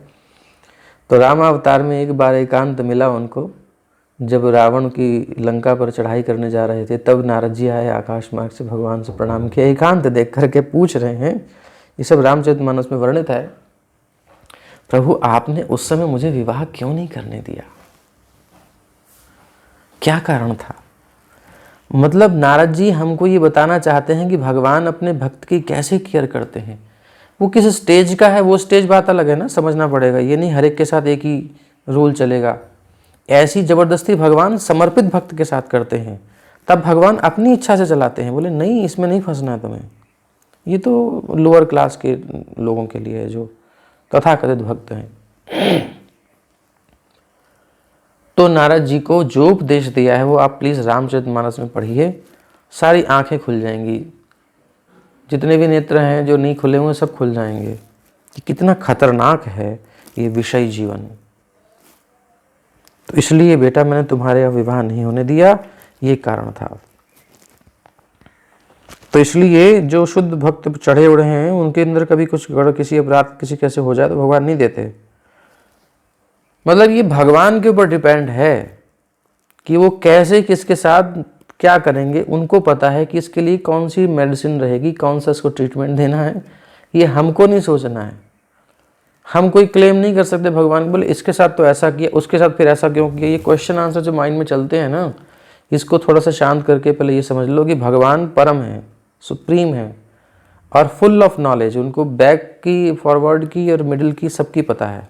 तो राम अवतार में एक बार एकांत मिला उनको। जब रावण की लंका पर चढ़ाई करने जा रहे थे, तब नारद जी आए आकाश मार्ग से, भगवान से प्रणाम किया, एकांत देख करके पूछ रहे हैं, ये सब रामचरितमानस में वर्णित है, प्रभु आपने उस समय मुझे विवाह क्यों नहीं करने दिया? क्या कारण था? मतलब नारद जी हमको ये बताना चाहते हैं कि भगवान अपने भक्त की कैसे केयर करते हैं। वो किस स्टेज का है, वो स्टेज बात अलग है ना, समझना पड़ेगा। ये नहीं हर एक के साथ एक ही रूल चलेगा। ऐसी जबरदस्ती भगवान समर्पित भक्त के साथ करते हैं, तब भगवान अपनी इच्छा से चलाते हैं। बोले नहीं, इसमें नहीं फंसना है तुम्हें, ये तो लोअर क्लास के लोगों के लिए है जो तथाकथित भक्त हैं। तो नारद जी को जो उपदेश दिया है वो आप प्लीज रामचरितमानस में पढ़िए, सारी आंखें खुल जाएंगी। जितने भी नेत्र हैं जो नहीं खुले हुए सब खुल जाएंगे कि कितना खतरनाक है ये विषय जीवन। तो इसलिए बेटा मैंने तुम्हारे विवाह नहीं होने दिया, ये कारण था। तो इसलिए जो शुद्ध भक्त चढ़े उड़े हैं उनके अंदर कभी कुछ अगर किसी अपराध किसी कैसे हो जाए तो भगवान नहीं देते। मतलब ये भगवान के ऊपर डिपेंड है कि वो कैसे किसके साथ क्या करेंगे। उनको पता है कि इसके लिए कौन सी मेडिसिन रहेगी, कौन सा इसको ट्रीटमेंट देना है, ये हमको नहीं सोचना है। हम कोई क्लेम नहीं कर सकते भगवान को, बोले इसके साथ तो ऐसा किया, उसके साथ फिर ऐसा क्यों किया। ये क्वेश्चन आंसर जो माइंड में चलते हैं ना, इसको थोड़ा सा शांत करके पहले ये समझ लो कि भगवान परम है, सुप्रीम है और फुल ऑफ नॉलेज। उनको बैक की, फॉरवर्ड की और मिडिल की सबकी पता है।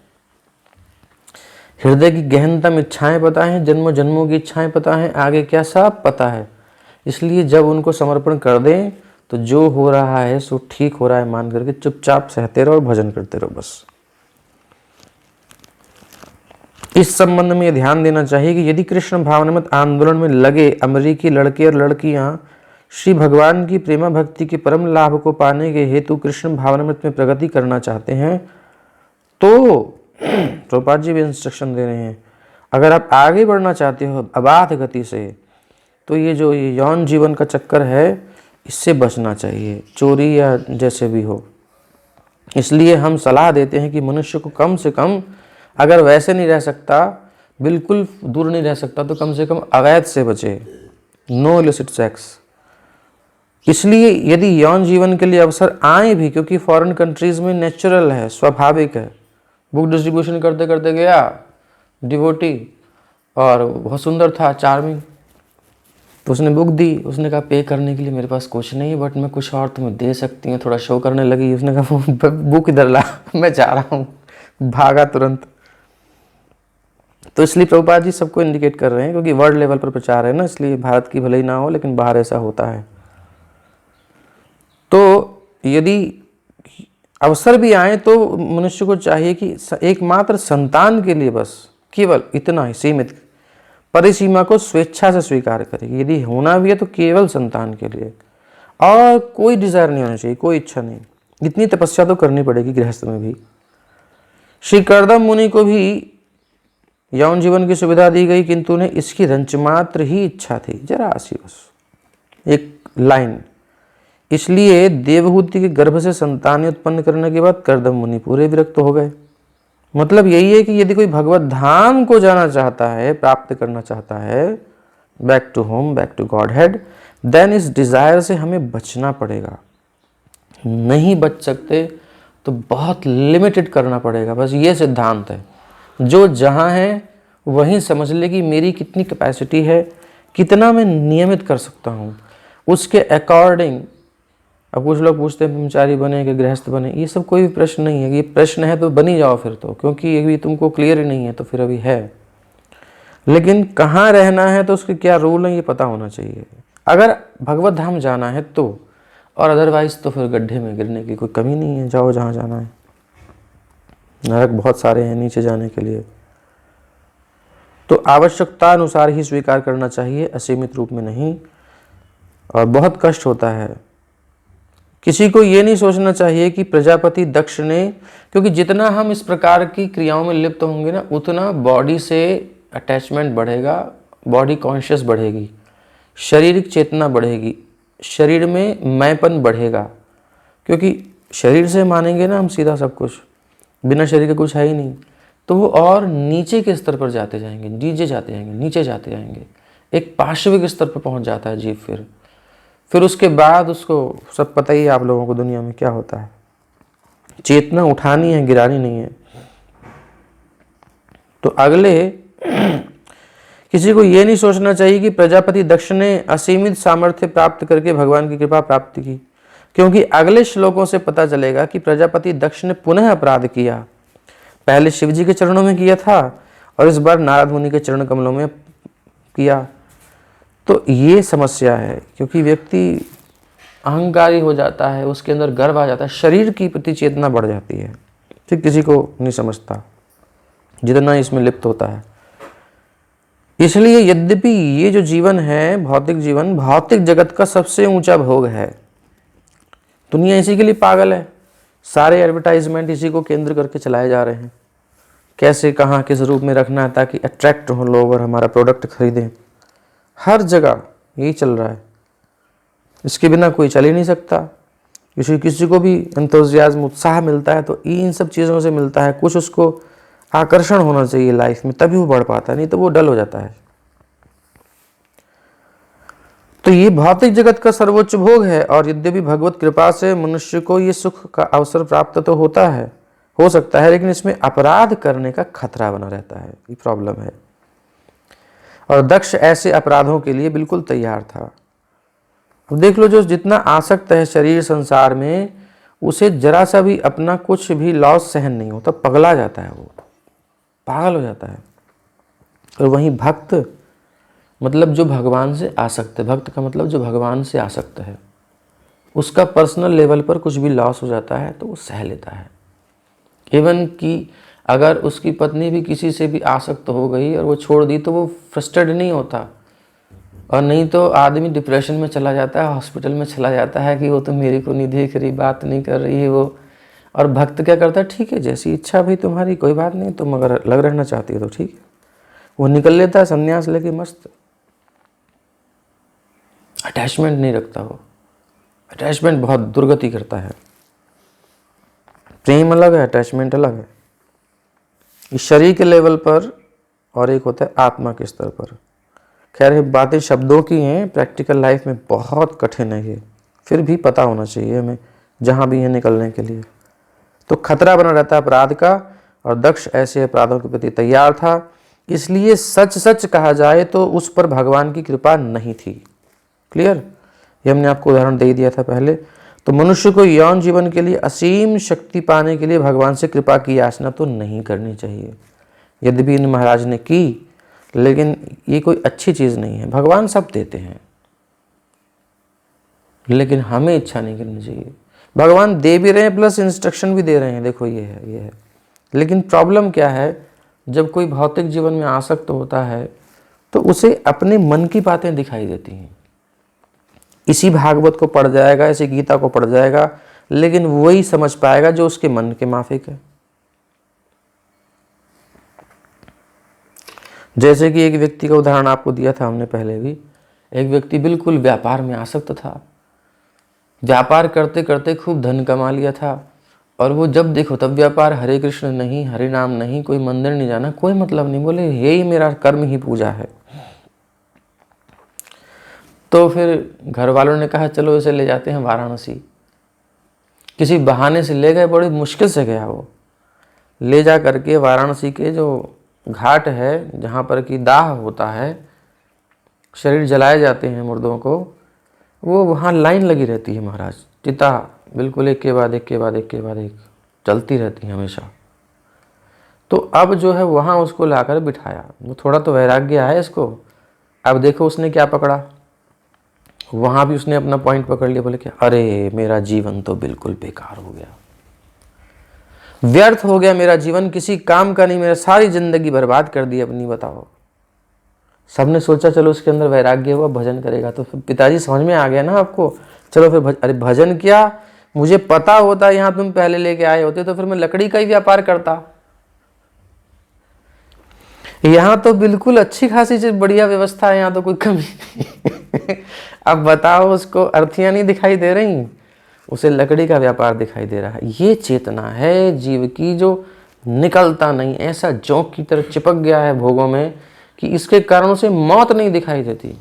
हृदय की गहनतम इच्छाएं पता है, जन्मों जन्मों की इच्छाएं पता है, आगे क्या सब पता है। इसलिए जब उनको समर्पण कर दें तो जो हो रहा है सो ठीक हो रहा है मान करके चुपचाप सहते रहो और भजन करते रहो बस। इस संबंध में ध्यान देना चाहिए कि यदि कृष्ण भावनामत आंदोलन में लगे अमेरिकी लड़के और लड़कियां श्री भगवान की प्रेमा भक्ति के परम लाभ को पाने के हेतु कृष्ण भावनामृत में प्रगति करना चाहते हैं, तो प्रभुपाद जी भी इंस्ट्रक्शन दे रहे हैं, अगर आप आगे बढ़ना चाहते हो अबाध गति से, तो ये जो यौन जीवन का चक्कर है इससे बचना चाहिए, चोरी या जैसे भी हो। इसलिए हम सलाह देते हैं कि मनुष्य को कम से कम, अगर वैसे नहीं रह सकता, बिल्कुल दूर नहीं रह सकता, तो कम से कम अवैध से बचे, नो इलिसिट सेक्स। इसलिए यदि यौन जीवन के लिए अवसर आए भी, क्योंकि फॉरेन कंट्रीज में नेचुरल है, स्वाभाविक है। बुक डिस्ट्रीब्यूशन करते करते गया डिवोटी और बहुत सुंदर था, चार्मिंग, तो उसने बुक दी। उसने कहा पे करने के लिए मेरे पास कुछ नहीं है, बट मैं कुछ और तुम्हें दे सकती हूँ। थोड़ा शो करने लगी। उसने कहा बुक इधर ला, मैं जा रहा हूँ, भागा तुरंत। तो इसलिए प्रभुपाद जी सबको इंडिकेट कर रहे हैं, क्योंकि वर्ल्ड लेवल पर प्रचार है ना, इसलिए भारत की भले ही ना हो लेकिन बाहर ऐसा होता है। तो यदि अवसर भी आए तो मनुष्य को चाहिए कि एकमात्र संतान के लिए बस केवल इतना ही सीमित परिसीमा को स्वेच्छा से स्वीकार करेगी। यदि होना भी है तो केवल संतान के लिए, और कोई डिजायर नहीं होना चाहिए, कोई इच्छा नहीं। इतनी तपस्या तो करनी पड़ेगी गृहस्थ में भी। श्री कर्दम मुनि को भी यौन जीवन की सुविधा दी गई, किंतु उन्हें इसकी रंचमात्र ही इच्छा थी, जरा सी बस। एक लाइन। इसलिए देवहूति के गर्भ से संतान उत्पन्न करने के बाद कर्दम मुनि पूरे विरक्त हो गए। मतलब यही है कि यदि कोई भगवत धाम को जाना चाहता है, प्राप्त करना चाहता है, back to home, back to Godhead, then इस डिजायर से हमें बचना पड़ेगा। नहीं बच सकते तो बहुत लिमिटेड करना पड़ेगा, बस ये सिद्धांत है। जो जहाँ है वहीं समझ ले कि मेरी कितनी कैपेसिटी है, कितना मैं नियमित कर सकता हूँ, उसके अकॉर्डिंग। अब कुछ लोग पूछते हैं ब्रह्मचारी बने कि गृहस्थ बने, ये सब कोई भी प्रश्न नहीं है। ये प्रश्न है तो बनी जाओ फिर तो, क्योंकि ये भी तुमको क्लियर ही नहीं है तो फिर अभी है। लेकिन कहाँ रहना है तो उसके क्या रूल है ये पता होना चाहिए, अगर भगवत धाम जाना है तो। और अदरवाइज तो फिर गड्ढे में गिरने की कोई कमी नहीं है, जाओ जहाँ जाना है। नरक बहुत सारे हैं नीचे जाने के लिए। तो आवश्यकता अनुसार ही स्वीकार करना चाहिए, असीमित रूप में नहीं। और बहुत कष्ट होता है। किसी को ये नहीं सोचना चाहिए कि प्रजापति दक्ष ने, क्योंकि जितना हम इस प्रकार की क्रियाओं में लिप्त होंगे ना, उतना बॉडी से अटैचमेंट बढ़ेगा, बॉडी कॉन्शियस बढ़ेगी, शारीरिक चेतना बढ़ेगी, शरीर में मैंपन बढ़ेगा। क्योंकि शरीर से मानेंगे ना हम सीधा सब कुछ, बिना शरीर के कुछ है ही नहीं, तो वो और नीचे के स्तर पर जाते जाएंगे, नीचे जाते जाएंगे, नीचे जाते जाएंगे। एक पार्श्विक स्तर पर पहुंच जाता है जीव। फिर उसके बाद उसको सब पता ही है आप लोगों को दुनिया में क्या होता है। चेतना उठानी है, गिरानी नहीं है। तो अगले किसी को ये नहीं सोचना चाहिए कि प्रजापति दक्ष ने असीमित सामर्थ्य प्राप्त करके भगवान की कृपा प्राप्त की, क्योंकि अगले श्लोकों से पता चलेगा कि प्रजापति दक्ष ने पुनः अपराध किया। पहले शिव जी के चरणों में किया था और इस बार नारद मुनि के चरण कमलों में किया। तो ये समस्या है, क्योंकि व्यक्ति अहंकारी हो जाता है, उसके अंदर गर्व आ जाता है, शरीर की प्रति चेतना बढ़ जाती है। ठीक, किसी को नहीं समझता जितना इसमें लिप्त होता है। इसलिए यद्यपि ये जो जीवन है, भौतिक जीवन, भौतिक जगत का सबसे ऊंचा भोग है। दुनिया इसी के लिए पागल है, सारे एडवर्टाइजमेंट इसी को केंद्र करके चलाए जा रहे हैं। कैसे, कहाँ, किस रूप में रखना है ताकि अट्रैक्ट हो लोग और हमारा प्रोडक्ट खरीदें। हर जगह यही चल रहा है, इसके बिना कोई चल ही नहीं सकता। किसी को भी एंथुसियाज्म, उत्साह मिलता है तो इन सब चीज़ों से मिलता है। कुछ उसको आकर्षण होना चाहिए लाइफ में, तभी वो बढ़ पाता है, नहीं तो वो डल हो जाता है। तो ये भौतिक जगत का सर्वोच्च भोग है, और यद्यपि भगवत कृपा से मनुष्य को ये सुख का अवसर प्राप्त तो होता है, हो सकता है, लेकिन इसमें अपराध करने का खतरा बना रहता है, ये प्रॉब्लम है। और दक्ष ऐसे अपराधों के लिए बिल्कुल तैयार था। अब देख लो, जो जितना आसक्त है शरीर संसार में, उसे जरा सा भी अपना कुछ भी लॉस सहन नहीं होता, पगला जाता है, वो पागल हो जाता है। और वहीं भक्त, मतलब जो भगवान से आसक्त है, भक्त का मतलब जो भगवान से आसक्त है, उसका पर्सनल लेवल पर कुछ भी लॉस हो जाता है तो वो सह लेता है। इवन कि अगर उसकी पत्नी भी किसी से भी आसक्त हो गई और वो छोड़ दी तो वो फ्रस्ट्रेट नहीं होता, और नहीं तो आदमी डिप्रेशन में चला जाता है, हॉस्पिटल में चला जाता है कि वो तो मेरे को नहीं देख रही, बात नहीं कर रही है वो। और भक्त क्या करता है, ठीक है जैसी इच्छा भाई तुम्हारी, कोई बात नहीं, तुम अगर अलग रहना चाहती हो तो ठीक है। वो निकल लेता है संन्यास लेके मस्त। अटैचमेंट नहीं रखता वो, अटैचमेंट बहुत दुर्गति करता है। प्रेम अलग है, अटैचमेंट अलग है, इस शरीर के लेवल पर, और एक होता है आत्मा के स्तर पर। खैर ये बातें शब्दों की हैं, प्रैक्टिकल लाइफ में बहुत कठिन है ये, फिर भी पता होना चाहिए हमें जहाँ भी है निकलने के लिए। तो खतरा बना रहता है अपराध का, और दक्ष ऐसे अपराधों के प्रति तैयार था। इसलिए सच सच कहा जाए तो उस पर भगवान की कृपा नहीं थी। क्लियर, ये हमने आपको उदाहरण दे दिया था पहले। तो मनुष्य को यौन जीवन के लिए असीम शक्ति पाने के लिए भगवान से कृपा की याचना तो नहीं करनी चाहिए। यद्यपि इन महाराज ने की, लेकिन ये कोई अच्छी चीज़ नहीं है। भगवान सब देते हैं, लेकिन हमें इच्छा नहीं करनी चाहिए। भगवान दे भी रहे हैं प्लस इंस्ट्रक्शन भी दे रहे हैं, देखो ये है, ये है। लेकिन प्रॉब्लम क्या है, जब कोई भौतिक जीवन में आसक्त होता है तो उसे अपने मन की बातें दिखाई देती हैं। इसी भागवत को पढ़ जाएगा, इसी गीता को पढ़ जाएगा, लेकिन वही समझ पाएगा जो उसके मन के माफिक है। जैसे कि एक व्यक्ति का उदाहरण आपको दिया था हमने पहले भी, एक व्यक्ति बिल्कुल व्यापार में आसक्त था, व्यापार करते करते खूब धन कमा लिया था, और वो जब देखो तब व्यापार, हरे कृष्ण नहीं, हरे नाम नहीं, कोई मंदिर नहीं जाना, कोई मतलब नहीं, बोले यही मेरा कर्म ही पूजा है। तो फिर घर वालों ने कहा चलो इसे ले जाते हैं वाराणसी। किसी बहाने से ले गए, बड़ी मुश्किल से गया वो, ले जा करके वाराणसी के जो घाट है जहाँ पर कि दाह होता है, शरीर जलाए जाते हैं मुर्दों को, वो वहाँ लाइन लगी रहती है महाराज, चिता बिल्कुल एक के बाद एक के बाद एक के बाद एक चलती रहती है हमेशा। तो अब जो है वहाँ उसको लाकर बिठाया, वो थोड़ा तो वैराग्य है इसको। अब देखो उसने क्या पकड़ा, वहाँ भी उसने अपना पॉइंट पकड़ लिया, बोले क्या, अरे मेरा जीवन तो बिल्कुल बेकार हो गया, व्यर्थ हो गया मेरा जीवन, किसी काम का नहीं, मेरा सारी जिंदगी बर्बाद कर दी अपनी, बताओ। सबने सोचा चलो उसके अंदर वैराग्य हुआ, भजन करेगा। तो फिर पिताजी समझ में आ गया ना आपको, चलो फिर अरे भजन क्या, मुझे पता होता यहाँ तुम पहले लेके आए होते तो फिर मैं लकड़ी का ही व्यापार करता। यहाँ तो बिल्कुल अच्छी खासी चीज, बढ़िया व्यवस्था है, यहाँ तो कोई कमी नहीं। अब बताओ उसको अर्थियां नहीं दिखाई दे रही, उसे लकड़ी का व्यापार दिखाई दे रहा है। ये चेतना है जीव की जो निकलता नहीं, ऐसा जोंक की तरह चिपक गया है भोगों में कि इसके कारण उसे मौत नहीं दिखाई देती।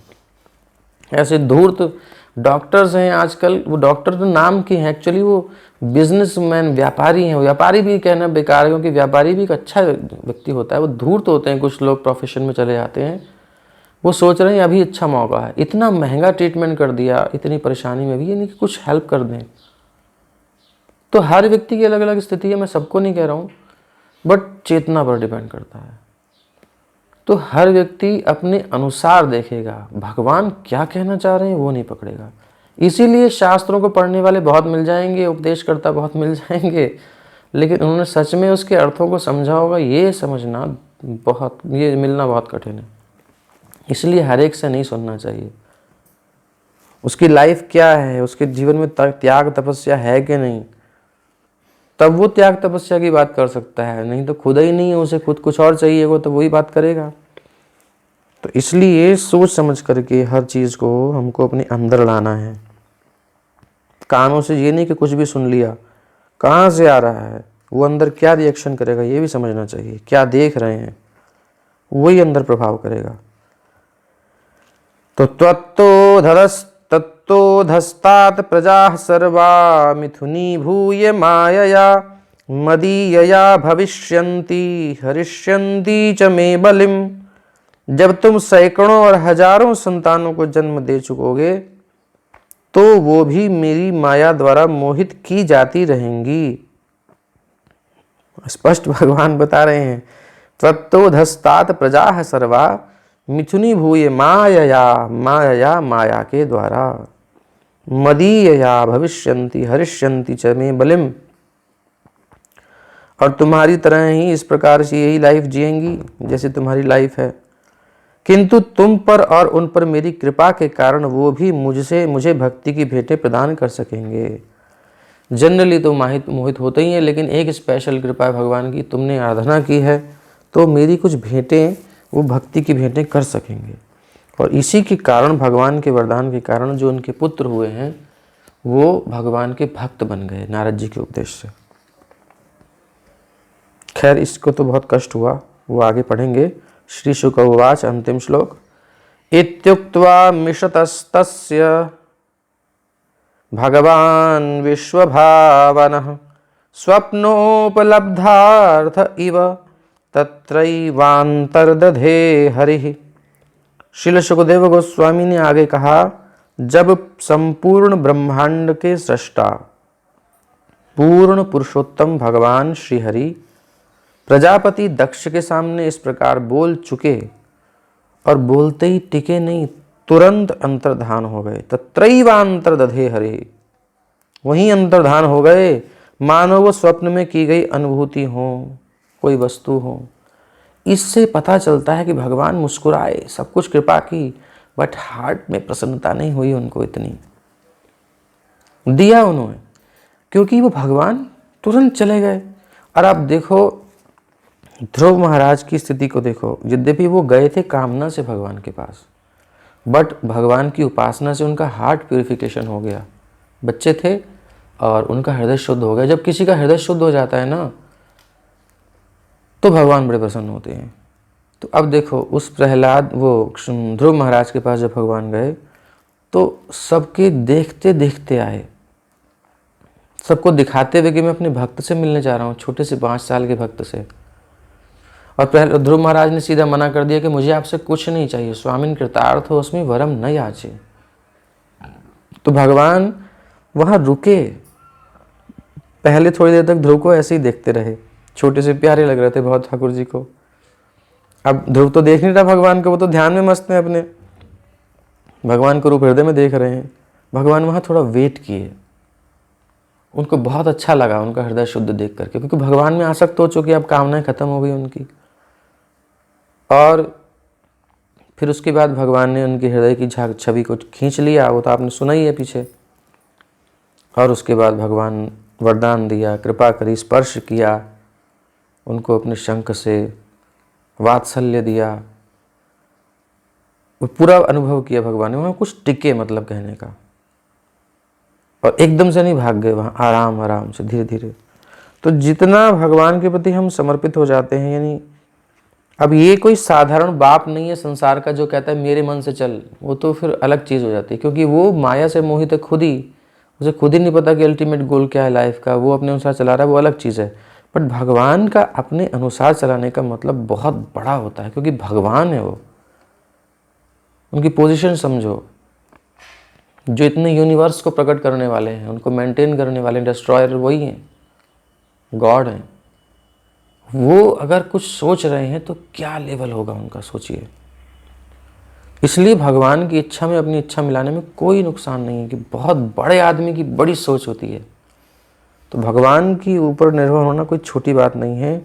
ऐसे धूर्त डॉक्टर्स हैं आजकल, वो डॉक्टर तो नाम के हैं, एक्चुअली वो बिजनेसमैन, व्यापारी हैं। व्यापारी भी कहना बेकार है, क्योंकि व्यापारी भी एक अच्छा व्यक्ति होता है। वो धूर्त होते हैं कुछ लोग, प्रोफेशन में चले जाते हैं, वो सोच रहे हैं अभी अच्छा मौका है, इतना महंगा ट्रीटमेंट कर दिया, इतनी परेशानी में भी, ये नहीं कि कुछ हेल्प कर दें। तो हर व्यक्ति की अलग अलग स्थिति है, मैं सबको नहीं कह रहा हूँ, बट चेतना पर डिपेंड करता है। तो हर व्यक्ति अपने अनुसार देखेगा, भगवान क्या कहना चाह रहे हैं वो नहीं पकड़ेगा। इसीलिए शास्त्रों को पढ़ने वाले बहुत मिल जाएंगे, उपदेशकर्ता बहुत मिल जाएंगे, लेकिन उन्होंने सच में उसके अर्थों को समझा होगा, ये समझना बहुत, ये मिलना बहुत कठिन है। इसलिए हर एक से नहीं सुनना चाहिए, उसकी लाइफ क्या है, उसके जीवन में त्याग तपस्या है कि नहीं, तब वो त्याग तपस्या की बात कर सकता है। नहीं तो खुद ही नहीं है, उसे खुद कुछ और चाहिए वो, तो वही बात करेगा। तो इसलिए सोच समझ करके हर चीज को हमको अपने अंदर लाना है। कानों से ये नहीं कि कुछ भी सुन लिया, कहाँ से आ रहा है, वो अंदर क्या रिएक्शन करेगा ये भी समझना चाहिए। क्या देख रहे हैं वही अंदर प्रभाव करेगा। तो तत्तोधस्तात् प्रजाः सर्वा मिथुनी भूय मायया मदीयया भविष्यन्ति हरिष्यन्ति च मे बलिम। जब तुम सैकड़ों और हजारों संतानों को जन्म दे चुकोगे तो वो भी मेरी माया द्वारा मोहित की जाती रहेंगी। स्पष्ट भगवान बता रहे हैं, तत्तोधस्तात् प्रजाः सर्वा मिथुनी भूय मायया, मायया माया के द्वारा, मदीयया भविष्यन्ति हरिष्यन्ति च मे बलिम। और तुम्हारी तरह ही इस प्रकार से यही लाइफ जिएंगी जैसे तुम्हारी लाइफ है, किंतु तुम पर और उन पर मेरी कृपा के कारण वो भी मुझे भक्ति की भेंटें प्रदान कर सकेंगे। जनरली तो मोहित होते ही हैं, लेकिन एक स्पेशल कृपा है भगवान की, तुमने आराधना की है तो मेरी कुछ भेंटें, वो भक्ति की भेंटें कर सकेंगे। और इसी के कारण, भगवान के वरदान के कारण, जो उनके पुत्र हुए हैं वो भगवान के भक्त बन गए नारद जी के उपदेश से। खैर इसको तो बहुत कष्ट हुआ, वो आगे पढ़ेंगे। श्री शुक उवाच, अंतिम श्लोक। इत्युक्त्वा मिषतस्तस्य भगवान विश्वभावनः स्वप्नोपलब्धार्थ इव तत्रैवांतर्दधे हरिः। श्रील सुखदेव गोस्वामी ने आगे कहा, जब संपूर्ण ब्रह्मांड के सृष्टा पूर्ण पुरुषोत्तम भगवान श्री हरि प्रजापति दक्ष के सामने इस प्रकार बोल चुके और बोलते ही टिके नहीं, तुरंत अंतर्धान हो गए। तत्रैवांतर्दधे हरि, वहीं अंतर्धान हो गए, मानो वो स्वप्न में की गई अनुभूति हो, कोई वस्तु हो। इससे पता चलता है कि भगवान मुस्कुराए, सब कुछ कृपा की, बट हार्ट में प्रसन्नता नहीं हुई उनको इतनी। दिया उन्होंने, क्योंकि वो भगवान तुरंत चले गए। और आप देखो ध्रुव महाराज की स्थिति को देखो, यद्यपि वो गए थे कामना से भगवान के पास, बट भगवान की उपासना से उनका हार्ट प्यूरिफिकेशन हो गया। बच्चे थे और उनका हृदय शुद्ध हो गया। जब किसी का हृदय शुद्ध हो जाता है ना, तो भगवान बड़े प्रसन्न होते हैं। तो अब देखो, उस प्रहलाद वो ध्रुव महाराज के पास जब भगवान गए तो सबके देखते देखते आए, सबको दिखाते हुए कि मैं अपने भक्त से मिलने जा रहा हूँ, छोटे से 5 साल के भक्त से। और ध्रुव महाराज ने सीधा मना कर दिया कि मुझे आपसे कुछ नहीं चाहिए, स्वामिन कृतार्थ हो अस्मि वरम न याचे। तो भगवान वहाँ रुके, पहले थोड़ी देर तक ध्रुव को ऐसे ही देखते रहे, छोटे से प्यारे लग रहे थे बहुत ठाकुर जी को। अब ध्रुव तो देख नहीं रहा भगवान को, वो तो ध्यान में मस्त हैं अपने, भगवान को रूप हृदय में देख रहे हैं। भगवान वहाँ थोड़ा वेट किए, उनको बहुत अच्छा लगा उनका हृदय शुद्ध देख करके, क्योंकि भगवान में आसक्त हो चुके, अब कामनाएं खत्म हो गई उनकी। और फिर उसके बाद भगवान ने उनके हृदय की छवि को खींच लिया, वो तो आपने सुना ही है पीछे। और उसके बाद भगवान वरदान दिया, कृपा करी, स्पर्श किया, उनको अपने शंख से वात्सल्य दिया, वो पूरा अनुभव किया भगवान ने। वहाँ कुछ टिके, मतलब कहने का, और एकदम से नहीं भाग गए वहाँ, आराम आराम से धीरे धीरे। तो जितना भगवान के प्रति हम समर्पित हो जाते हैं, यानी अब ये कोई साधारण बाप नहीं है संसार का जो कहता है मेरे मन से चल, वो तो फिर अलग चीज़ हो जाती है, क्योंकि वो माया से मोहित है खुद ही, उसे खुद ही नहीं पता कि अल्टीमेट गोल क्या है लाइफ का, वो अपने अनुसार चला रहा है, वो अलग चीज़ है। बट भगवान का अपने अनुसार चलाने का मतलब बहुत बड़ा होता है, क्योंकि भगवान है वो। उनकी पोजीशन समझो, जो इतने यूनिवर्स को प्रकट करने वाले हैं, उनको मेंटेन करने वाले डिस्ट्रॉयर वही हैं, गॉड हैं। वो अगर कुछ सोच रहे हैं तो क्या लेवल होगा उनका, सोचिए। इसलिए भगवान की इच्छा में अपनी इच्छा मिलाने में कोई नुकसान नहीं है, कि बहुत बड़े आदमी की बड़ी सोच होती है। तो भगवान के ऊपर निर्भर होना कोई छोटी बात नहीं है,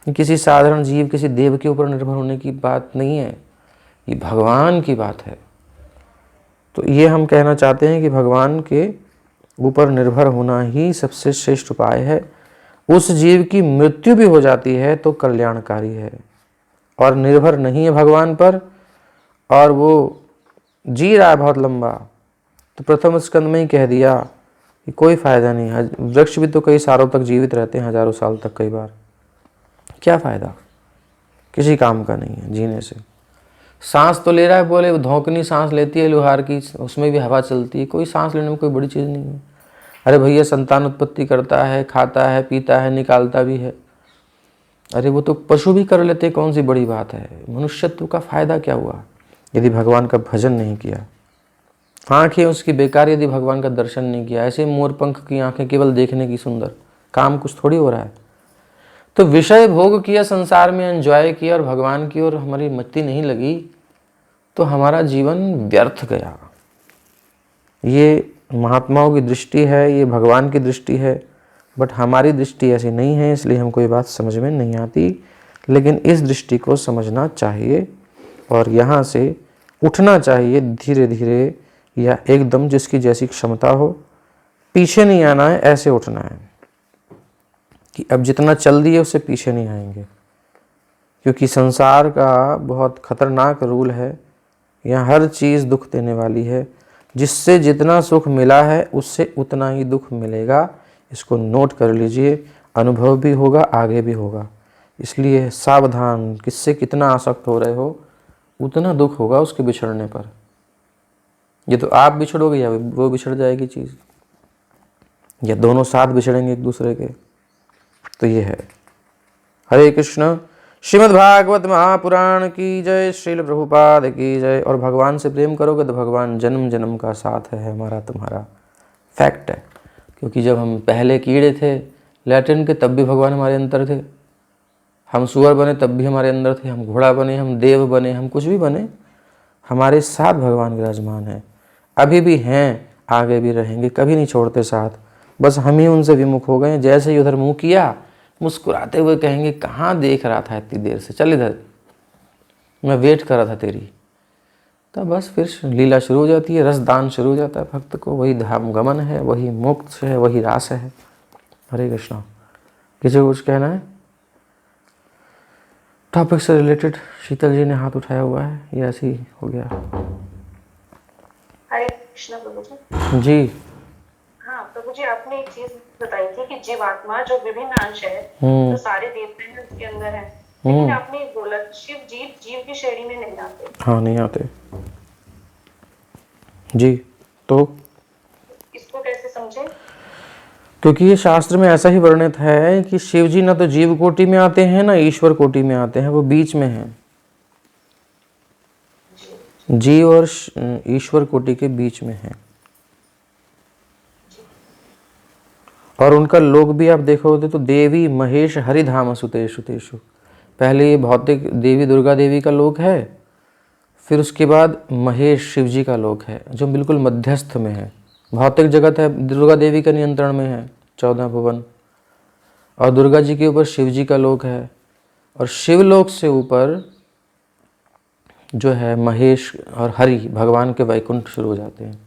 किसी साधारण जीव, किसी देव के ऊपर निर्भर होने की बात नहीं है, ये भगवान की बात है। तो ये हम कहना चाहते हैं कि भगवान के ऊपर निर्भर होना ही सबसे श्रेष्ठ उपाय है। उस जीव की मृत्यु भी हो जाती है तो कल्याणकारी है, और निर्भर नहीं है भगवान पर और वो जी रहा है बहुत लंबा, तो प्रथम स्कंद में ही कह दिया कि कोई फायदा नहीं है। वृक्ष भी तो कई सालों तक जीवित रहते हैं, हजारों साल तक, कई बार, क्या फायदा, किसी काम का नहीं है जीने से। सांस तो ले रहा है, बोले धोकनी सांस लेती है लोहार की, उसमें भी हवा चलती है, कोई सांस लेने में कोई बड़ी चीज़ नहीं है। अरे भैया संतान उत्पत्ति करता है, खाता है, पीता है, निकालता भी है, अरे वो तो पशु भी कर लेते, कौन सी बड़ी बात है। मनुष्यत्व का फायदा क्या हुआ यदि भगवान का भजन नहीं किया, आँखें उसकी बेकार यदि भगवान का दर्शन नहीं किया, ऐसे मोरपंख की आँखें केवल देखने की सुंदर, काम कुछ थोड़ी हो रहा है। तो विषय भोग किया, संसार में एंजॉय किया, और भगवान की ओर हमारी मति नहीं लगी, तो हमारा जीवन व्यर्थ गया। ये महात्माओं की दृष्टि है, ये भगवान की दृष्टि है, बट हमारी दृष्टि ऐसी नहीं है, इसलिए हमको ये बात समझ में नहीं आती। लेकिन इस दृष्टि को समझना चाहिए और यहाँ से उठना चाहिए धीरे धीरे, या एकदम जिसकी जैसी क्षमता हो। पीछे नहीं आना है, ऐसे उठना है कि अब जितना चल दिए उससे पीछे नहीं आएंगे, क्योंकि संसार का बहुत खतरनाक रूल है, यहाँ हर चीज़ दुख देने वाली है। जिससे जितना सुख मिला है उससे उतना ही दुख मिलेगा, इसको नोट कर लीजिए, अनुभव भी होगा, आगे भी होगा। इसलिए सावधान, किससे कितना आसक्त हो रहे हो उतना दुख होगा उसके बिछड़ने पर। ये तो आप बिछड़ोगे या वो बिछड़ जाएगी चीज़, या दोनों साथ बिछड़ेंगे एक दूसरे के। तो ये है। हरे कृष्ण। श्रीमद् भागवत महापुराण की जय, श्रील प्रभुपाद की जय। और भगवान से प्रेम करोगे तो भगवान जन्म जन्म का साथ है हमारा तुम्हारा, फैक्ट है। क्योंकि जब हम पहले कीड़े थे लैट्रिन के, तब भी भगवान हमारे अंदर थे। हम सुअर बने तब भी हमारे अंदर थे, हम घोड़ा बने, हम देव बने, हम कुछ भी बने, हमारे साथ भगवान विराजमान है। अभी भी हैं, आगे भी रहेंगे, कभी नहीं छोड़ते साथ। बस हम ही उनसे विमुख हो गए। जैसे ही उधर मुँह किया, मुस्कुराते हुए कहेंगे कहाँ देख रहा था इतनी देर से, चल इधर, मैं वेट कर रहा था तेरी। तब बस फिर लीला शुरू हो जाती है, रसदान शुरू हो जाता है भक्त को। वही धाम गमन है, वही मोक्ष है, वही रास है। हरे कृष्णा। किसी को कुछ कहना है? टॉपिक से रिलेटेड शीतल जी ने हाथ उठाया हुआ है, या ऐसे ही हो गया? कृष्ण प्रभु जी। जी। हाँ प्रभु जी, आपने एक चीज बताई थी कि जीवात्मा जो विभिन्न अंश है, जो सारे देवते हैं उसके अंदर है, लेकिन आपने एक बोला कि शिव जीव जीव की श्रेणी में नहीं आते। हाँ, नहीं आते जी। तो इसको कैसे समझे? क्योंकि ये शास्त्र में ऐसा ही वर्णित है कि शिव जी ना तो जीव कोटि में आते हैं ना ईश्वर कोटि में आते हैं, वो बीच में हैं। जी जीव और ईश्वर कोटि के बीच में हैं। जी और उनका लोक भी आप देखोगे तो देवी महेश हरिधाम सुतेषु तेषु। पहले ये भौतिक देवी दुर्गा देवी का लोक है, फिर उसके बाद महेश शिव जी का लोक है जो बिल्कुल मध्यस्थ में है। भौतिक जगत है दुर्गा देवी के नियंत्रण में है 14 भुवन, और दुर्गा जी के ऊपर शिव जी का लोक है, और शिवलोक से ऊपर जो है महेश और हरि भगवान के वैकुंठ शुरू हो जाते हैं।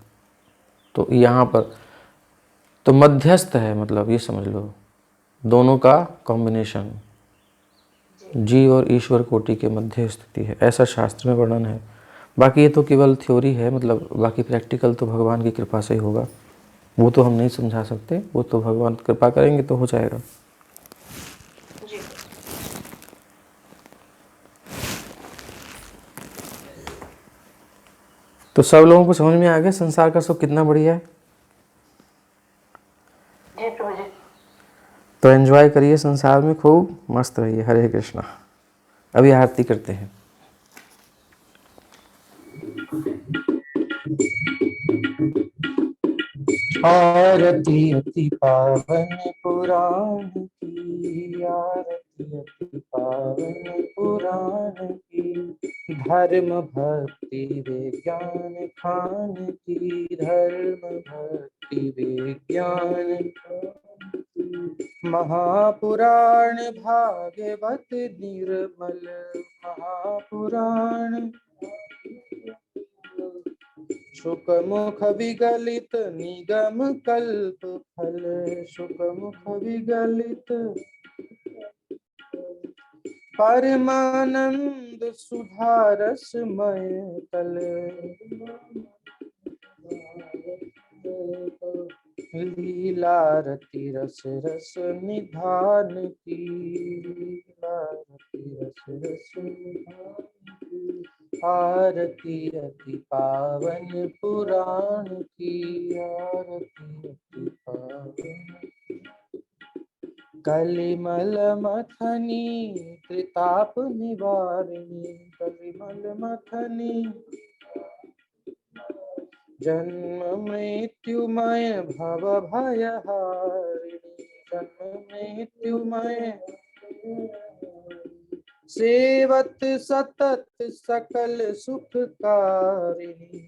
तो यहाँ पर तो मध्यस्थ है, मतलब ये समझ लो दोनों का कॉम्बिनेशन, जीव और ईश्वर कोटि के मध्य स्थिति है, ऐसा शास्त्र में वर्णन है। बाकी ये तो केवल थ्योरी है, मतलब बाकी प्रैक्टिकल तो भगवान की कृपा से ही होगा, वो तो हम नहीं समझा सकते, वो तो भगवान कृपा करेंगे तो हो जाएगा। जी तो सब लोगों को समझ में आ गया संसार का सुख कितना बढ़िया है। जी प्रभु जी। तो एंजॉय करिए संसार में, खूब मस्त रहिए। हरे कृष्णा। अभी आरती करते हैं। आरती अति पावन पुराण की, आरती अति पावन पुराण की, धर्म भक्ति विज्ञान खान की, धर्म भक्ति विज्ञान महापुराण भागवत निर्मल, महापुराण शुक मुख विगलित निगम कल्प फल, शुक मुख विगलित परमानंद सुधारसमय तल, लीलारति रस रस निधान की, लीलारति रस रस निधान की, आरती अति पावन पुराण की, आरती अति पावन। कलिमल मथनी त्रिताप निवारिणी, कलिमल मथनी जन्म मृत्युमय भव भयहारिणी, जन्म मृत्युमय सेवत सतत सकल सुखकारिणी,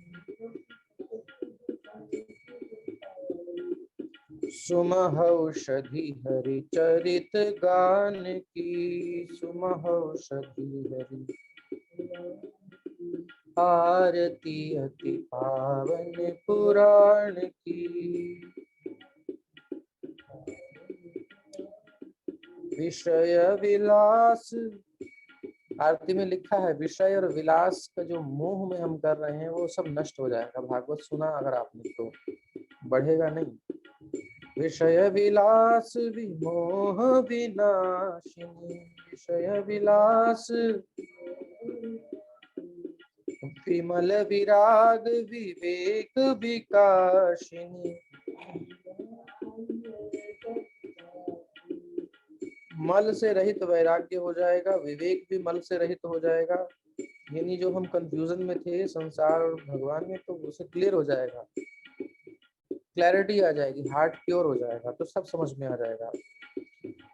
सुमहौषधि हरि चरित गान की, सुमहौषधि हरि आरती अति पावन पुराण की। विषय विलास, आरती में लिखा है विषय और विलास का जो मोह में हम कर रहे हैं वो सब नष्ट हो जाएगा। भागवत सुना अगर आपने तो बढ़ेगा नहीं। विषय विलास विमोह विनाशिनी, विषय विलास विमल विराग विवेक विकाशिनी, मल से रहित वैराग्य हो जाएगा, विवेक भी मल से रहित हो जाएगा। यानी जो हम कंफ्यूजन में थे संसार और भगवान में, तो उसे क्लियर हो जाएगा, क्लैरिटी आ जाएगी, हार्ट प्योर हो जाएगा, तो सब समझ में आ जाएगा।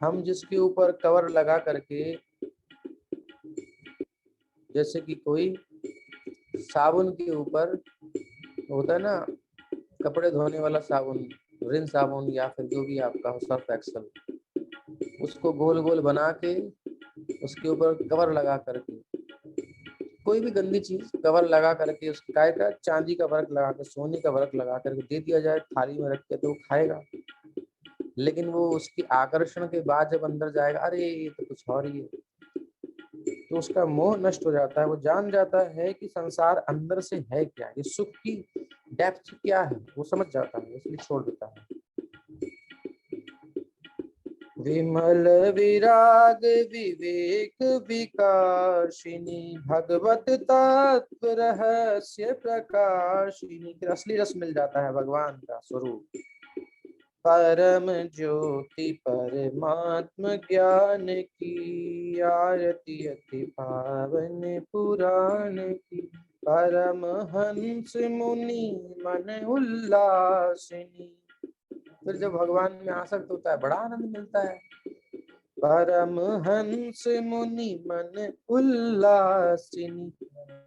हम जिसके ऊपर कवर लगा करके, जैसे कि कोई साबुन के ऊपर होता है ना, कपड़े धोने वाला साबुन, रिन साबुन या फिर जो भी आपका हो, सर्फ एक्सल, उसको गोल गोल बना के उसके ऊपर कवर लगा करके, कोई भी गंदी चीज कवर लगा करके, उस काय का चांदी का वर्क लगा कर, सोने का वर्क लगा करके दे दिया जाए थाली में रख के, तो वो खाएगा। लेकिन वो उसकी आकर्षण के बाद जब अंदर जाएगा, अरे ये तो कुछ और ही है, तो उसका मोह नष्ट हो जाता है। वो जान जाता है कि संसार अंदर से है क्या, ये सुख की डेप्थ क्या है वो समझ जाता है, इसलिए छोड़ देता है। विमल विराग विवेक विकाशिनी भगवत तत्व रहस्य प्रकाशिनी। फिर असली रस मिल जाता है भगवान का स्वरूप। परम ज्योति परमात्म ज्ञान की आरती अति पावन पुराण की। परम हंस मुनि मन उल्लासिनी। फिर जब भगवान में आसक्त होता है बड़ा आनंद मिलता है। परम हंस मुनि मन उल्लासिनी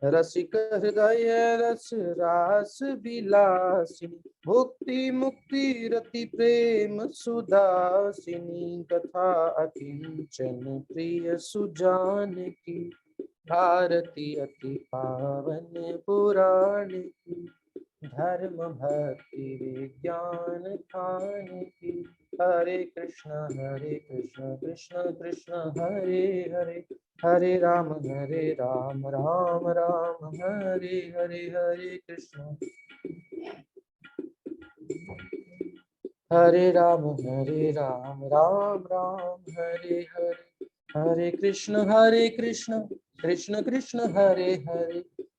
रसिक हृदय रस रास विलासिनी। भुक्ति मुक्ति रति प्रेम सुदासिनी कथा अकिंचन प्रिय सुजान की। भारती अति पावन पुराण की। धर्म भक्ति विज्ञान खान की। हरे कृष्ण कृष्ण कृष्ण हरे हरे हरे राम राम राम हरे हरे। हरे कृष्ण राम राम हरे हरे। हरे कृष्ण कृष्ण कृष्ण हरे हरे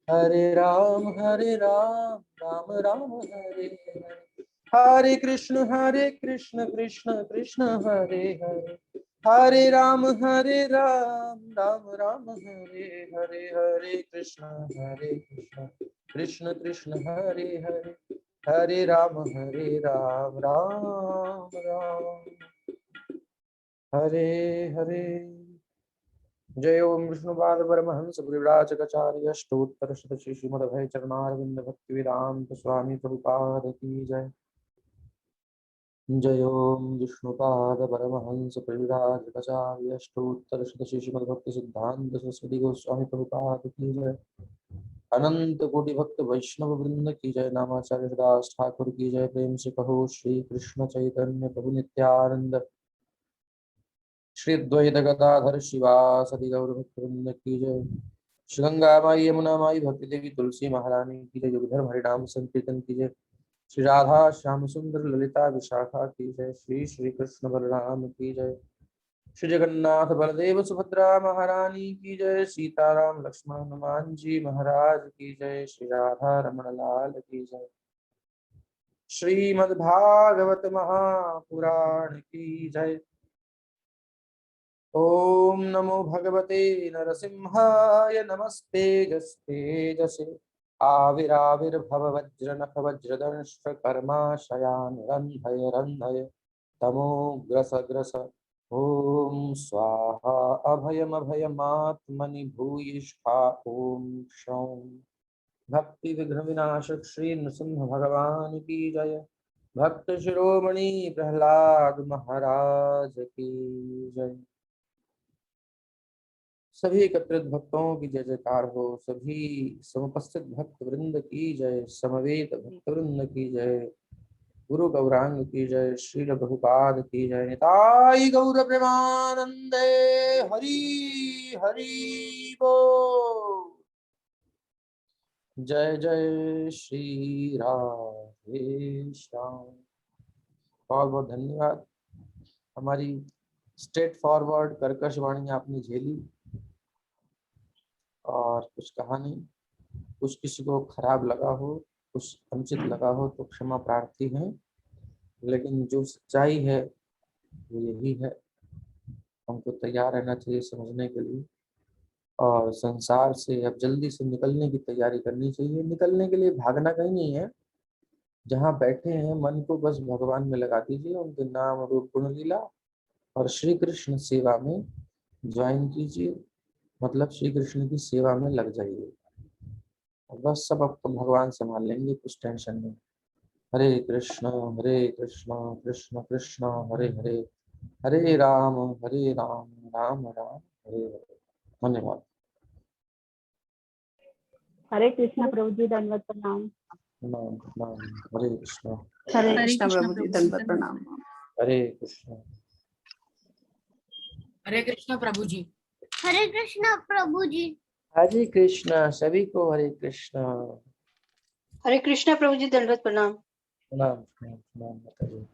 हरे राम राम राम हरे हरे। हरे कृष्ण कृष्ण कृष्ण हरे हरे हरे राम राम राम हरे हरे। हरे कृष्ण कृष्ण कृष्ण हरे हरे हरे राम राम राम हरे हरे। जय ओम विष्णुपाद परमहंस परिव्राजकाचार्य अष्टोत्तर शतश्री श्रीमद्भय चरणारविंद भक्ति वेदांत स्वामी प्रभुपाद की जय। जय ओम विष्णुपाद परमहंस परिव्राजकाचार्य अष्टोत्तर शतश्री श्रीमद्भक्ति सिद्धांत सरस्वती गोस्वामी प्रभुपाद की जय। अनंत कोटि भक्त वैष्णव वृंद की जय। नामाचार्य दास ठाकुर की जय। प्रेम से कहो श्री कृष्ण चैतन्य प्रभु नित्यानंद श्री द्वैत गदाधर शिवासदि गौर भक्त वृंद की जय। श्री गंगा माई यमुना माई भक्ति देवी तुलसी महारानी की जय। युगधर्म हरिनाम संकीर्तन की जय। श्री राधा श्याम सुंदर ललिता विशाखा की जय। श्री श्री कृष्ण बलराम की जय। श्री जगन्नाथ बलदेव सुभद्रा महारानी की जय। सीताराम लक्ष्मण हनुमान जी महाराज की जय। श्री राधा रमण लाल की जय। श्रीमद्भागवत महापुराण की जय। ओम नमो भगवते नरसिंहाय नमस्ते जस्ते आविराविर्भव वज्रनख वज्रदंष्ट्र कर्माशयान् रन्धय रन्धय तमोग्रस ग्रस। ओम स्वाहा अभयमभयमात्मनि भूयिष्ठा। ओम क्षौम भक्ति विघ्न विनाशक श्री नृसिंह भगवान की जय। भक्त शिरोमणि प्रहलाद महाराज की जय। सभी एकत्रित भक्तों की जय जयकार हो। सभी समुपस्थित भक्त वृंद की जय। समवेत भक्त वृंद की जय। गुरु गौरांग की जय। श्री प्रभुपाद की जय। निताई गौर प्रेमानंदे हरि हरि बोल। जय जय श्री राधे श्याम। बहुत बहुत धन्यवाद। हमारी स्ट्रेट फॉरवर्ड कर्कश वाणी आपने झेली और कुछ कहा नहीं। कुछ किसी को खराब लगा हो, कुछ अनुचित लगा हो तो क्षमा प्रार्थी हैं, लेकिन जो सच्चाई है वो यही है। हमको तैयार रहना चाहिए समझने के लिए और संसार से अब जल्दी से निकलने की तैयारी करनी चाहिए। निकलने के लिए भागना कहीं नहीं है। जहाँ बैठे हैं मन को बस भगवान में लगा दीजिए, उनके नाम रूप गुण लीला और श्री कृष्ण सेवा में ज्वाइन कीजिए। मतलब श्री कृष्ण की सेवा में लग जाइए, बस सब आपको भगवान संभाल लेंगे, कुछ टेंशन नहीं। हरे कृष्ण कृष्ण कृष्ण हरे हरे हरे राम राम राम हरे हरे। धन्यवाद। हरे कृष्ण प्रभु जी, दंडवत प्रणाम। नाम नाम हरे कृष्ण प्रभु जी, दंडवत प्रणाम। हरे कृष्ण प्रभु जी। हरे कृष्ण प्रभु जी। हरे कृष्ण। सभी को हरे कृष्ण। हरे कृष्णा प्रभु जी, दंडवत प्रणाम। प्रणाम प्रणाम प्रणाम माता जी।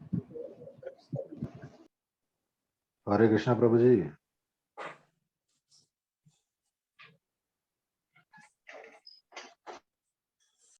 हरे कृष्णा प्रभु जी।